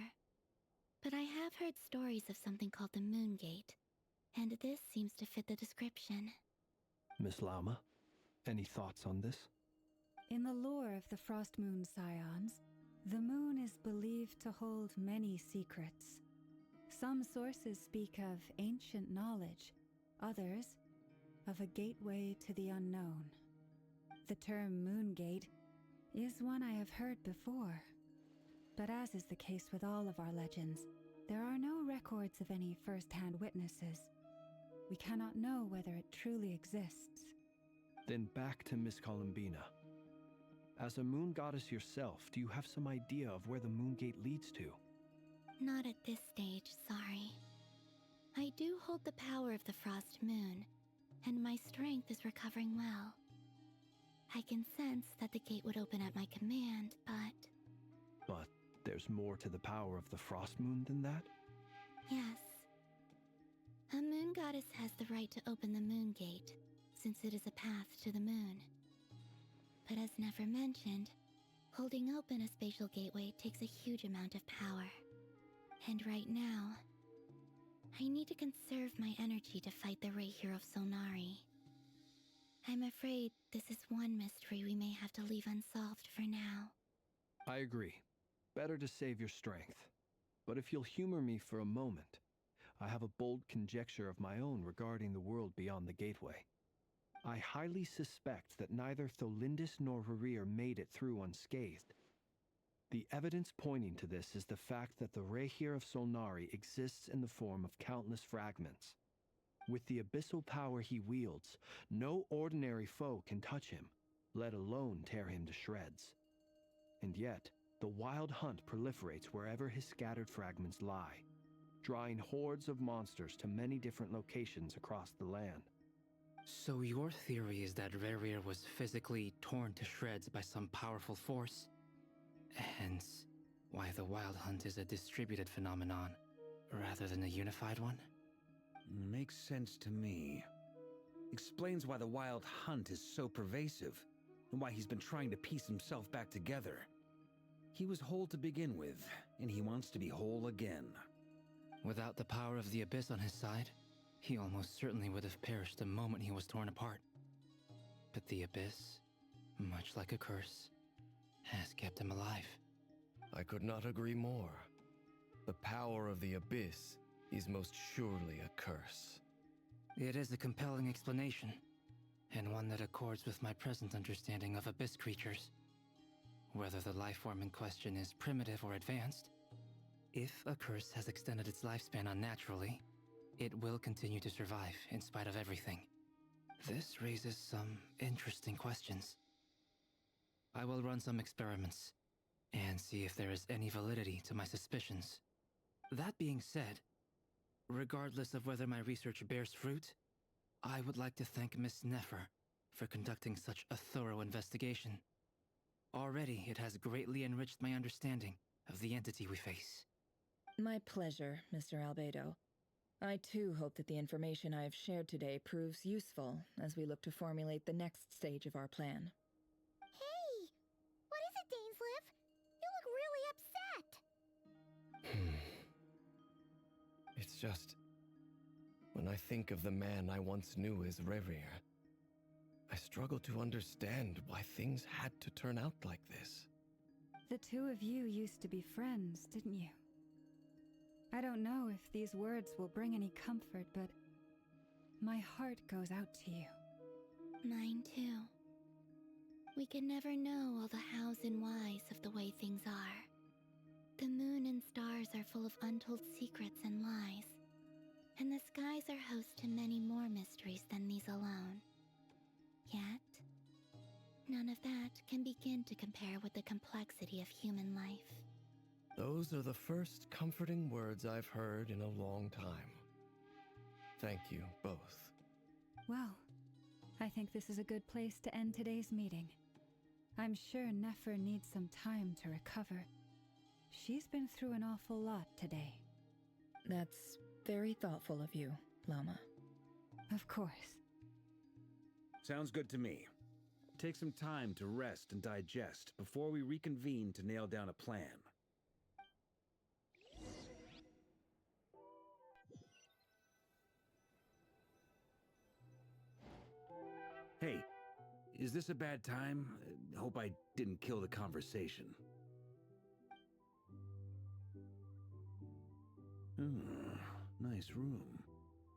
But I have heard stories of something called the Moon Gate, and this seems to fit the description. Miss Lama, any thoughts on this? In the lore of the Frost Moon Scions, the moon is believed to hold many secrets. Some sources speak of ancient knowledge, others of a gateway to the unknown. The term Moon Gate is one I have heard before, but as is the case with all of our legends, there are no records of any first-hand witnesses. We cannot know whether it truly exists. Then back to Miss Columbina. As a moon goddess yourself, do you have some idea of where the Moon Gate leads to? Not at this stage, sorry. I do hold the power of the Frost Moon, and my strength is recovering well. I can sense that the gate would open at my command, but there's more to the power of the Frost Moon than that? yes. A moon goddess has the right to open the Moon Gate, since it is a path to the moon. But as Nefer mentioned, holding open a spatial gateway takes a huge amount of power. And right now, I need to conserve my energy to fight the Rahier of Solnari. I'm afraid this is one mystery we may have to leave unsolved for now. I agree. Better to save your strength. But if you'll humor me for a moment, I have a bold conjecture of my own regarding the world beyond the gateway. I highly suspect that neither Tholindis nor Rerir made it through unscathed. The evidence pointing to this is the fact that the Rahier of Solnari exists in the form of countless fragments. With the abyssal power he wields, no ordinary foe can touch him, let alone tear him to shreds. And yet, the Wild Hunt proliferates wherever his scattered fragments lie, drawing hordes of monsters to many different locations across the land. So your theory is that Rerir was physically torn to shreds by some powerful force? Hence, why the Wild Hunt is a distributed phenomenon, rather than a unified one? Makes sense to me. Explains why the Wild Hunt is so pervasive, and why he's been trying to piece himself back together. He was whole to begin with, and he wants to be whole again. Without the power of the Abyss on his side, he almost certainly would have perished the moment he was torn apart. But the Abyss, much like a curse, has kept him alive. I could not agree more. The power of the Abyss is most surely a curse. It is a compelling explanation, and one that accords with my present understanding of Abyss creatures. Whether the life form in question is primitive or advanced, if a curse has extended its lifespan unnaturally, it will continue to survive in spite of everything. This raises some interesting questions. I will run some experiments and see if there is any validity to my suspicions. That being said, regardless of whether my research bears fruit, I would like to thank Miss Nefer for conducting such a thorough investigation. Already, it has greatly enriched my understanding of the entity we face. My pleasure, Mr. Albedo. I too hope that the information I have shared today proves useful as we look to formulate the next stage of our plan. Hey! What is it, Dainsleif? You look really upset! It's just... when I think of the man I once knew as Rerir, I struggle to understand why things had to turn out like this. The two of you used to be friends, didn't you? I don't know if these words will bring any comfort, but my heart goes out to you. Mine too. We can never know all the hows and whys of the way things are. The moon and stars are full of untold secrets and lies, and the skies are host to many more mysteries than these alone. Yet, none of that can begin to compare with the complexity of human life. Those are the first comforting words I've heard in a long time. Thank you, both. Well, I think this is a good place to end today's meeting. I'm sure Nefer needs some time to recover. She's been through an awful lot today. That's very thoughtful of you, Lama. Of course. Sounds good to me. Take some time to rest and digest before we reconvene to nail down a plan. Hey, is this a bad time? Hope I didn't kill the conversation. Nice room.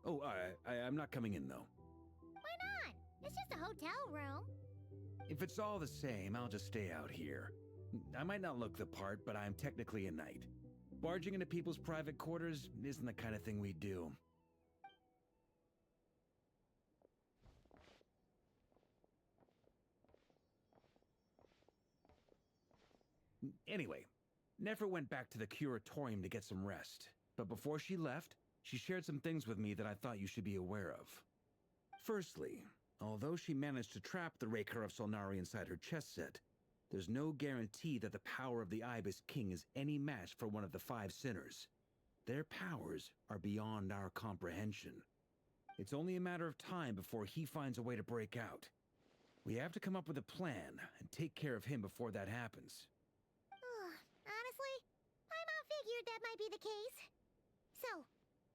Oh, I'm not coming in, though. Why not? It's just a hotel room. If it's all the same, I'll just stay out here. I might not look the part, but I'm technically a knight. Barging into people's private quarters isn't the kind of thing we do. Anyway, Nefer went back to the curatorium to get some rest. But before she left, she shared some things with me that I thought you should be aware of. Firstly, although she managed to trap the Raker of Solnari inside her chess set, there's no guarantee that the power of the Ibis King is any match for one of the five sinners. Their powers are beyond our comprehension. It's only a matter of time before he finds a way to break out. We have to come up with a plan and take care of him before that happens. Honestly, Paimon figured that might be the case. So,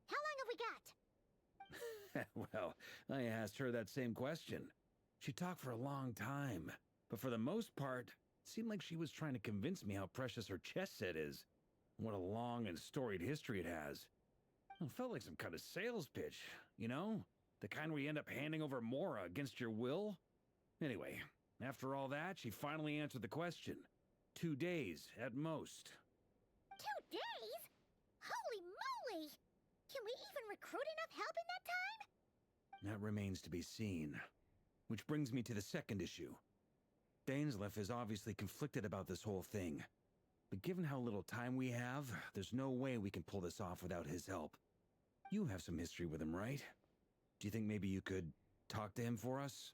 how long have we got? Well, I asked her that same question. She talked for a long time, but for the most part, it seemed like she was trying to convince me how precious her chess set is. What a long and storied history it has. It felt like some kind of sales pitch, you know? The kind where you end up handing over Mora against your will? Anyway, after all that, she finally answered the question. 2 days, at most. 2 days? Holy moly! Can we even recruit enough help in that time? That remains to be seen. Which brings me to the second issue. Dainsleif is obviously conflicted about this whole thing. But given how little time we have, there's no way we can pull this off without his help. You have some history with him, right? Do you think maybe you could talk to him for us?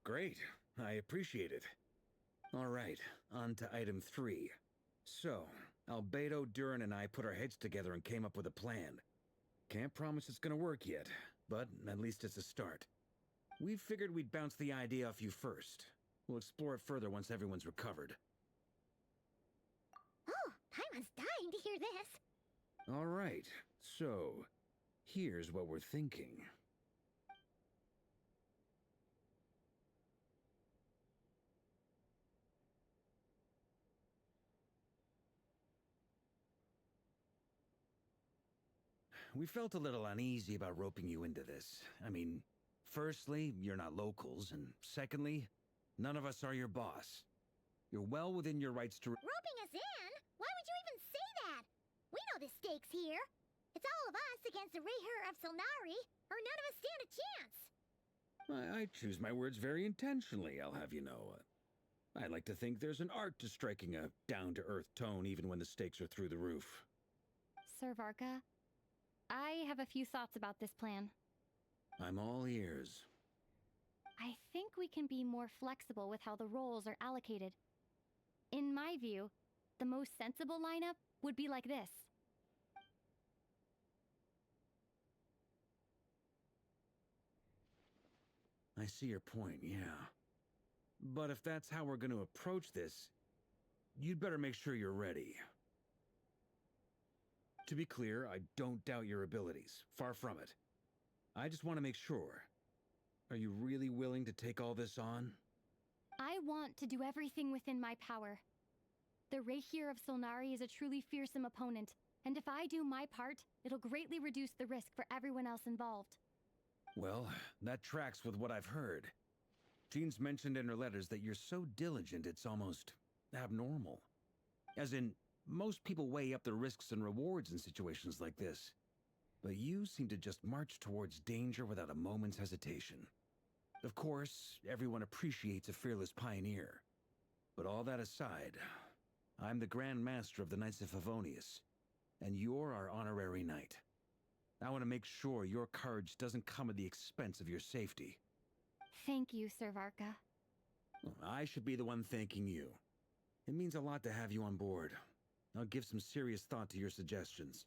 Great. I appreciate it. All right, on to item 3. So, Albedo, Durin, and I put our heads together and came up with a plan. Can't promise it's gonna work yet, but at least it's a start. We figured we'd bounce the idea off you first. We'll explore it further once everyone's recovered. Oh, Paimon's dying to hear this. All right, so here's what we're thinking. We felt a little uneasy about roping you into this. I mean, firstly, you're not locals, and secondly, none of us are your boss. You're well within your rights to... Roping us in? Why would you even say that? We know the stakes here. It's all of us against the Rayher of Solnari, or none of us stand a chance. I choose my words very intentionally, I'll have you know. I like to think there's an art to striking a down-to-earth tone even when the stakes are through the roof. Sir Varka, I have a few thoughts about this plan. I'm all ears. I think we can be more flexible with how the roles are allocated. In my view, the most sensible lineup would be like this. I see your point, yeah. But if that's how we're going to approach this, you'd better make sure you're ready. To be clear, I don't doubt your abilities. Far from it. I just want to make sure. Are you really willing to take all this on? I want to do everything within my power. The Rayher of Solnari is a truly fearsome opponent, and if I do my part, it'll greatly reduce the risk for everyone else involved. Well, that tracks with what I've heard. Jean's mentioned in her letters that you're so diligent it's almost abnormal. As in, most people weigh up the risks and rewards in situations like this. But you seem to just march towards danger without a moment's hesitation. Of course, everyone appreciates a fearless pioneer. But all that aside, I'm the Grand Master of the Knights of Favonius, and you're our honorary knight. I want to make sure your courage doesn't come at the expense of your safety. Thank you, Sir Varka. I should be the one thanking you. It means a lot to have you on board. I'll give some serious thought to your suggestions.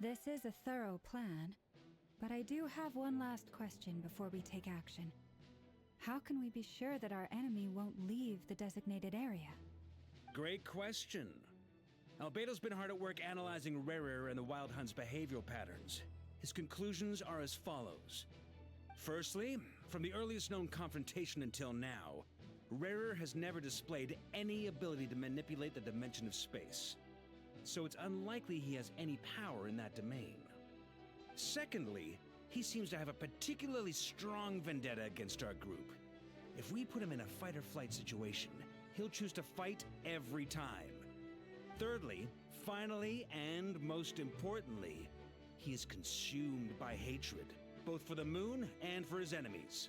This is a thorough plan, but I do have one last question before we take action. How can we be sure that our enemy won't leave the designated area? Great question. Albedo's been hard at work analyzing Rerir and the Wild Hunt's behavioral patterns. His conclusions are as follows. Firstly, from the earliest known confrontation until now, Rerir has never displayed any ability to manipulate the dimension of space. So it's unlikely he has any power in that domain. Secondly, he seems to have a particularly strong vendetta against our group. If we put him in a fight-or-flight situation, he'll choose to fight every time. Thirdly, finally, and most importantly, he is consumed by hatred, both for the moon and for his enemies.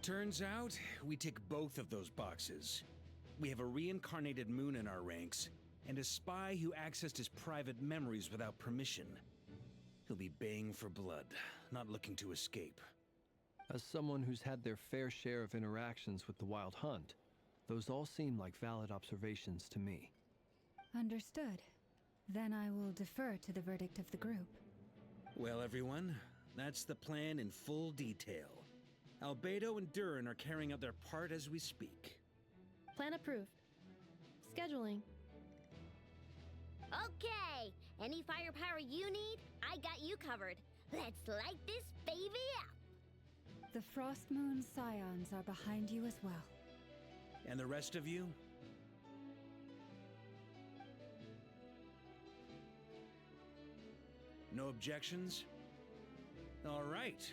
Turns out, we tick both of those boxes. We have a reincarnated moon in our ranks, and a spy who accessed his private memories without permission. He'll be baying for blood, not looking to escape. As someone who's had their fair share of interactions with the Wild Hunt, those all seem like valid observations to me. Understood. Then I will defer to the verdict of the group. Well, everyone, that's the plan in full detail. Albedo and Durin are carrying out their part as we speak. Plan approved. Scheduling. Okay, any firepower you need, I got you covered. Let's light this baby up. The Frost Moon Scions are behind you as well. And the rest of you? No objections? All right,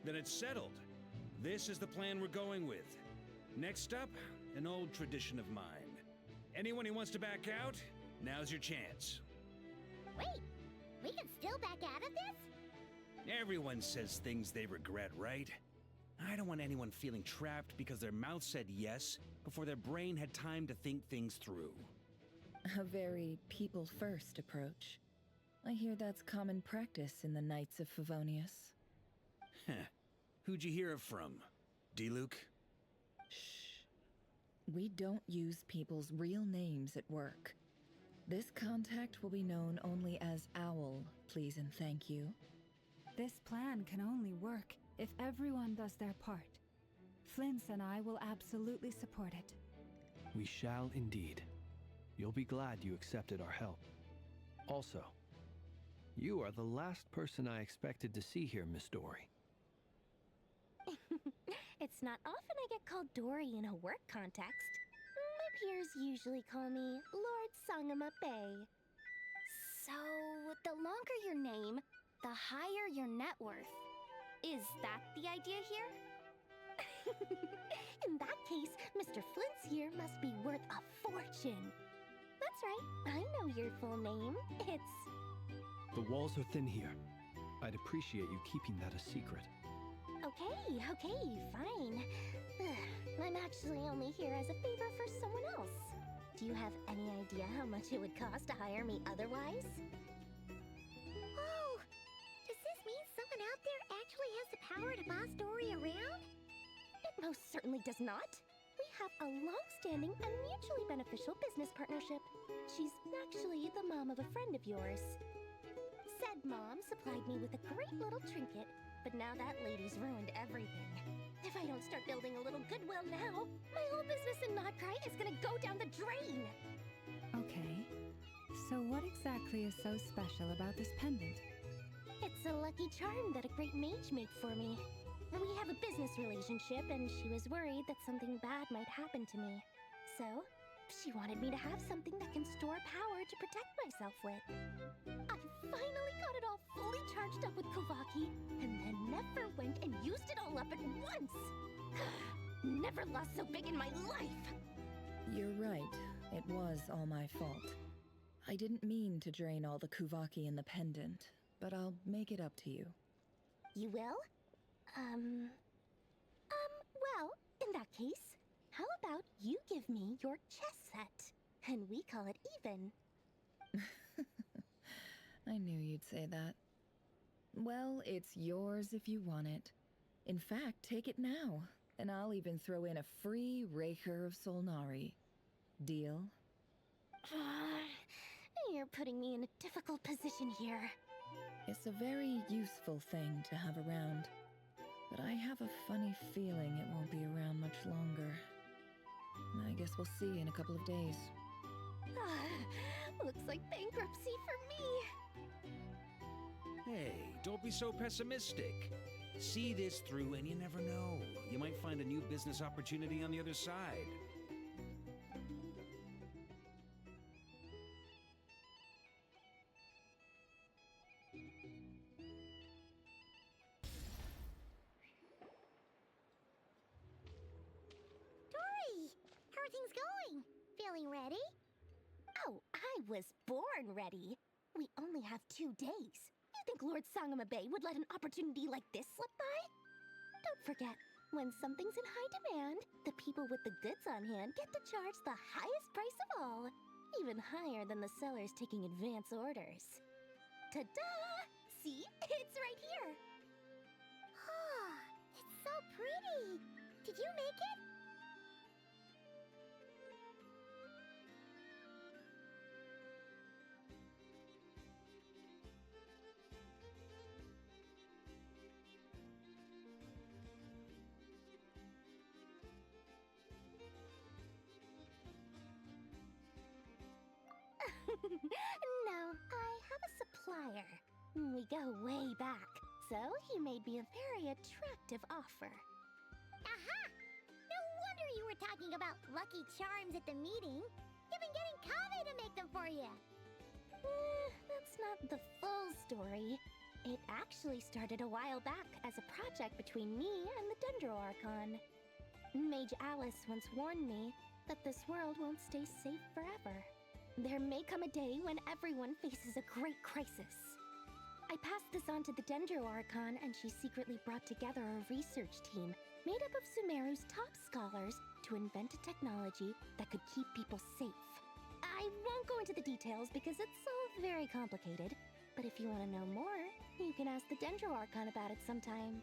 then it's settled. This is the plan we're going with. Next up, an old tradition of mine. Anyone who wants to back out, now's your chance. Wait, we can still back out of this? Everyone says things they regret, right? I don't want anyone feeling trapped because their mouth said yes before their brain had time to think things through. A very people-first approach. I hear that's common practice in the Knights of Favonius. Heh. Who'd you hear it from? D-Luke? Shh. We don't use people's real names at work. This contact will be known only as Owl, please and thank you. This plan can only work if everyone does their part. Flint's and I will absolutely support it. We shall indeed. You'll be glad you accepted our help. Also, you are the last person I expected to see here, Miss Dory. It's not often I get called Dory in a work context. My peers usually call me Lord Sangamabe. So, the longer your name, the higher your net worth. Is that the idea here? In that case, Mr. Flint's here must be worth a fortune. That's right, I know your full name. It's... The walls are thin here. I'd appreciate you keeping that a secret. Okay, fine. I'm actually only here as a favor for someone else. Do you have any idea how much it would cost to hire me otherwise? Oh, does this mean someone out there actually has the power to boss Dory around? It most certainly does not. We have a long-standing and mutually beneficial business partnership. She's actually the mom of a friend of yours. Said mom supplied me with a great little trinket, but now that lady's ruined everything. If I don't start building a little goodwill now, my whole business in Krai is gonna go down the drain! Okay. So what exactly is so special about this pendant? It's a lucky charm that a great mage made for me. We have a business relationship, and she was worried that something bad might happen to me. So, she wanted me to have something that can store power to protect myself with. I finally got it all fully charged up with Kovaki, and then never went and used it all up at once! Never lost so big in my life! You're right. It was all my fault. I didn't mean to drain all the Kuvaki in the pendant, but I'll make it up to you. You will? Well, in that case, how about you give me your chess set, and we call it even? I knew you'd say that. Well, it's yours if you want it. In fact, take it now, and I'll even throw in a free Raker of Solnari. Deal? You're putting me in a difficult position here. It's a very useful thing to have around, but I have a funny feeling it won't be around much longer. I guess we'll see in a couple of days. Looks like bankruptcy for me. Hey, don't be so pessimistic. See this through and you never know. You might find a new business opportunity on the other side. Feeling ready? Oh, I was born ready. We only have 2 days. You think Lord Sangamabe would let an opportunity like this slip by? Don't forget, when something's in high demand, the people with the goods on hand get to charge the highest price of all, even higher than the sellers taking advance orders. Ta-da! See? It's right here! Oh, it's so pretty! Did you make it? No, I have a supplier. We go way back, so he made me a very attractive offer. Aha! No wonder you were talking about lucky charms at the meeting. You've been getting Kave to make them for you. That's not the full story. It actually started a while back as a project between me and the Dendro Archon. Mage Alice once warned me that this world won't stay safe forever. There may come a day when everyone faces a great crisis. I passed this on to the Dendro Archon, and she secretly brought together a research team made up of Sumeru's top scholars to invent a technology that could keep people safe. I won't go into the details because it's all very complicated, but if you want to know more, you can ask the Dendro Archon about it sometime.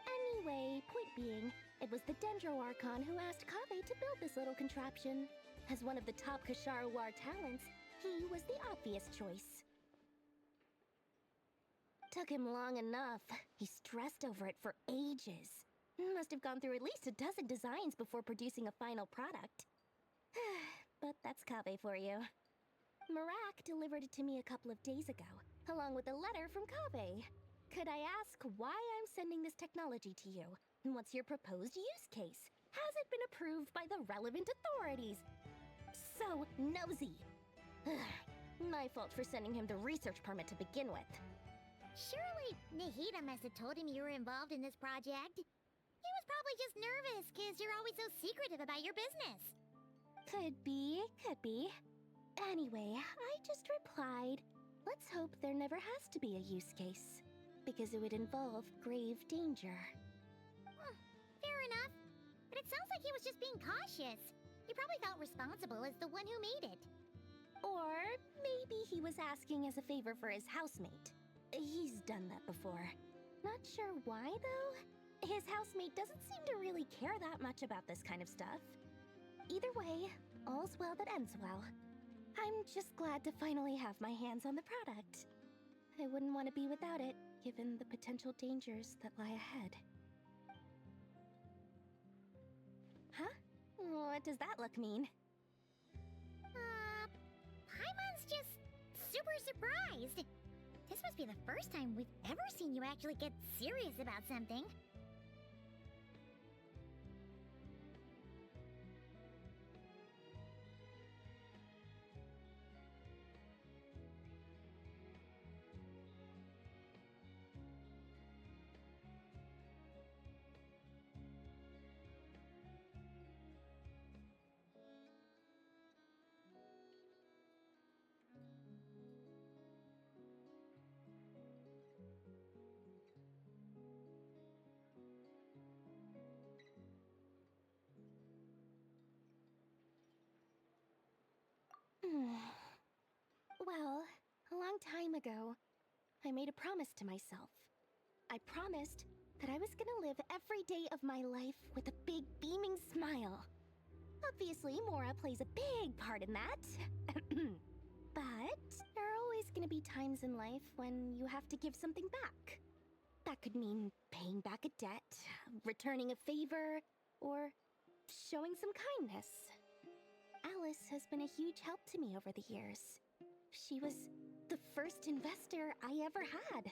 Anyway, point being, it was the Dendro Archon who asked Kave to build this little contraption. As one of the top Kasharu War talents, he was the obvious choice. Took him long enough. He stressed over it for ages. Must have gone through at least a dozen designs before producing a final product. But that's Kave for you. Marak delivered it to me a couple of days ago, along with a letter from Kave. Could I ask why I'm sending this technology to you? And what's your proposed use case? Has it been approved by the relevant authorities? So nosy. My fault for sending him the research permit to begin with. Surely Nahida must have told him you were involved in this project. He was probably just nervous because you're always so secretive about your business. Could be, could be. Anyway, I just replied, let's hope there never has to be a use case, because it would involve grave danger. Fair enough. But it sounds like he was just being cautious. He probably felt responsible as the one who made it. Or maybe he was asking as a favor for his housemate. He's done that before. Not sure why, though. His housemate doesn't seem to really care that much about this kind of stuff. Either way, all's well that ends well. I'm just glad to finally have my hands on the product. I wouldn't want to be without it, given the potential dangers that lie ahead. Huh? What does that look mean? Paimon's just super surprised. This must be the first time we've ever seen you actually get serious about something. Well, a long time ago, I made a promise to myself. I promised that I was gonna live every day of my life with a big beaming smile. Obviously, Mora plays a big part in that. But there are always gonna be times in life when you have to give something back. That could mean paying back a debt, returning a favor, or showing some kindness. Alice has been a huge help to me over the years. She was the first investor I ever had.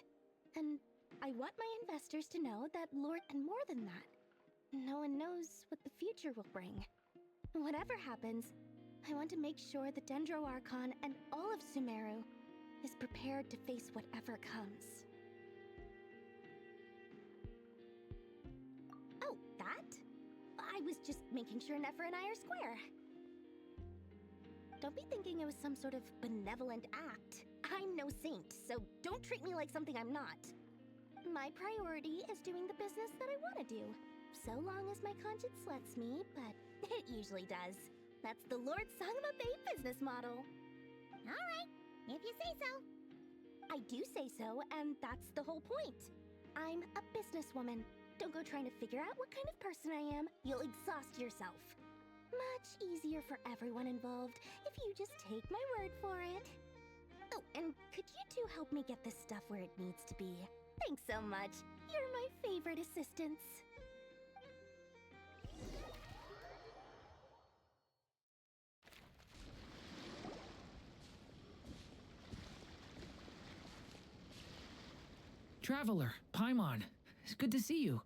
And I want my investors to know that and more than that. No one knows what the future will bring. Whatever happens, I want to make sure the Dendro Archon and all of Sumeru is prepared to face whatever comes. Oh, that? I was just making sure Nefer and I are square. Don't be thinking it was some sort of benevolent act. I'm no saint, so don't treat me like something I'm not. My priority is doing the business that I want to do, so long as my conscience lets me, but it usually does. That's the Lord Sangama Bay business model. Alright, if you say so. I do say so, and that's the whole point. I'm a businesswoman. Don't go trying to figure out what kind of person I am. You'll exhaust yourself. Much easier for everyone involved if you just take my word for it. Oh, and could you two help me get this stuff where it needs to be? Thanks so much. You're my favorite assistants. Traveler, Paimon, it's good to see you.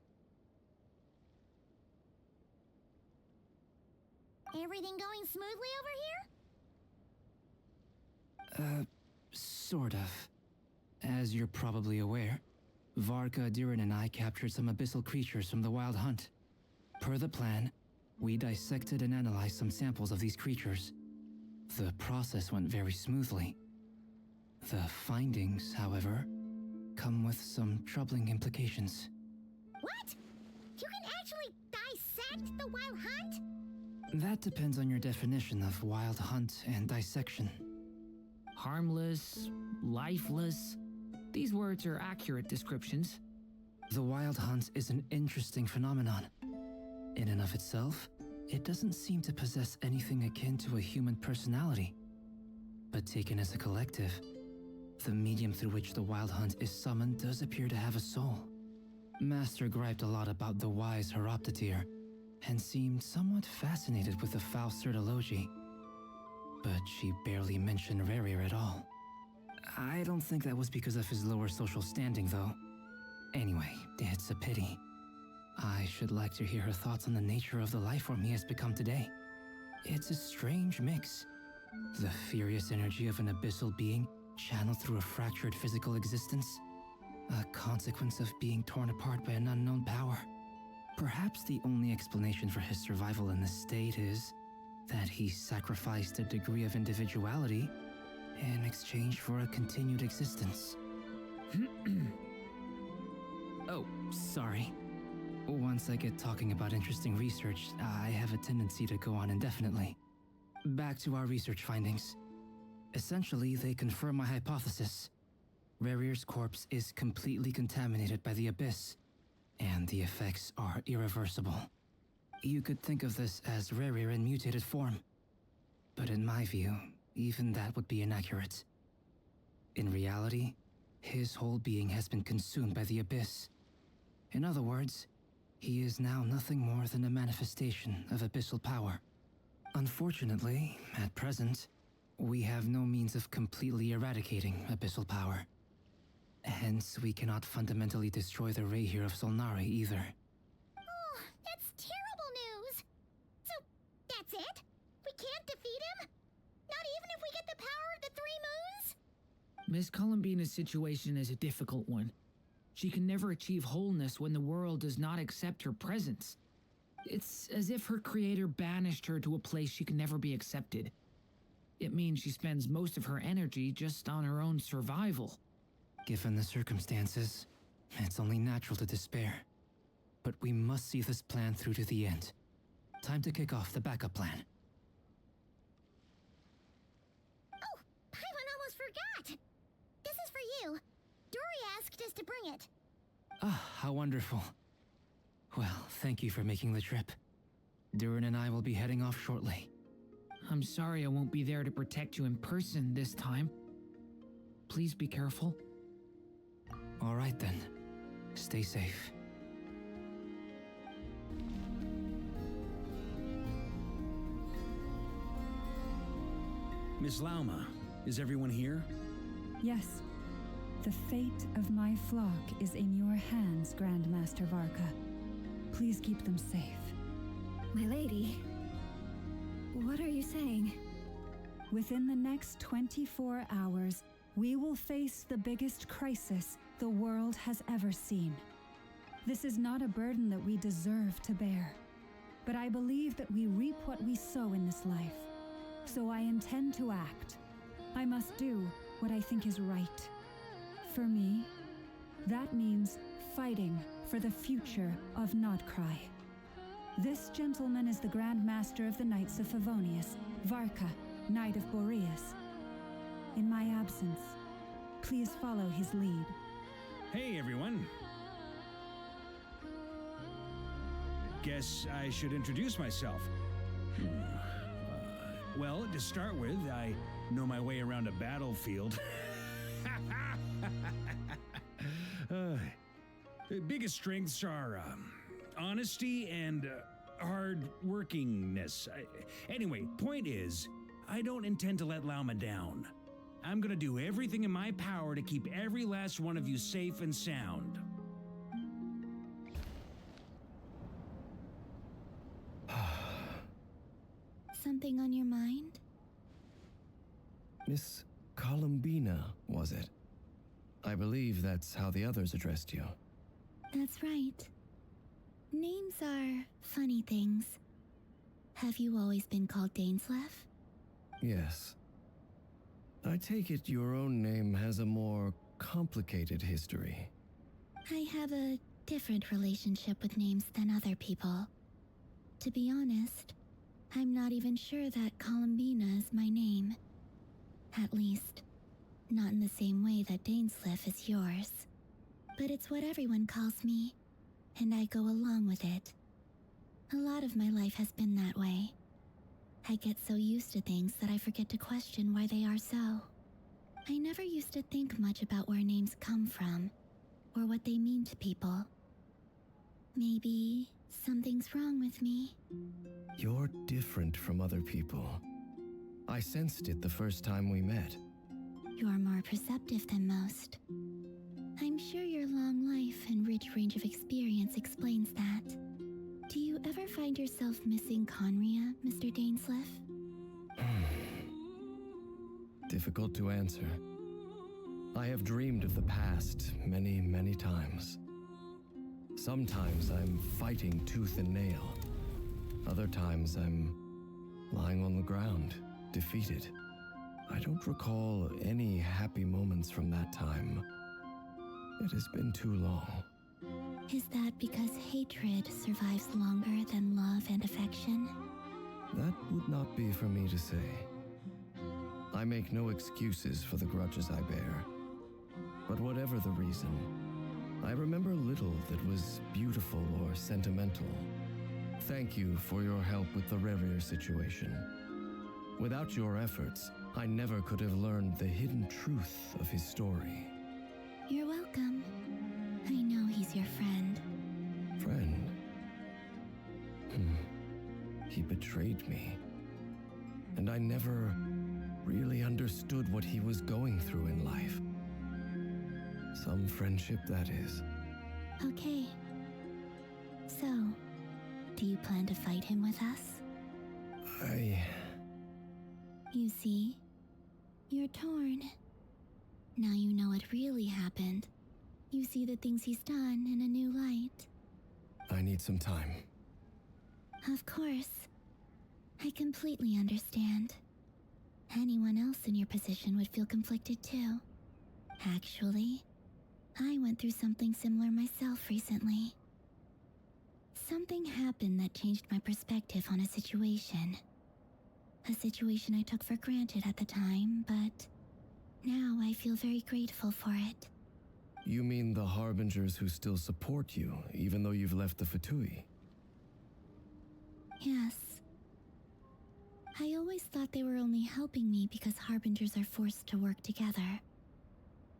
Everything going smoothly over here? Sort of. As you're probably aware, Varka, Durin, and I captured some abyssal creatures from the Wild Hunt. Per the plan, we dissected and analyzed some samples of these creatures. The process went very smoothly. The findings, however, come with some troubling implications. What? You can actually dissect the Wild Hunt? That depends on your definition of Wild Hunt and dissection. Harmless, lifeless, these words are accurate descriptions. The Wild Hunt is an interesting phenomenon. In and of itself, it doesn't seem to possess anything akin to a human personality. But taken as a collective, the medium through which the Wild Hunt is summoned does appear to have a soul. Master griped a lot about the wise Horoptatyr, and seemed somewhat fascinated with the foul Certology. But she barely mentioned Rerir at all. I don't think that was because of his lower social standing, though. Anyway, it's a pity. I should like to hear her thoughts on the nature of the lifeform he has become today. It's a strange mix. The furious energy of an abyssal being channeled through a fractured physical existence. A consequence of being torn apart by an unknown power. Perhaps the only explanation for his survival in this state is that he sacrificed a degree of individuality in exchange for a continued existence. Oh, sorry. Once I get talking about interesting research, I have a tendency to go on indefinitely. Back to our research findings. Essentially, they confirm my hypothesis. Rerir's corpse is completely contaminated by the Abyss. and the effects are irreversible. You could think of this as Rerir in mutated form. But in my view, even that would be inaccurate. In reality, his whole being has been consumed by the Abyss. In other words, he is now nothing more than a manifestation of abyssal power. Unfortunately, at present, we have no means of completely eradicating abyssal power. Hence, we cannot fundamentally destroy the Rehir of Solnari either. Oh, that's terrible news! So, that's it? We can't defeat him? Not even if we get the power of the Three Moons? Miss Columbina's situation is a difficult one. She can never achieve wholeness when the world does not accept her presence. It's as if her creator banished her to a place she can never be accepted. It means she spends most of her energy just on her own survival. Given the circumstances, it's only natural to despair. But we must see this plan through to the end. Time to kick off the backup plan. Oh, Paimon almost forgot! This is for you. Dory asked us to bring it. Ah, how wonderful. Well, thank you for making the trip. Durin and I will be heading off shortly. I'm sorry I won't be there to protect you in person this time. Please be careful. All right then. Stay safe. Miss Lauma, is everyone here? Yes. The fate of my flock is in your hands, Grandmaster Varka. Please keep them safe. My lady, what are you saying? Within the next 24 hours, we will face the biggest crisis the world has ever seen. This is not a burden that we deserve to bear, but I believe that we reap what we sow in this life. So I intend to act. I must do what I think is right. For me, that means fighting for the future of Krai. This gentleman is the Grand Master of the Knights of Favonius, Varka, Knight of Boreas. In my absence, please follow his lead. Hey, everyone. Guess I should introduce myself. Well, to start with, I know my way around a battlefield. Biggest strengths are honesty and hard workingness. Anyway, point is, I don't intend to let Lauma down. I'm gonna do everything in my power to keep every last one of you safe and sound. Something on your mind? Miss Columbina, was it? I believe that's how the others addressed you. That's right. Names are funny things. Have you always been called Dainsleff? Yes. I take it your own name has a more complicated history. I have a different relationship with names than other people. To be honest, I'm not even sure that Columbina is my name. At least, not in the same way that Dainsleff is yours. But it's what everyone calls me, and I go along with it. A lot of my life has been that way. I get so used to things that I forget to question why they are so. I never used to think much about where names come from, or what they mean to people. Maybe something's wrong with me. You're different from other people. I sensed it the first time we met. You're more perceptive than most. I'm sure your long life and rich range of experience explains that. Do you ever find yourself missing Conria, Mr. Dainsleff? Difficult to answer. I have dreamed of the past many, many times. Sometimes I'm fighting tooth and nail. Other times I'm lying on the ground, defeated. I don't recall any happy moments from that time. It has been too long. Is that because hatred survives longer than love and affection? That would not be for me to say. I make no excuses for the grudges I bear. But whatever the reason, I remember little that was beautiful or sentimental. Thank you for your help with the Revier situation. Without your efforts, I never could have learned the hidden truth of his story. You're welcome. I know he's your friend. Friend? He betrayed me. And I never really understood what he was going through in life. Some friendship, that is. Okay. So, do you plan to fight him with us? You see, you're torn. Now you know what really happened. You see the things he's done in a new light. I need some time. Of course. I completely understand. Anyone else in your position would feel conflicted too. Actually, I went through something similar myself recently. Something happened that changed my perspective on a situation. A situation I took for granted at the time, but now I feel very grateful for it. You mean the Harbingers who still support you, even though you've left the Fatui? Yes. I always thought they were only helping me because Harbingers are forced to work together.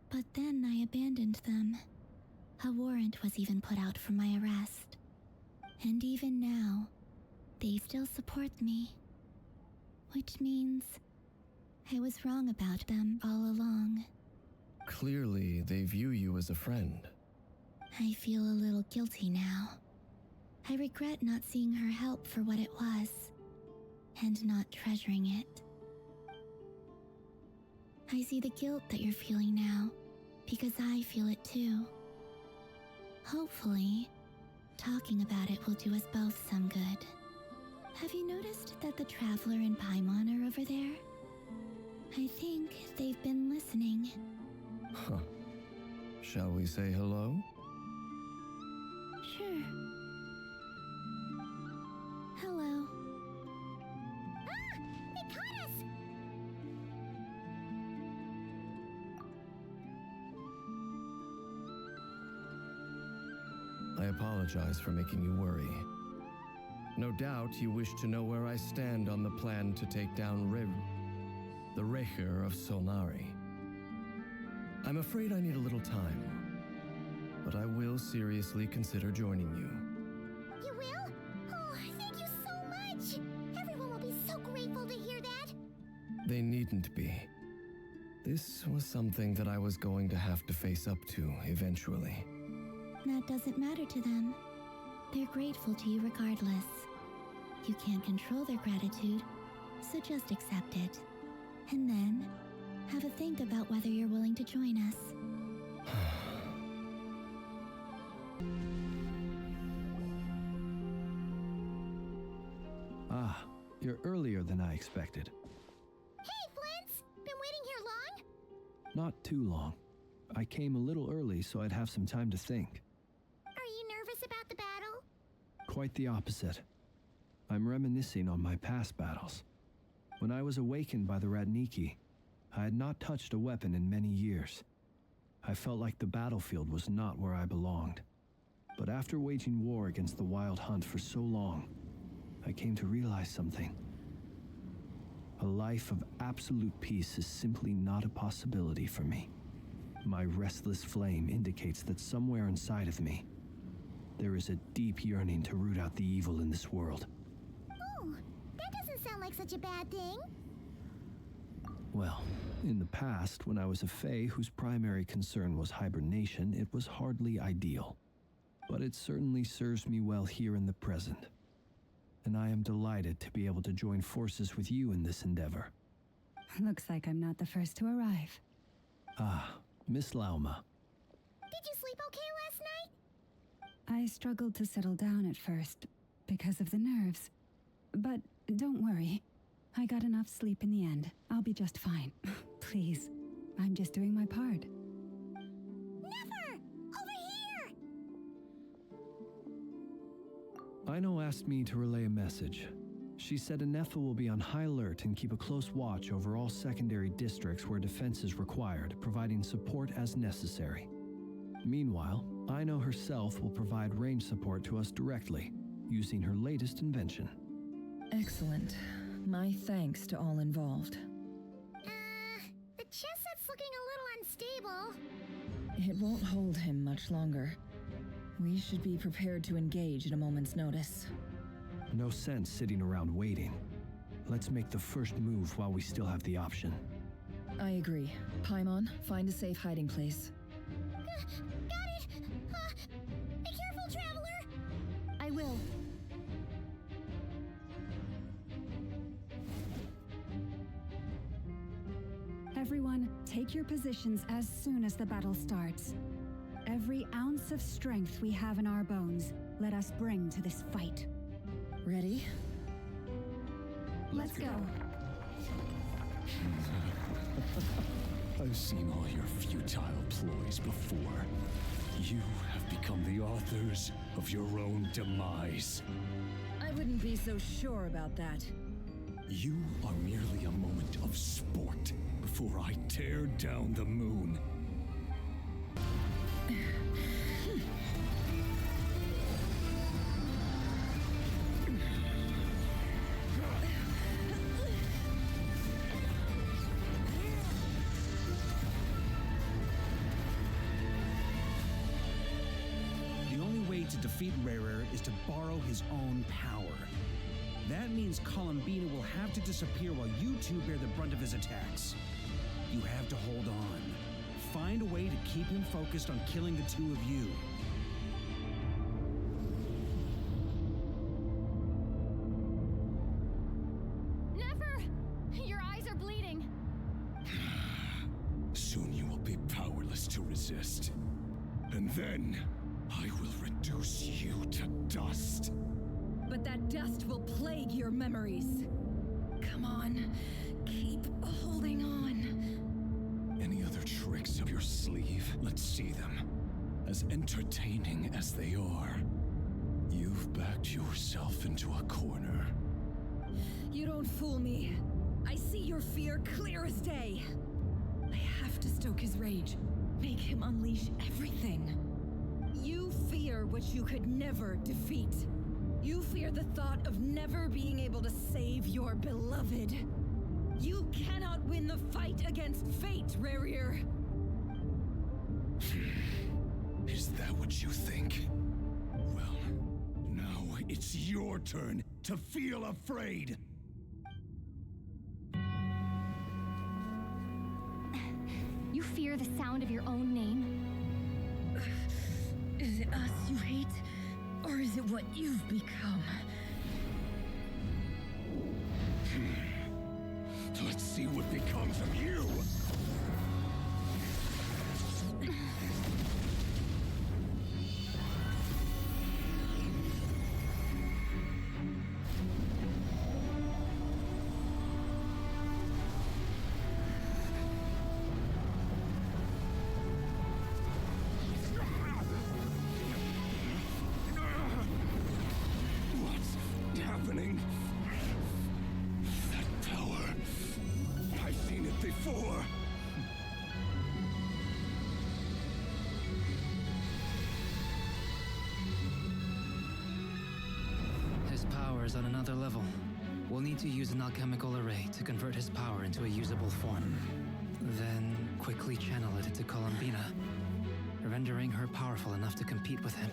But then I abandoned them. A warrant was even put out for my arrest. And even now, they still support me. Which means I was wrong about them all along. Clearly, they view you as a friend. I feel a little guilty now. I regret not seeing her help for what it was, and not treasuring it. I see the guilt that you're feeling now, because I feel it too. Hopefully, talking about it will do us both some good. Have you noticed that the Traveler and Paimon are over there? I think they've been listening. Huh. Shall we say hello? Sure. Hello. Ah! They caught us! I apologize for making you worry. No doubt you wish to know where I stand on the plan to take down the Recher of Solnari. I'm afraid I need a little time, but I will seriously consider joining you. You will? Oh, thank you so much! Everyone will be so grateful to hear that! They needn't be. This was something that I was going to have to face up to eventually. That doesn't matter to them. They're grateful to you regardless. You can't control their gratitude, so just accept it. And then, have a think about whether you're willing to join us. Ah, you're earlier than I expected. Hey, Flint's! Been waiting here long? Not too long. I came a little early so I'd have some time to think. Are you nervous about the battle? Quite the opposite. I'm reminiscing on my past battles. When I was awakened by the Radniki, I had not touched a weapon in many years. I felt like the battlefield was not where I belonged. But after waging war against the Wild Hunt for so long, I came to realize something. A life of absolute peace is simply not a possibility for me. My restless flame indicates that somewhere inside of me, there is a deep yearning to root out the evil in this world. Oh, that doesn't sound like such a bad thing. Well, in the past, when I was a Fae whose primary concern was hibernation, it was hardly ideal. But it certainly serves me well here in the present. And I am delighted to be able to join forces with you in this endeavor. Looks like I'm not the first to arrive. Ah, Miss Lauma. Did you sleep okay last night? I struggled to settle down at first because of the nerves. But don't worry. I got enough sleep in the end. I'll be just fine. Please, I'm just doing my part. Never! Over here! Aino asked me to relay a message. She said Anefa will be on high alert and keep a close watch over all secondary districts where defense is required, providing support as necessary. Meanwhile, Ino herself will provide range support to us directly, using her latest invention. Excellent. My thanks to all involved. The chess set's looking a little unstable. It won't hold him much longer. We should be prepared to engage at a moment's notice. No sense sitting around waiting. Let's make the first move while we still have the option. I agree. Paimon, find a safe hiding place. Got it! Be careful, traveler! I will. Everyone, take your positions as soon as the battle starts. Every ounce of strength we have in our bones, let us bring to this fight. Ready? Let's go. I've seen all your futile ploys before. You have become the authors of your own demise. I wouldn't be so sure about that. You are merely a moment of sport before I tear down the moon. The only way to defeat Rarer is to borrow his own power. That means Columbina will have to disappear while you two bear the brunt of his attacks. You have to hold on. Find a way to keep him focused on killing the two of you. Never! Your eyes are bleeding. Soon you will be powerless to resist. And then, I will reduce you to dust. But that dust will plague your memories. Come on, keep holding on. Any other tricks up your sleeve? Let's see them. As entertaining as they are, you've backed yourself into a corner. You don't fool me. I see your fear clear as day. I have to stoke his rage. Make him unleash everything. You fear what you could never defeat. You fear the thought of never being able to save your beloved. You cannot win the fight against fate, Rarer. Is that what you think? Well, now it's your turn to feel afraid. You fear the sound of your own name? Is it us you hate? Or is it what you've become? Let's see what becomes of you! That power. I've seen it before. His power is on another level. We'll need to use an alchemical array to convert his power into a usable form. Then quickly channel it into Columbina, rendering her powerful enough to compete with him.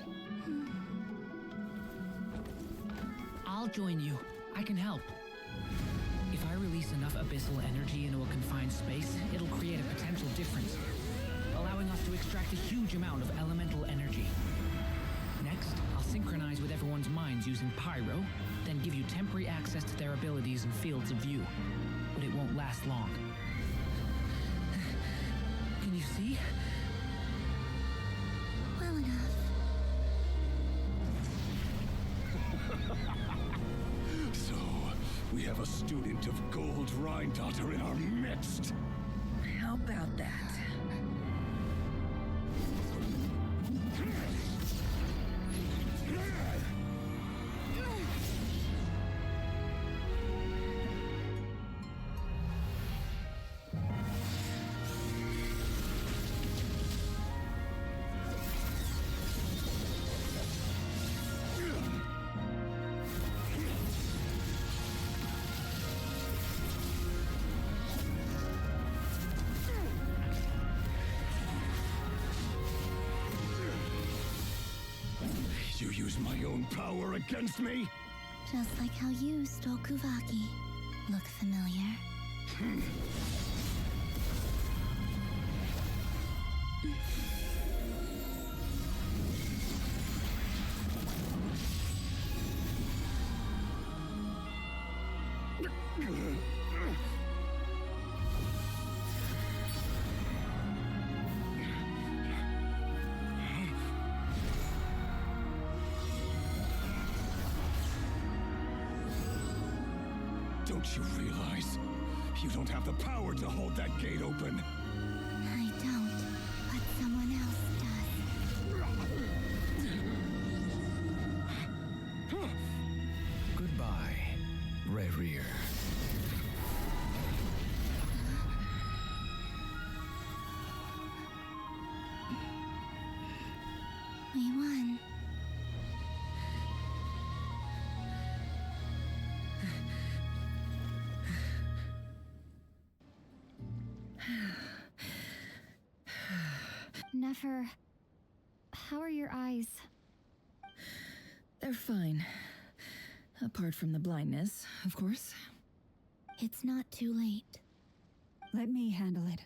I'll join you. I can help. If I release enough abyssal energy into a confined space, it'll create a potential difference, allowing us to extract a huge amount of elemental energy. Next, I'll synchronize with everyone's minds using Pyro, then give you temporary access to their abilities and fields of view. But it won't last long. Can you see? Well enough. So, we have a student of Gold Rhine-Daughter in our midst. How about that? use my own power against me? Just like how you stole Kuvaki. Look familiar? Don't you realize you don't have the power to hold that gate open? I don't, but someone else does. Goodbye, Rerir. We won. Nefer, how are your eyes? They're fine. Apart from the blindness, of course. It's not too late. Let me handle it.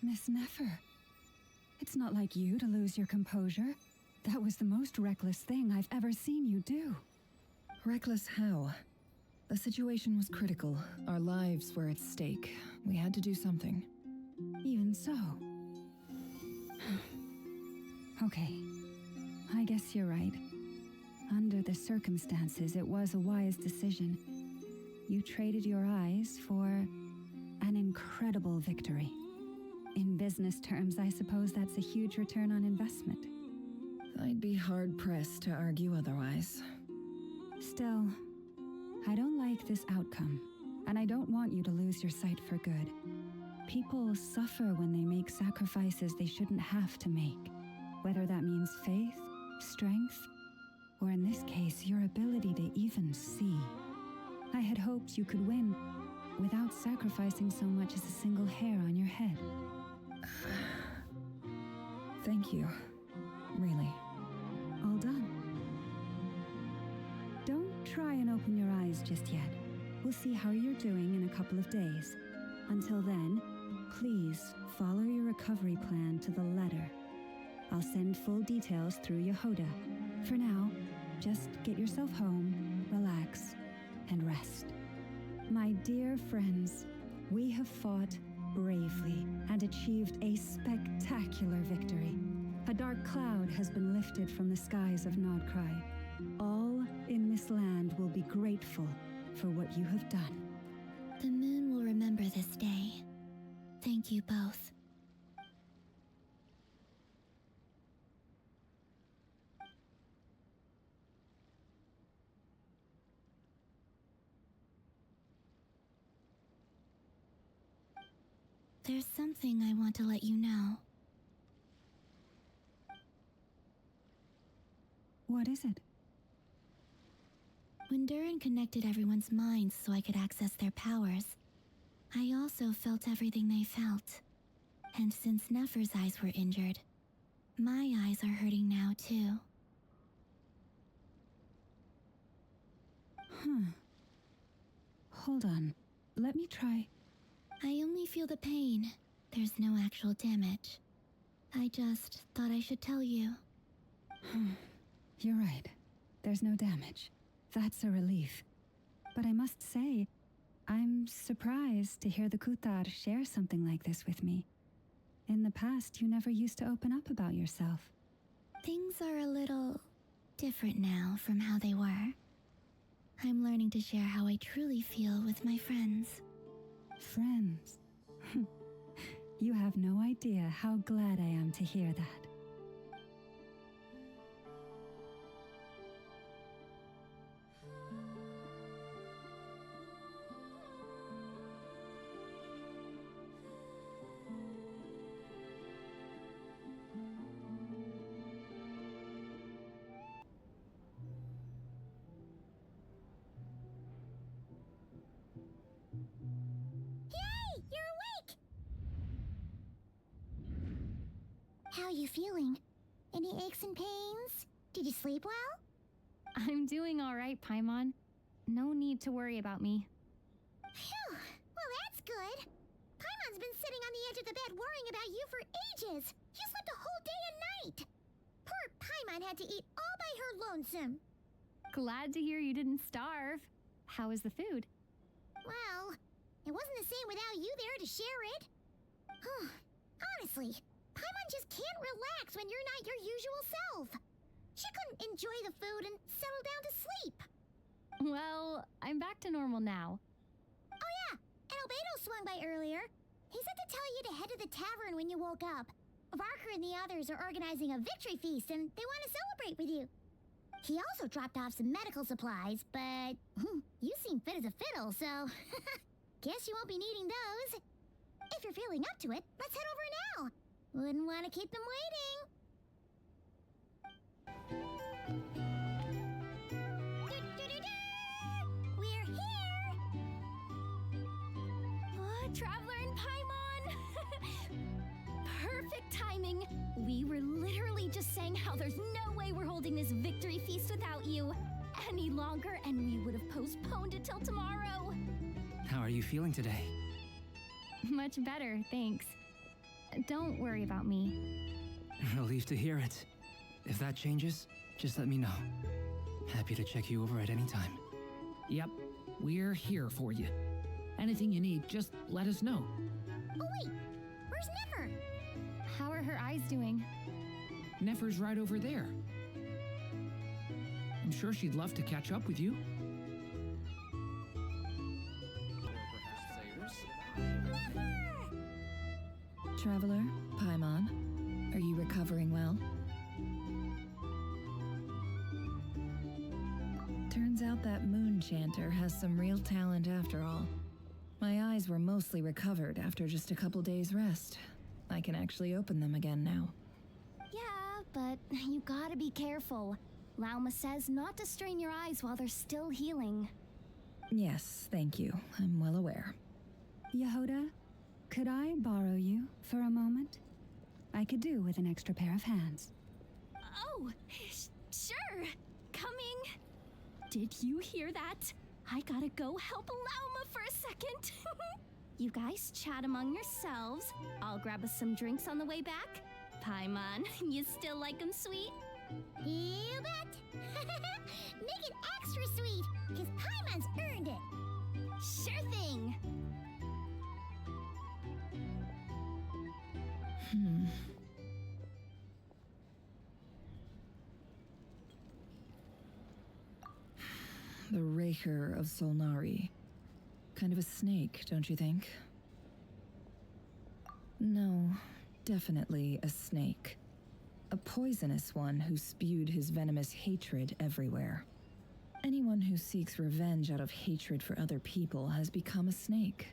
Miss Nefer, it's not like you to lose your composure. That was the most reckless thing I've ever seen you do. Reckless how? The situation was critical. Our lives were at stake. We had to do something. Even so. Okay. I guess you're right. Under the circumstances, it was a wise decision. You traded your eyes for an incredible victory. In business terms, I suppose that's a huge return on investment. I'd be hard-pressed to argue otherwise. Still, I don't like this outcome, and I don't want you to lose your sight for good. People suffer when they make sacrifices they shouldn't have to make, whether that means faith, strength, or in this case, your ability to even see. I had hoped you could win without sacrificing so much as a single hair on your head. Thank you. Really. All done. Don't try and open your eyes just yet. We'll see how you're doing in a couple of days. Until then, please follow your recovery plan to the letter. I'll send full details through Yehoda. For now, just get yourself home, relax, and rest. My dear friends, we have fought bravely and achieved a spectacular victory. A dark cloud has been lifted from the skies of Nod Krai. All in this land will be grateful for what you have done. The moon will remember this day. Thank you both. There's something I want to let you know. What is it? When Durin connected everyone's minds so I could access their powers, I also felt everything they felt. And since Nefer's eyes were injured, my eyes are hurting now too. Hold on. Let me try. I only feel the pain. There's no actual damage. I just thought I should tell you. You're right. There's no damage. That's a relief. But I must say, I'm surprised to hear the Kutar share something like this with me. In the past, you never used to open up about yourself. Things are a little different now from how they were. I'm learning to share how I truly feel with my friends. Friends? You have no idea how glad I am to hear that. feeling? Any aches and pains? Did you sleep well? I'm doing all right, Paimon. No need to worry about me. Phew, well that's good. Paimon's been sitting on the edge of the bed worrying about you for ages. You slept a whole day and night. Poor Paimon had to eat all by her lonesome. Glad to hear you didn't starve. How was the food? Well, it wasn't the same without you there to share it. Honestly, Paimon just can't relax when you're not your usual self. She couldn't enjoy the food and settle down to sleep. Well, I'm back to normal now. Oh yeah, and Albedo swung by earlier. He said to tell you to head to the tavern when you woke up. Varker and the others are organizing a victory feast and they want to celebrate with you. He also dropped off some medical supplies, but you seem fit as a fiddle, so guess you won't be needing those. If you're feeling up to it, let's head over now. Wouldn't want to keep them waiting. We're here! Oh, Traveler and Paimon! Perfect timing! We were literally just saying how there's no way we're holding this victory feast without you any longer, and we would have postponed it till tomorrow. How are you feeling today? Much better, thanks. Don't worry about me. Relieved to hear it. If that changes, just let me know. Happy to check you over at any time. Yep, we're here for you. Anything you need, just let us know. Oh wait, where's Nefer? How are her eyes doing? Nefer's right over there. I'm sure she'd love to catch up with you. Traveler, Paimon, are you recovering well? Turns out that moon chanter has some real talent after all. My eyes were mostly recovered after just a couple days rest. I can actually open them again now. Yeah, but you gotta be careful. Lauma says not to strain your eyes while they're still healing. Yes, thank you. I'm well aware. Yehoda, could I borrow you for a moment? I could do with an extra pair of hands. Oh, sure. Coming. Did you hear that? I gotta go help Lauma for a second. You guys chat among yourselves. I'll grab us some drinks on the way back. Paimon, you still like them sweet? You bet! Make it extra sweet, because Paimon's earned it! Sure thing! The Raker of Solnari. Kind of a snake, don't you think? No, definitely a snake. A poisonous one who spewed his venomous hatred everywhere. Anyone who seeks revenge out of hatred for other people has become a snake.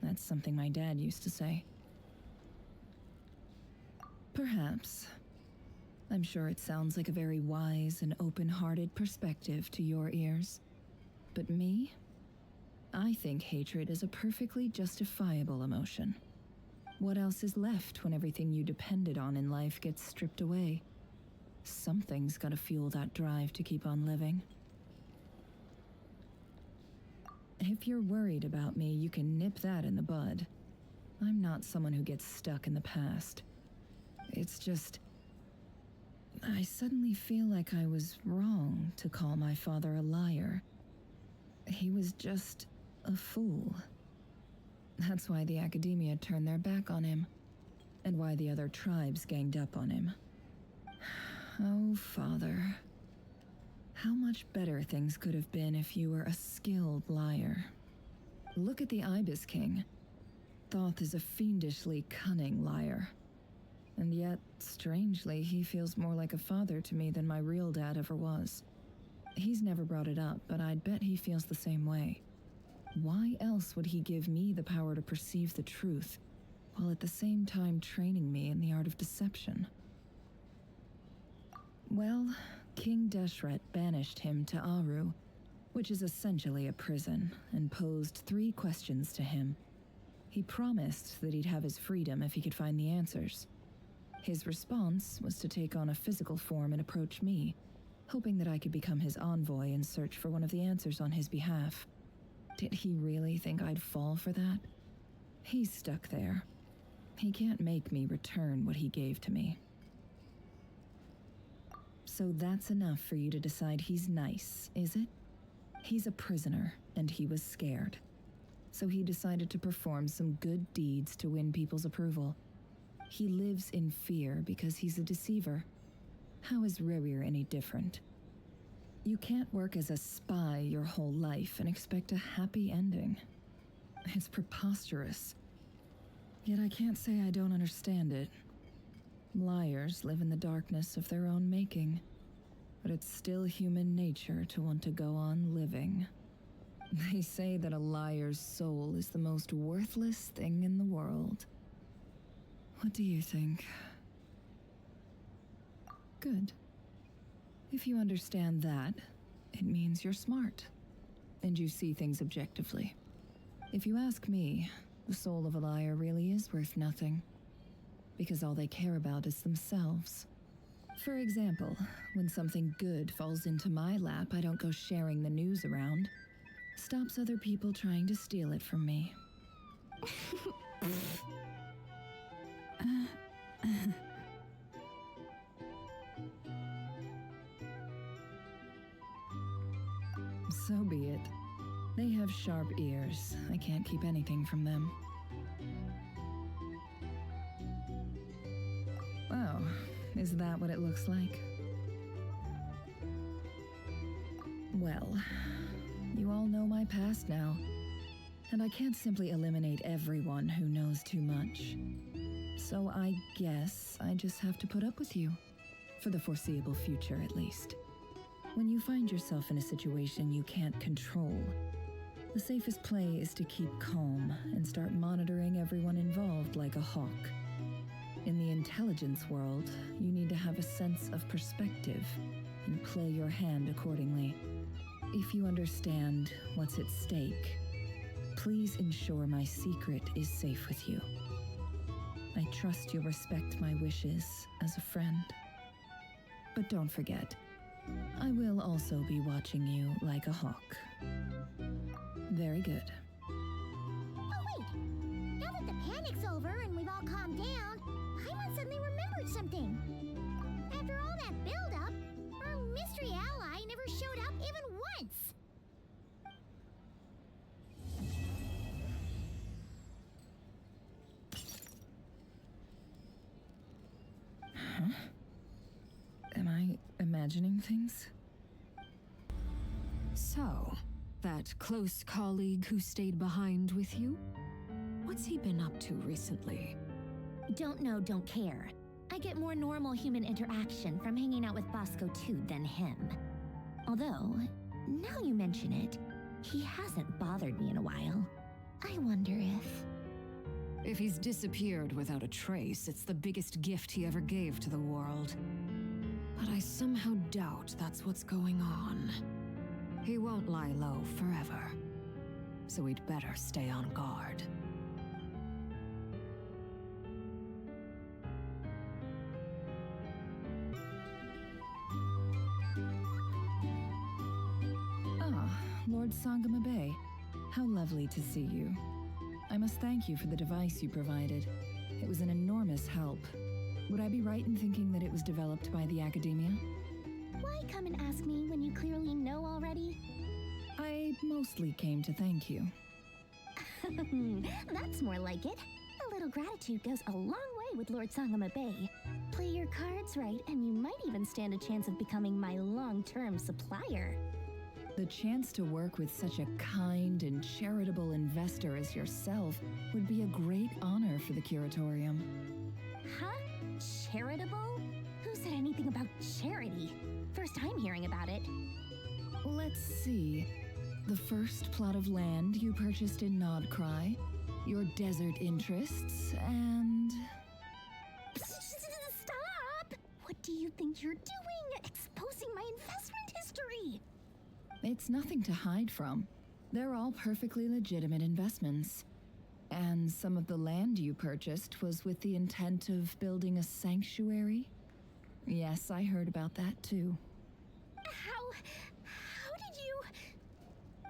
That's something my dad used to say. Perhaps. I'm sure it sounds like a very wise and open-hearted perspective to your ears. But me? I think hatred is a perfectly justifiable emotion. What else is left when everything you depended on in life gets stripped away? Something's gotta fuel that drive to keep on living. If you're worried about me, you can nip that in the bud. I'm not someone who gets stuck in the past. It's just... I suddenly feel like I was wrong to call my father a liar. He was just a fool. That's why the Academia turned their back on him, and why the other tribes ganged up on him. Oh, Father. How much better things could have been if you were a skilled liar. Look at the Ibis King. Thoth is a fiendishly cunning liar. And yet, strangely, he feels more like a father to me than my real dad ever was. He's never brought it up, but I'd bet he feels the same way. Why else would he give me the power to perceive the truth, while at the same time training me in the art of deception? Well, King Deshret banished him to Aru, which is essentially a prison, and posed 3 questions to him. He promised that he'd have his freedom if he could find the answers. His response was to take on a physical form and approach me, hoping that I could become his envoy and search for one of the answers on his behalf. Did he really think I'd fall for that? He's stuck there. He can't make me return what he gave to me. So that's enough for you to decide he's nice, is it? He's a prisoner, and he was scared. So he decided to perform some good deeds to win people's approval. He lives in fear because he's a deceiver. How is Rerir any different? You can't work as a spy your whole life and expect a happy ending. It's preposterous. Yet I can't say I don't understand it. Liars live in the darkness of their own making, but it's still human nature to want to go on living. They say that a liar's soul is the most worthless thing in the world. What do you think? Good. If you understand that, it means you're smart, and you see things objectively. If you ask me, the soul of a liar really is worth nothing, because all they care about is themselves. For example, when something good falls into my lap, I don't go sharing the news around. Stops other people trying to steal it from me. So be it. They have sharp ears. I can't keep anything from them. Oh, is that what it looks like? Well, you all know my past now, and I can't simply eliminate everyone who knows too much. So I guess I just have to put up with you, for the foreseeable future at least. When you find yourself in a situation you can't control, the safest play is to keep calm and start monitoring everyone involved like a hawk. In the intelligence world, you need to have a sense of perspective and play your hand accordingly. If you understand what's at stake, please ensure my secret is safe with you. I trust you'll respect my wishes as a friend. But don't forget, I will also be watching you like a hawk. Very good. Oh wait! Now that the panic's over and we've all calmed down, Paimon suddenly remembered something. After all that build-up, our mystery ally never showed up even once. Huh? Am I imagining things? So, that close colleague who stayed behind with you? What's he been up to recently? Don't know, don't care. I get more normal human interaction from hanging out with Bosco too than him. Although, now you mention it, he hasn't bothered me in a while. I wonder if... If he's disappeared without a trace, it's the biggest gift he ever gave to the world. But I somehow doubt that's what's going on. He won't lie low forever, so we'd better stay on guard. Ah, Lord Sangama Bay. How lovely to see you. I must thank you for the device you provided. It was an enormous help. Would I be right in thinking that it was developed by the Academia? Why come and ask me when you clearly know already? I mostly came to thank you. That's more like it. A little gratitude goes a long way with Lord Sangama Bay. Play your cards right, and you might even stand a chance of becoming my long-term supplier. The chance to work with such a kind and charitable investor as yourself would be a great honor for the Curatorium. Huh? Charitable? Who said anything about charity? First time hearing about it. Let's see. The first plot of land you purchased in Krai, your desert interests, and... Stop! What do you think you're doing? Exposing my investment history! It's nothing to hide from. They're all perfectly legitimate investments. And some of the land you purchased was with the intent of building a sanctuary? Yes, I heard about that too. How did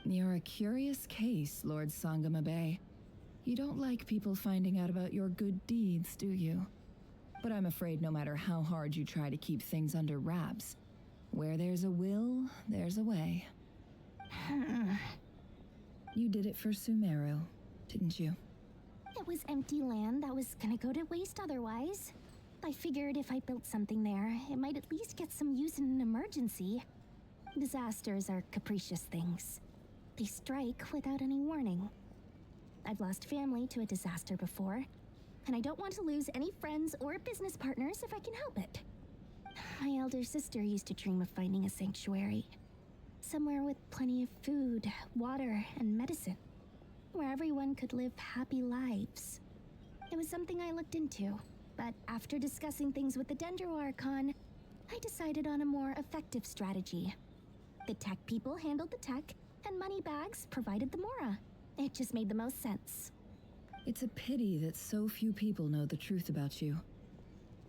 you... You're a curious case, Lord Sangamabe. You don't like people finding out about your good deeds, do you? But I'm afraid no matter how hard you try to keep things under wraps, where there's a will, there's a way. You did it for Sumeru, didn't you? It was empty land that was gonna go to waste otherwise. I figured if I built something there, it might at least get some use in an emergency. Disasters are capricious things. They strike without any warning. I've lost family to a disaster before, and I don't want to lose any friends or business partners if I can help it. My elder sister used to dream of finding a sanctuary. Somewhere with plenty of food, water, and medicine. Where everyone could live happy lives. It was something I looked into, but after discussing things with the Dendro Archon, I decided on a more effective strategy. The tech people handled the tech, and Moneybags provided the Mora. It just made the most sense. It's a pity that so few people know the truth about you.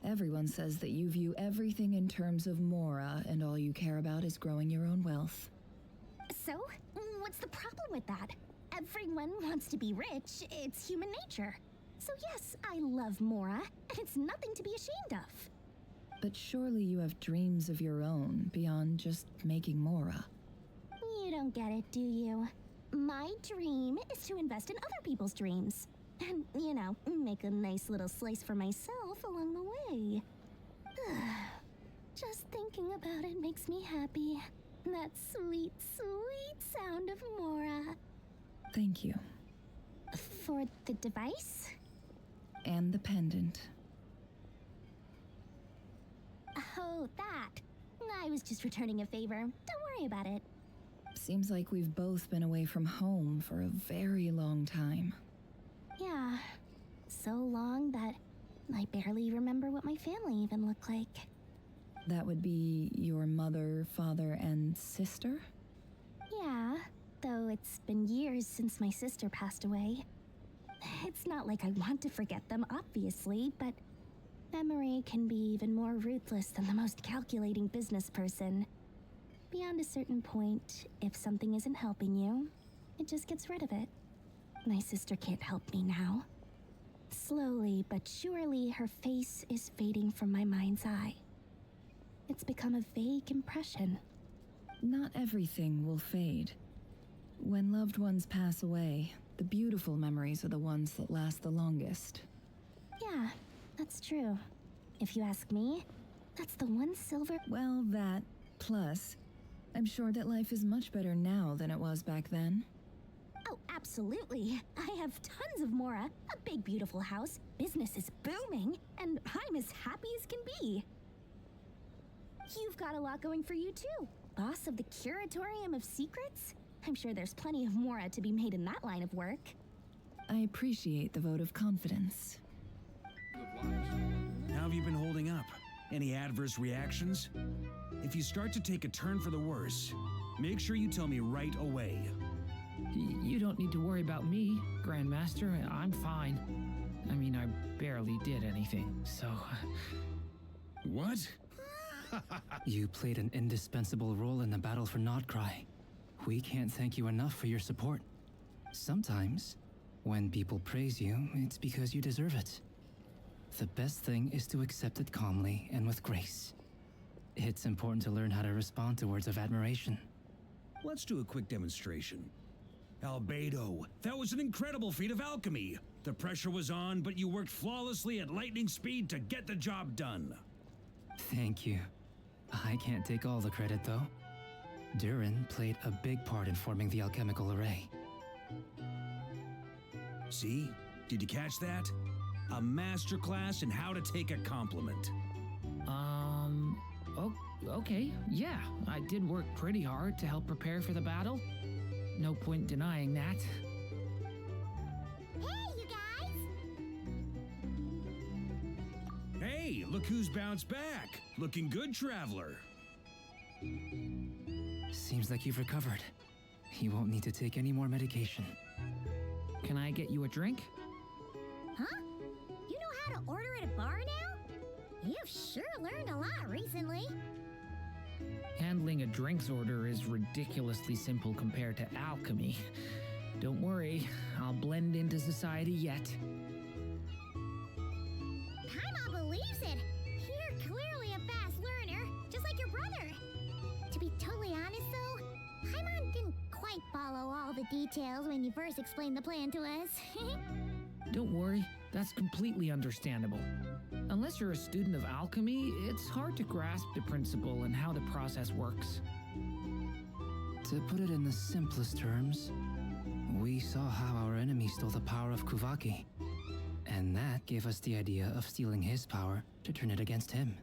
Everyone says that you view everything in terms of Mora, and all you care about is growing your own wealth. So, what's the problem with that? Everyone wants to be rich. It's human nature. So yes, I love Mora, and it's nothing to be ashamed of. But surely you have dreams of your own beyond just making Mora. You don't get it, do you? My dream is to invest in other people's dreams. And, you know, make a nice little slice for myself along the way. Just thinking about it makes me happy. That sweet, sweet sound of Mora. Thank you. For the device? And the pendant. Oh, that. I was just returning a favor. Don't worry about it. Seems like we've both been away from home for a very long time. Yeah. So long that I barely remember what my family even looked like. That would be your mother, father, and sister? Yeah, though it's been years since my sister passed away. It's not like I want to forget them, obviously, but memory can be even more ruthless than the most calculating business person. Beyond a certain point, if something isn't helping you, it just gets rid of it. My sister can't help me now. Slowly but surely, her face is fading from my mind's eye. It's become a vague impression. Not everything will fade. When loved ones pass away, the beautiful memories are the ones that last the longest. Yeah, that's true. If you ask me, that's the one silver... Well, that, plus, I'm sure that life is much better now than it was back then. Oh, absolutely. I have tons of Mora, a big beautiful house, business is booming, and I'm as happy as can be. You've got a lot going for you too. Boss of the Curatorium of Secrets? I'm sure there's plenty of Mora to be made in that line of work. I appreciate the vote of confidence. How have you been holding up? Any adverse reactions? If you start to take a turn for the worse, make sure you tell me right away. You don't need to worry about me, Grandmaster. I'm fine. I mean, I barely did anything, so... What? You played an indispensable role in the battle for Krai. We can't thank you enough for your support. Sometimes, when people praise you, it's because you deserve it. The best thing is to accept it calmly and with grace. It's important to learn how to respond to words of admiration. Let's do a quick demonstration. Albedo, that was an incredible feat of alchemy. The pressure was on, but you worked flawlessly at lightning speed to get the job done. Thank you. I can't take all the credit, though. Durin played a big part in forming the alchemical array. See? Did you catch that? A masterclass in how to take a compliment. Okay, yeah. I did work pretty hard to help prepare for the battle. No point denying that. Hey, you guys! Hey, look who's bounced back. Looking good, traveler. Seems like you've recovered. You won't need to take any more medication. Can I get you a drink? Huh? You know how to order at a bar now? You've sure learned a lot recently. Handling a drinks order is ridiculously simple compared to alchemy. Don't worry, I'll blend into society yet. Paimon believes it. You're clearly a fast learner, just like your brother. To be totally honest, though, Paimon didn't quite follow all the details when you first explained the plan to us. Don't worry, that's completely understandable. Unless you're a student of alchemy, it's hard to grasp the principle and how the process works. To put it in the simplest terms, we saw how our enemy stole the power of Kuvaki. And that gave us the idea of stealing his power to turn it against him.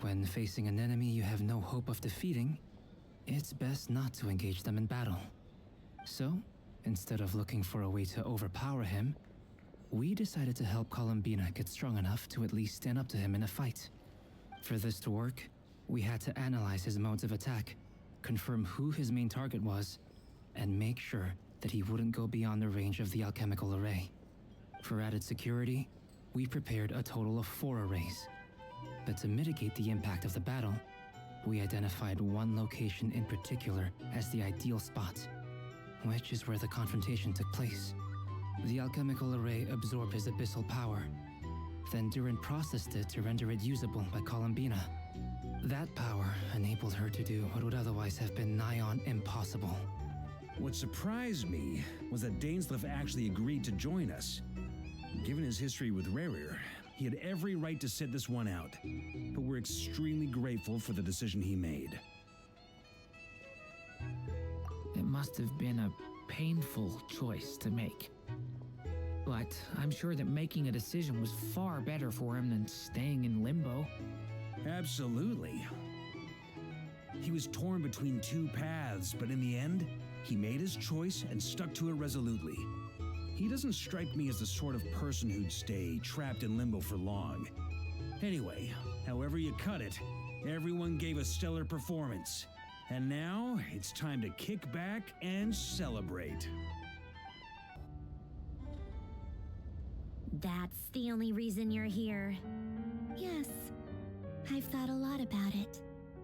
When facing an enemy you have no hope of defeating, it's best not to engage them in battle. So, instead of looking for a way to overpower him, we decided to help Columbina get strong enough to at least stand up to him in a fight. For this to work, we had to analyze his modes of attack, confirm who his main target was, and make sure that he wouldn't go beyond the range of the alchemical array. For added security, we prepared a total of 4 arrays. But to mitigate the impact of the battle, we identified one location in particular as the ideal spot, which is where the confrontation took place. The alchemical array absorbed his abyssal power. Then Durin processed it to render it usable by Columbina. That power enabled her to do what would otherwise have been nigh on impossible. What surprised me was that Dainsleif actually agreed to join us. Given his history with Rerir, he had every right to sit this one out, but we're extremely grateful for the decision he made. It must have been a painful choice to make. But I'm sure that making a decision was far better for him than staying in limbo. Absolutely. He was torn between 2 paths, but in the end, he made his choice and stuck to it resolutely. He doesn't strike me as the sort of person who'd stay trapped in limbo for long. Anyway, however you cut it, everyone gave a stellar performance. And now, it's time to kick back and celebrate. That's the only reason you're here. Yes, I've thought a lot about it,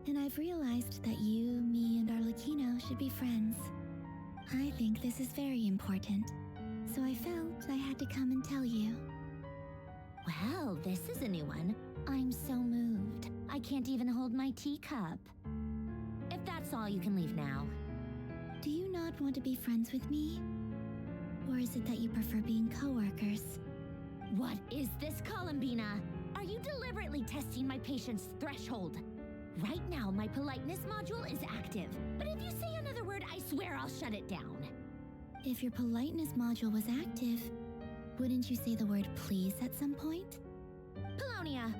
and I've realized that you, me, and Arlecchino should be friends. I think this is very important, so I felt I had to come and tell you. Well, this is a new one. I'm so moved. I can't even hold my teacup. If that's all, you can leave now. Do you not want to be friends with me? Or is it that you prefer being co-workers? What is this, Columbina? Are you deliberately testing my patience threshold? Right now, my politeness module is active, but if you say another word, I swear I'll shut it down. If your politeness module was active, wouldn't you say the word please at some point? Polonia,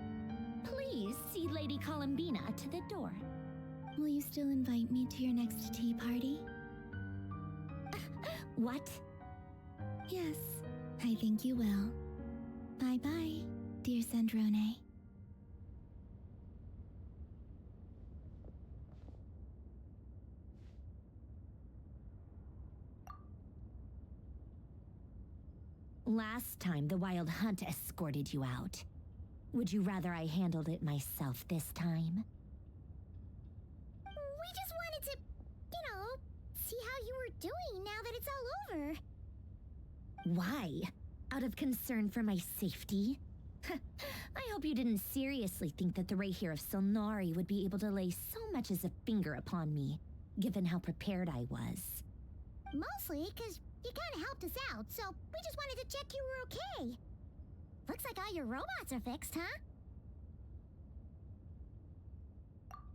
please see Lady Columbina to the door. Will you still invite me to your next tea party? What? Yes, I think you will. Bye-bye, dear Sandrone. Last time, the Wild Hunt escorted you out. Would you rather I handled it myself this time? We just wanted to, see how you were doing now that it's all over. Why? Out of concern for my safety? I hope you didn't seriously think that the Rayhir of Solnari would be able to lay so much as a finger upon me, given how prepared I was. Mostly because you kind of helped us out, so we just wanted to check you were okay. Looks like all your robots are fixed, huh?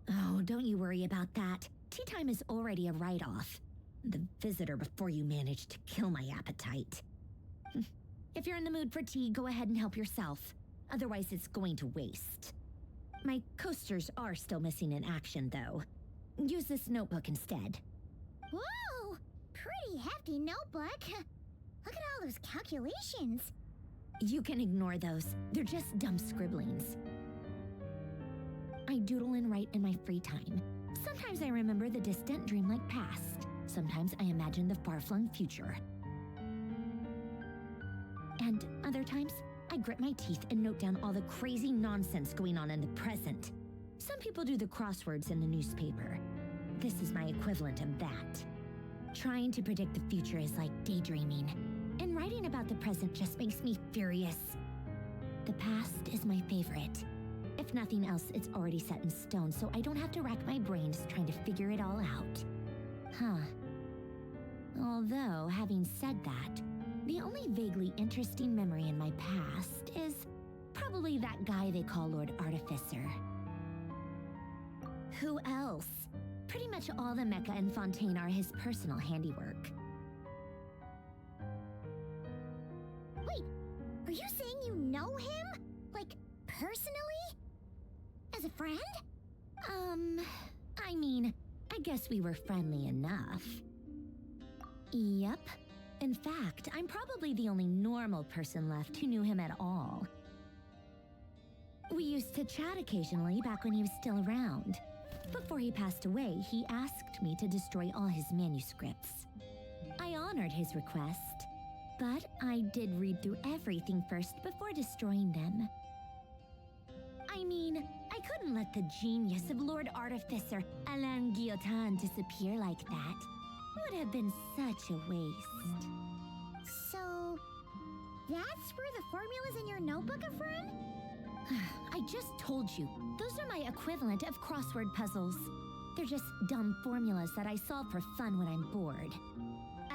Oh, don't you worry about that. Tea time is already a write-off. The visitor before you managed to kill my appetite. If you're in the mood for tea, go ahead and help yourself. Otherwise, it's going to waste. My coasters are still missing in action, though. Use this notebook instead. Whoa! Pretty hefty notebook. Look at all those calculations. You can ignore those. They're just dumb scribblings. I doodle and write in my free time. Sometimes I remember the distant dreamlike past. Sometimes I imagine the far-flung future. And other times, I grit my teeth and note down all the crazy nonsense going on in the present. Some people do the crosswords in the newspaper. This is my equivalent of that. Trying to predict the future is like daydreaming, and writing about the present just makes me furious. The past is my favorite. If nothing else, it's already set in stone, so I don't have to rack my brains trying to figure it all out. Huh. Although, having said that, the only vaguely interesting memory in my past is probably that guy they call Lord Artificer. Who else? Pretty much all the mecha in Fontaine are his personal handiwork. Wait, are you saying you know him? Like, personally? As a friend? I mean, I guess we were friendly enough. Yep. In fact, I'm probably the only normal person left who knew him at all. We used to chat occasionally back when he was still around. Before he passed away, he asked me to destroy all his manuscripts. I honored his request, but I did read through everything first before destroying them. I mean, I couldn't let the genius of Lord Artificer Alain Guillotin disappear like that. Would have been such a waste. So, that's where the formulas in your notebook are from? I just told you, those are my equivalent of crossword puzzles. They're just dumb formulas that I solve for fun when I'm bored.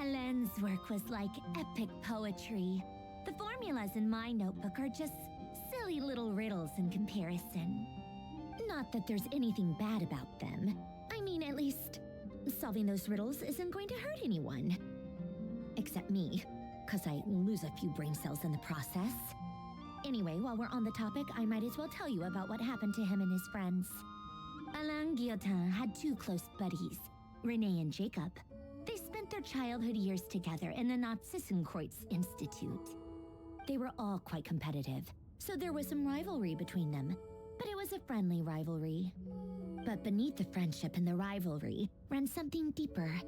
Alain's work was like epic poetry. The formulas in my notebook are just silly little riddles in comparison. Not that there's anything bad about them. I mean, at least, solving those riddles isn't going to hurt anyone. Except me, because I lose a few brain cells in the process. Anyway, while we're on the topic, I might as well tell you about what happened to him and his friends. Alain Guillotin had two close buddies, Renee and Jacob. They spent their childhood years together in the Narzissenkreuz Institute. They were all quite competitive, so there was some rivalry between them, but it was a friendly rivalry. But beneath the friendship and the rivalry ran something deeper,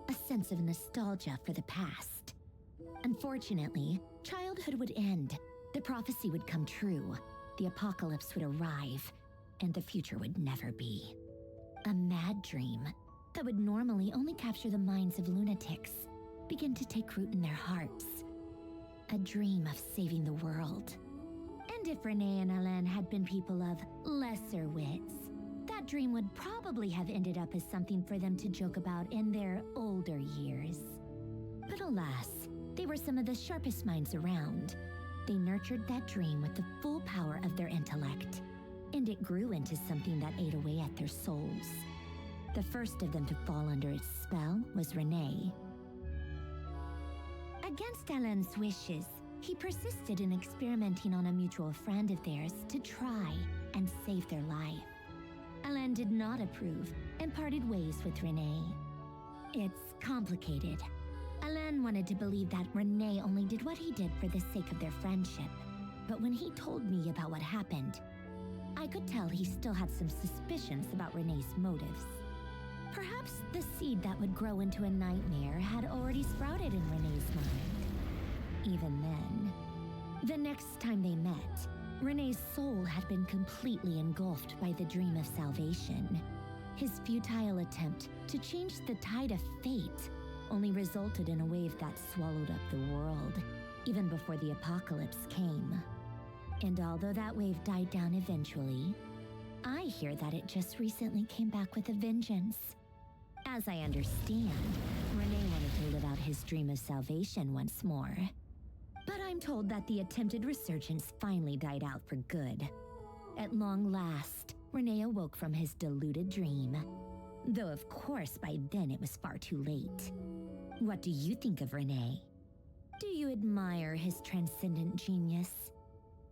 a sense of nostalgia for the past. Unfortunately, childhood would end. The prophecy would come true, the apocalypse would arrive, and the future would never be. A mad dream that would normally only capture the minds of lunatics began to take root in their hearts. A dream of saving the world. And if Renee and Alain had been people of lesser wits, that dream would probably have ended up as something for them to joke about in their older years. But alas, they were some of the sharpest minds around. They nurtured that dream with the full power of their intellect, and it grew into something that ate away at their souls. The first of them to fall under its spell was Renee. Against Alain's wishes, he persisted in experimenting on a mutual friend of theirs to try and save their life. Alain did not approve and parted ways with Renee. It's complicated. Alain wanted to believe that Renee only did what he did for the sake of their friendship. But when he told me about what happened, I could tell he still had some suspicions about Renee's motives. Perhaps the seed that would grow into a nightmare had already sprouted in Renee's mind. Even then, the next time they met, Renee's soul had been completely engulfed by the dream of salvation. His futile attempt to change the tide of fate only resulted in a wave that swallowed up the world, even before the apocalypse came. And although that wave died down eventually, I hear that it just recently came back with a vengeance. As I understand, Renee wanted to live out his dream of salvation once more. But I'm told that the attempted resurgence finally died out for good. At long last, Renee awoke from his deluded dream. Though of course by then it was far too late. What do you think of Renee? Do you admire his transcendent genius?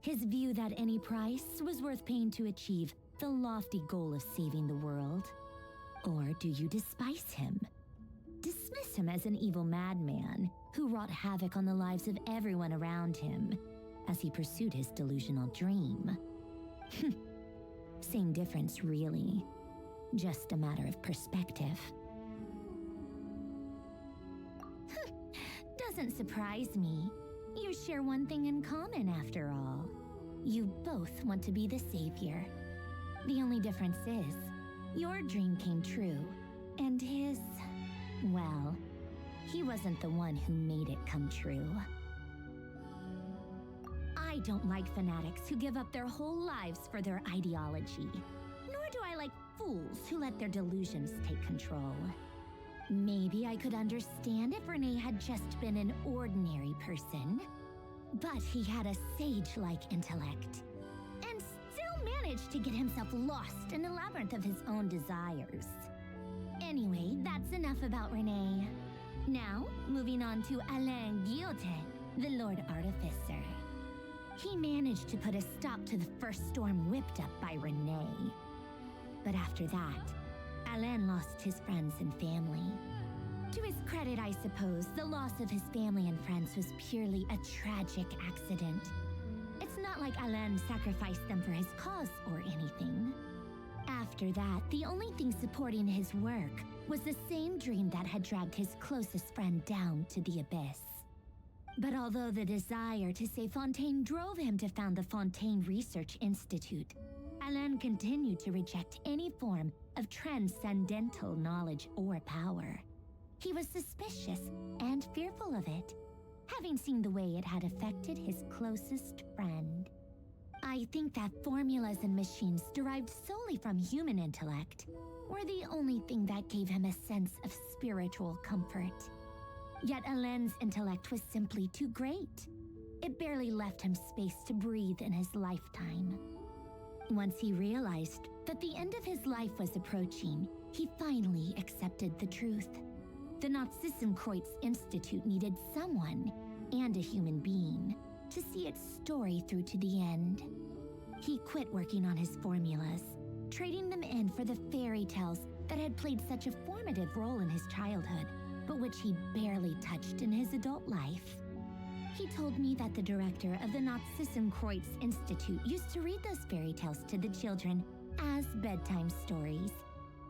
His view that any price was worth paying to achieve the lofty goal of saving the world? Or do you despise him? Dismiss him as an evil madman who wrought havoc on the lives of everyone around him as he pursued his delusional dream? Same difference, really. Just a matter of perspective. Doesn't surprise me. You share one thing in common, after all. You both want to be the savior. The only difference is, your dream came true, and his, well, he wasn't the one who made it come true. I don't like fanatics who give up their whole lives for their ideology. Nor do I like fools who let their delusions take control. Maybe I could understand if Renee had just been an ordinary person. But he had a sage-like intellect, and still managed to get himself lost in a labyrinth of his own desires. Anyway, that's enough about Renee. Now, moving on to Alain Guillotin, the Lord Artificer. He managed to put a stop to the first storm whipped up by Renee. But after that, Alain lost his friends and family. To his credit, I suppose, the loss of his family and friends was purely a tragic accident. It's not like Alain sacrificed them for his cause or anything. After that, the only thing supporting his work was the same dream that had dragged his closest friend down to the abyss. But although the desire to save Fontaine drove him to found the Fontaine Research Institute, Alain continued to reject any form of transcendental knowledge or power. He was suspicious and fearful of it, having seen the way it had affected his closest friend. I think that formulas and machines derived solely from human intellect were the only thing that gave him a sense of spiritual comfort. Yet Alain's intellect was simply too great. It barely left him space to breathe in his lifetime. Once he realized that the end of his life was approaching, he finally accepted the truth. The Nazissenkreuz Institute needed someone, and a human being, to see its story through to the end. He quit working on his formulas, trading them in for the fairy tales that had played such a formative role in his childhood, but which he barely touched in his adult life. He told me that the director of the Nazissenkreuz Institute used to read those fairy tales to the children as bedtime stories.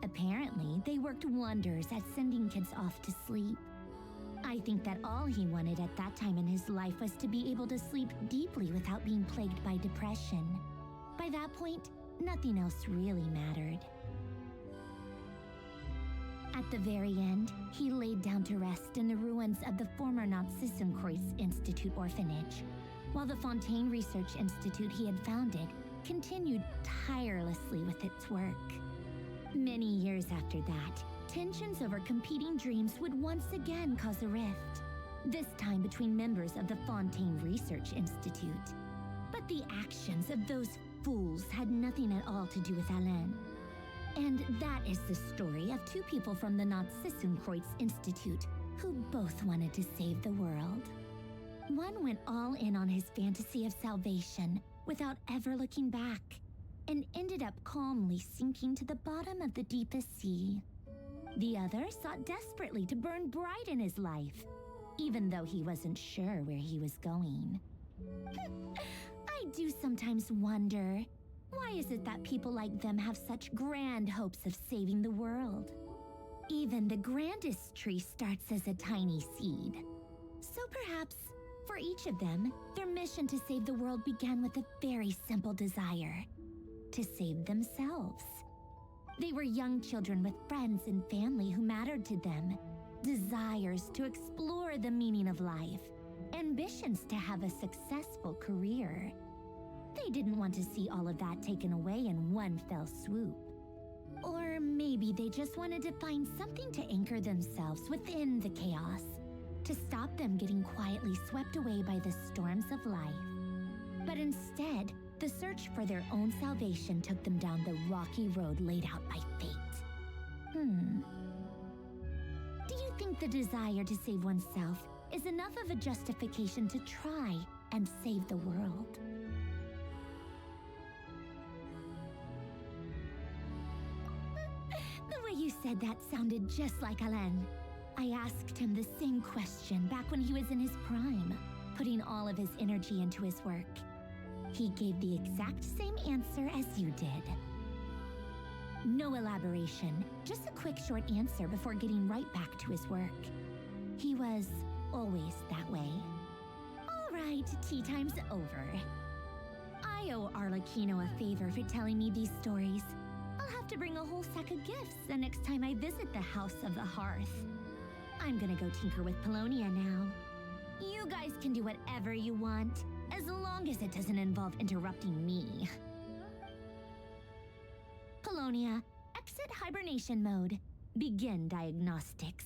Apparently, they worked wonders at sending kids off to sleep. I think that all he wanted at that time in his life was to be able to sleep deeply without being plagued by depression. By that point, nothing else really mattered. At the very end, he laid down to rest in the ruins of the former Nazissenkreuz Institute orphanage, while the Fontaine Research Institute he had founded continued tirelessly with its work. Many years after that, tensions over competing dreams would once again cause a rift, this time between members of the Fontaine Research Institute. But the actions of those fools had nothing at all to do with Alain. And that is the story of two people from the Nazissenkreuz Institute who both wanted to save the world. One went all in on his fantasy of salvation without ever looking back, and ended up calmly sinking to the bottom of the deepest sea. The other sought desperately to burn bright in his life, even though he wasn't sure where he was going. I do sometimes wonder, why is it that people like them have such grand hopes of saving the world? Even the grandest tree starts as a tiny seed. So perhaps, for each of them, their mission to save the world began with a very simple desire: to save themselves. They were young children with friends and family who mattered to them, desires to explore the meaning of life, ambitions to have a successful career. They didn't want to see all of that taken away in one fell swoop. Or maybe they just wanted to find something to anchor themselves within the chaos, to stop them getting quietly swept away by the storms of life. But instead, the search for their own salvation took them down the rocky road laid out by fate. Do you think the desire to save oneself is enough of a justification to try and save the world? The way you said that sounded just like Alain. I asked him the same question back when he was in his prime, putting all of his energy into his work. He gave the exact same answer as you did. No elaboration, just a quick short answer before getting right back to his work. He was always that way. All right, tea time's over. I owe Arlecchino a favor for telling me these stories. I'll have to bring a whole sack of gifts the next time I visit the House of the Hearth. I'm gonna go tinker with Polonia now. You guys can do whatever you want, as long as it doesn't involve interrupting me. Polonia, exit hibernation mode. Begin diagnostics.